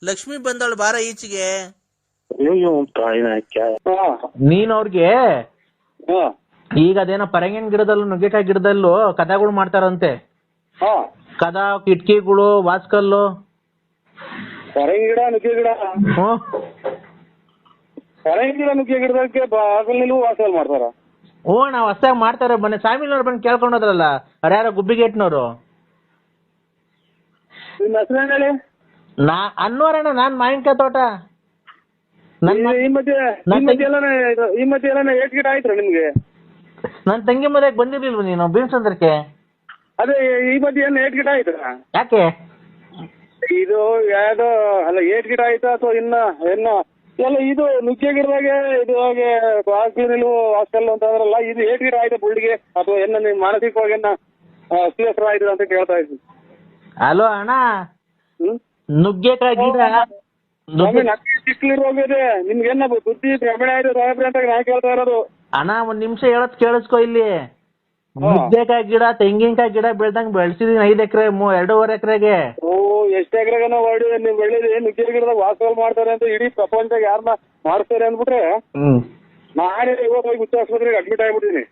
ಲಕ್ಷ್ಮಿ ಬಂದಳು ಬಾರ ಈಚಿಗೆ. ನೀನ್ ಅವ್ರಿಗೆ ಈಗ ಅದೇನೋ ಪರಂಗಿನ ಗಿಡದಲ್ಲೂ ನುಗ್ಗೆಕಾಯಿ ಗಿಡದಲ್ಲೂ ಕದಗಳು ಮಾಡ್ತಾರಂತೆ. ಕದ, ಕಿಟಕಿಗಳು, ವಾಸ್ಕಲ್ಲು. ಪರಂಗಿ ಗಿಡ, ನುಗ್ಗೆ ಗಿಡ, ಪರಂಗಿ ಗಿಡ, ನುಗ್ಗೆ ಗಿಡದಕ್ಕೆ ಬಾಗಲ್ನಲ್ಲೂ ವಾಸಲ್ ಮಾಡ್ತಾರ. ನಾವ್ ಹೊಸ್ದಾಗ್ ಮಾಡ್ತಾರೆ. ಮೊನ್ನೆ ಸಾಮಿಲ್ನವ್ರು ಬಂದು ಕೇಳ್ಕೊಂಡೋದ್ರಲ್ಲ, ಅವ್ರ್ಯಾರೋ ಗುಬ್ಬಿಗೇಟ್ನವ್ರು. ಅನ್ನೋರಣ್ಣ, ನಾನ್ ಮಾವಿನಕಾಯಿ ತೋಟ. ಈ ಮಧ್ಯೆ ಏಟ್ ಗಿಡ ಆಯ್ತ್ರ ನಿಮ್ಗೆ? ನನ್ನ ತಂಗಿ ಮನೆಗೆ ಬಂದಿರ್ಲಿಲ್ವ ನೀನು ಬೀಳ್ಸಂದ್ರಕ್ಕೆ? ಅದೇ ಈ ಮಧ್ಯೆ ಏನು ಏಟ್ ಗಿಡ ಆಯ್ತಾ? ಯಾಕೆ? ಇದು ಯಾವ್ದೋ ಅಲ್ಲ, ಏಟ್ ಗಿಡ ಆಯ್ತಾ ಅಥವಾ ಇನ್ನ ಎಲ್ಲ ಇದು ನುಗ್ಗೆ ಗಿಡದಾಗೆ ಇದು ಹಾಗೆ ಹಾಸ್ಟೆಲ್ ಅಂತ ಅಂದ್ರಲ್ಲ, ಇದು ಏಟ್ ಗಿಡ ಆಯ್ತಾ ಬುಳ್ಳಿಗೆ ಅಥವಾ ಏನ ನೀವು ಮಾನಸಿಕವಾಗಿ ಅಸ್ವಸ್ಥ ಆಯ್ತದ ಅಂತ ಕೇಳ್ತಾ ಇದ್ವಿ. ಅಲೋ ಅಣ್ಣ, ನುಗ್ಗೆಕಾಯಿ ಗಿಡ ಚಿಕ್ಕಲಿರೋಗಿದೆ ನಿಮ್ಗೇನ ಬುದ್ಧಿ ಭ್ರಮಣೆ ಆಯ್ತು ಸಾಹೇಬ್ರೆ ಅಂತ ನಾ ಕೇಳ್ತಾ ಇರೋದು. ಅಣ್ಣ ಒಂದ್ ನಿಮಿಷ ಹೇಳತ್ ಕೇಳಿಸ್ಕೊ ಇಲ್ಲಿ. ನುಗ್ಗೆಕಾಯಿ ಗಿಡ ತೆಂಗಿನಕಾಯಿ ಗಿಡ ಬೆಳ್ದಂಗ್ ಬೆಳ್ಸಿದೀನಿ 5 ಎಕರೆ 2.5 ಎಕರೆಗೆ. ಓ, ಎಷ್ಟು ಎಕರೆಗೆ ಹೊಡಿ ನೀವು ಬೆಳೆದಿ ನುಗ್ಗೆ ಗಿಡದಾಗ ವಾಸವಾಲ್ ಮಾಡ್ತಾರೆ ಅಂತ ಇಡೀ ಪ್ರಪಂಚದಾಗ ಯಾರನ್ನ ಮಾಡ್ತಾರೆ ಅಂದ್ಬಿಟ್ರೆ ನಾನೇ ಇವತ್ತು ಹೋಗಿ ಹುಚ್ಚ ಆಸ್ಪತ್ರೆಗೆ ಅಡ್ಮಿಟ್ ಆಗ್ಬಿಟ್ಟಿನಿ.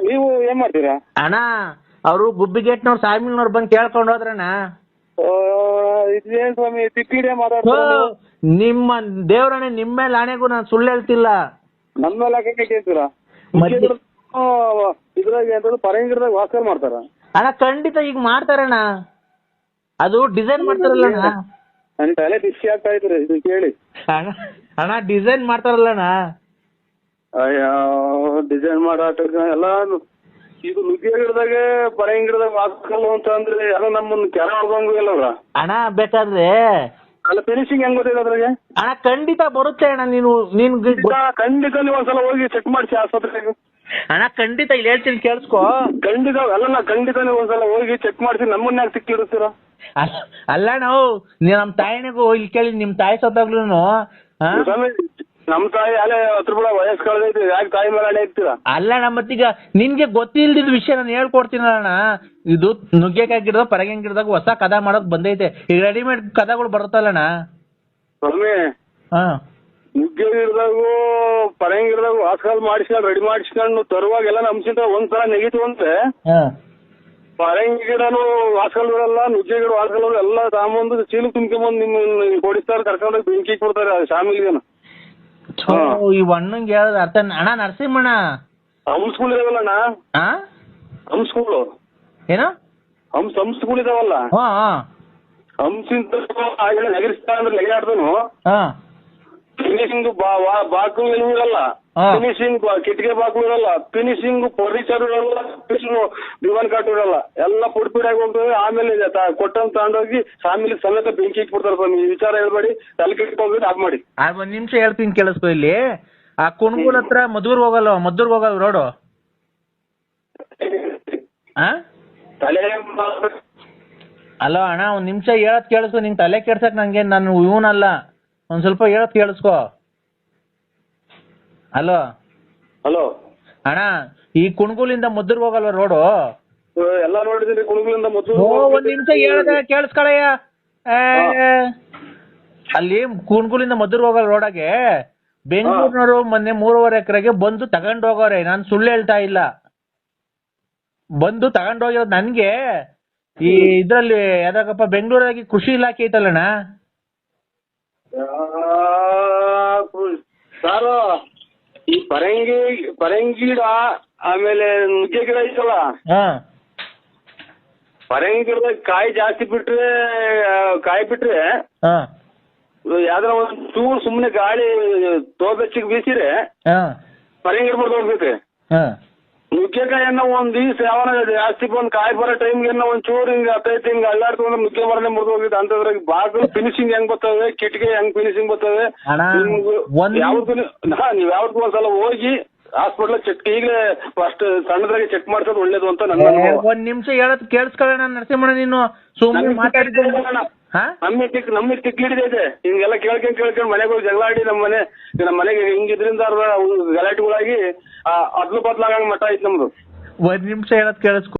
ನೀವು ಏನ್ ಮಾಡ್ತೀರಾ? ಅಣ್ಣ ಅವರು ಗುಬ್ಬಿಗೇಟ್ನವ್ರು ಸಾಮಿಲ್ನವ್ರು ಬಂದು ಕೇಳ್ಕೊಂಡು ಹೋದ್ರಣ್ಣ. ಇದೇನ್ ಸ್ವಾಮಿ ತಿಕ್ಕಿಡಿಯ ಮಾತಾಡ್ತಾರೆ? ನಿಮ್ಮ ದೇವ್ರಣ್ಣ ನಿಮ್ಮ ಮೇಲೆ ಆಣೆಗೂ ನಾನು ಸುಳ್ಳು ಹೇಳ್ತಿಲ್ಲ. ನಮ್ಮ ಮೇಲೆ ಹಾಕಕ್ಕೆ ಕೇಳ್ತೀರಾ? ಇದ್ರಾಗ ಎಂತ ಪರಂಗಿರದಾಗ ವಾಸಲ್ ಮಾಡ್ತಾರ? ಅಣ್ಣ ಖಂಡಿತ ಈಗ ಮಾಡ್ತಾರಣ್ಣ, ಅದು ಡಿಸೈನ್ ಮಾಡ್ತಾರಲ್ಲಣ್ಣ. ನನ್ ತಲೆ ಬಿಸಿ ಆಗ್ತಾ ಇದ್ರಿ ಇದು ಕೇಳಿ. ಅಣ್ಣ ಡಿಸೈನ್ ಮಾಡ್ತಾರಲ್ಲಣ್ಣ. ಅಯ್ಯೋ, ಡಿಸೈನ್ ಮಾಡಾಟ ಎಲ್ಲ ಇದು ನುಗ್ಗೆ ಗಿಡದಾಗೆ ಪರಂಗಿ ಗಿಡದಾಗ ವಾಸಲ್ ಅಂತ ಅಂದ್ರೆ ಎಲ್ಲ ನಮ್ಮನ್ನ ಕೆರ ಹೊಡ್ದಂಗು ಎಲ್ಲವ್ರ. ಅಣ್ಣ ಬೇಕಾದ್ರೆ ಅಲ್ಲ ಫಿನಿಶಿಂಗ್ ಹೆಂಗ್ ಗೊತ್ತಿದೆ ಅದ್ರಾಗೆ? ಅಣ್ಣ ಖಂಡಿತ ಬರುತ್ತೆ ಅಣ್ಣ. ನೀನ್ ಖಂಡಿತ ನೀವು ಒಂದ್ಸಲ ಹೋಗಿ ಚೆಕ್ ಮಾಡಿಸಿ ಆಸ್ಪತ್ರೆಗೆ. ಅಣ್ಣ ಖಂಡಿತ ಇಲ್ಲಿ ಹೇಳ್ತೀನಿ ಕೇಳಿಸ್ಕೊ. ಖಂಡಿತ ಅಲ್ಲ, ಖಂಡಿತ ನೀವು ಒಂದ್ಸಲ ಹೋಗಿ ಚೆಕ್ ಮಾಡಿಸಿ ನಮ್ಮನ್ನ ಯಾಕೆ ಸಿಕ್ಕಿಡಿಸ್ತೀರ? ಅಲ್ಲ ನಾವು ನಮ್ ತಾಯಿನಿಗೂ ಇಲ್ಲಿ ಕೇಳಿ, ನಿಮ್ ತಾಯಿ ಸತ್ತಾಗ್ಲೂ ನಮ್ ತಾಯಿ ಅಲ್ಲೇ 10 ರೂಪಾಯಿ ವಯಸ್ಸು ಕಳೆದೈತಿ, ಯಾಕೆ ತಾಯಿ ಮೇಲೆ ಅಡೆ ಇರ್ತೀರಾ? ಅಲ್ಲ ಮತ್ತೀಗ ನಿನ್ಗೆ ಗೊತ್ತಿಲ್ದಿದ್ ವಿಷಯ ನಾನು ಹೇಳ್ಕೊಡ್ತೀನಣ್ಣ. ಇದು ನುಗ್ಗೆಕಾಯಿ ಗಿಡದಾಗ ಪರಂಗಿ ಗಿಡದಾಗ ಹೊಸ ಕದ ಮಾಡೋಕ್ ಬಂದೈತೆ. ಈಗ ರೆಡಿಮೇಡ್ ಕದಗಳು ಬರುತ್ತಲ್ಲಣ್ಣ ಸ್ವಾಮಿ. ನುಗ್ಗೆ ಗಿಡದಾಗೂ ಪರಂಗಿ ಗಿಡದಾಗ ವಾಸಕಾಲ್ ಮಾಡಿಸ್ಕೊಂಡು ರೆಡಿ ಮಾಡಿಸ್ಕೊಂಡು ತರುವಾಗೆಲ್ಲ ನಮ್ಸಿಂತ ಒಂದ್ಸಲ ನೆಗೆಟಿವ್ ಅಂದ್ರೆ ಪರಂಗಿ ಗಿಡನು ವಾಸಕಾಲ್ ಬರಲ್ಲ, ನುಗ್ಗೆ ಗಿಡ ವಾಸಕಾಲ್ ಎಲ್ಲ ತಗೊಂಬಂದು ಚೀಲು ತುಂಬ್ಕೊಂಬಂದು ನಿಮ್ ಕೊಡಿಸ್ತಾರೆ, ಕರ್ಕೊಂಡೋಗಿ ಬೆಂಕಿ ಕೊಡ್ತಾರೆ ಶಾಮಿಲಿಗೇನು. ಈ ಹಣ್ಣಂಗೆ ಹೇಳೋದು ಅರ್ಥ. ಅಣ್ಣ ನರಸಿಂಹಣ್ಣ ಹಂಸ್ಕೂಲ್ ಇದಾವಲ್ಲಣ್ಣ, ಹಂಸ್ಕೂಲು ಏನು ಹಂಸ್ಕೂಲ್ ಇದಾವಲ್ಲ, ಹಂಸಿಂತ ನಗರಿಸ್ತಾ ಅಂದ್ರೆ ನೆಗೆಯಾಡ್ದನು ಫಿನಿಶಿಂಗ್ ಬಾಕ್ಲು ಇರಲ್ಲ, ಫಿನಿಶಿಂಗ್ ಕಿಟಕಿ ಬಾಕ್ಲು ಇರಲ್ಲ, ಫಿನಿಶಿಂಗ್ ಫರ್ನಿಚರ್ ಇರಲ್ಲ, ದಿವಾನ್ ಕಾಟ್ ಇರಲ್ಲ, ಎಲ್ಲ ಪುಡ್ಪಿಡಾಗಿ ಹೋಗ್ತದೆ. ಆಮೇಲೆ ಕೊಟ್ಟಂತ ತಗೊಂಡೋಗಿ ಆಮೇಲೆ ಸಮೇತ ಬೆಂಕಿ ಇಟ್ಬಿಡ್ತಾರೆ. ಸ್ವಾಮಿ ಈ ವಿಚಾರ ಹೇಳ್ಬೇಡಿ, ತಲೆ ಕೆಟ್ಕೊಂಡ್ಬಿಟ್ಟು ಆಫ್ ಮಾಡಿ. 1 ನಿಮಿಷ ಹೇಳ್ತೀನಿ ಕೇಳಿಸ್ಕೊ. ಇಲ್ಲಿ ಆ ಕುಣಗುಲ್ ಹತ್ರ ಮದ್ದೂರ್ಗ್ ಹೋಗಲ್ಲ ರೋಡು. ಅಲೋ ಅಣ್ಣ, 1 ನಿಮಿಷ ಹೇಳತ್ ಕೇಳಿಸ್ಕೊ. ನಿಂಗೆ ತಲೆ ಕೆಡ್ಸಕ್ ನಂಗೆ ನಾನು ಇವನಲ್ಲ, ಒಂದ್ ಸ್ವಲ್ಪ ಹೇಳತ್ ಕೇಳಿಸ್ಕೊ. ಹಲೋ ಅಣ್ಣ, ಈ ಕುಣಗುಲಿಂದ ಮದ್ದೂರ್ಗ್ ಹೋಗಲ್ವ ರೋಡು? ಎಲ್ಲ ನೋಡಿದೀನಿ ಕುಣಗುಲಿಂದ ಮದ್ದೂರು. 1 ನಿಮಿಷ ಹೇಳದ ಕೇಳಿಸ್ಕೊಳಯ್ಯ. ಅಲ್ಲಿ ಕುಣಗುಲಿಂದ ಮದ್ದೂರ್ಗ್ ಹೋಗಲ್ ರೋಡಾಗೆ ಬೆಂಗಳೂರಿನವರು ಮೊನ್ನೆ 3.5 ಎಕರೆಗೆ ಬಂದು ತಗೊಂಡ್ ಹೋಗೋರೆ. ನಾನು ಸುಳ್ಳು ಹೇಳ್ತಾ ಇಲ್ಲ, ಬಂದು ತಗೊಂಡ್ ಹೋಗಿರೋದು. ನನ್ಗೆ ಈ ಇದ್ರಲ್ಲಿ ಯಾವ್ದಾಗಪ್ಪ ಬೆಂಗಳೂರಾಗಿ ಕೃಷಿ ಇಲಾಖೆ ಐತಲ್ಲಣ್ಣ ಸಾರು, ಈ ಪರಂಗಿ ಗಿಡ ಆಮೇಲೆ ನುಗ್ಗೆ ಗಿಡ ಐತಲ್ಲ, ಪರಂಗಿ ಗಿಡದಾಗ ಕಾಯಿ ಜಾಸ್ತಿ ಬಿಟ್ರೆ ಯಾವ್ದಾರ ಒಂದ್ ಚೂರು ಸುಮ್ನೆ ಗಾಳಿ ತೋಬೆಚ್ಚಿಗೆ ಬೀಸಿರೆ ಪರಂಗಿ ಗಿಡ ಬರ್ದೋಗ್ತೈತೆ. ನುಗ್ಗೆಕಾಯನ್ನ ಒಂದ್ ದಿವ್ಸ ಯಾವನ ಜಾಸ್ತಿ ಬಂದ್ ಕಾಯಿ ಬರೋ ಟೈಮ್ಗೆ ಒಂದ್ ಚೂರು ಹಿಂಗ ಹತ್ತೈತಿ ಹಿಂಗ ಅಳ್ಳಾಡ್ತು ಅಂದ್ರೆ ನುಗ್ಗೆ ಮರನೇ ಮುರಿದು ಹೋಗಿದ್ದು. ಅಂತದ್ರಾಗ ಬಾಗಿಲು ಫಿನಿಶಿಂಗ್ ಹೆಂಗ್ ಬರ್ತವೆ, ಕಿಟಕಿ ಹೆಂಗ್ ಫಿನಿಶಿಂಗ್ ಬರ್ತವೆ. ನೀವ್ ಯಾವತ್ತೂ ಒಂದ್ಸಲ ಹೋಗಿ ಹಾಸ್ಪಿಟಲ್ ಚೆಕ್, ಈಗಲೇ ಫಸ್ಟ್ ಸಣ್ಣದ್ರಾಗೆ ಚೆಕ್ ಮಾಡ್ಸೋದು ಒಳ್ಳೇದು ಅಂತ ನನ್ನ. 1 ನಿಮಿಷ ಹೇಳೋದು ಕೇಳಿಸ್ಕೊಳ್ಳೋಣ ನರಸಿಂಹಣ್ಣ, ನೀನು ಸುಮ್ಮನೆ ಮಾತಾಡಿದ ನಮ್ಮಿಗೆ ತಿಕ್ಲಿಡಿದೈತೆ. ಹಿಂಗೆಲ್ಲ ಕೇಳ್ಕೊಂಡ್ ಮನೆಗೆ ಹೋಗಿ ಜಗಳ ಆಡಿ ನಮ್ಮ ಮನೆಗೆ ಹಿಂಗಿದ್ರಿಂದ ಗಲಾಟೆಗಳಾಗಿ ಅದ್ಲು ಬದ್ಲಾಗಂಗ್ ಮಟ್ಟ ಐತಿ ನಮ್ದು. 1 ನಿಮಿಷ ಹೇಳೋದ್ ಕೇಳಿಸ್ಕೊ.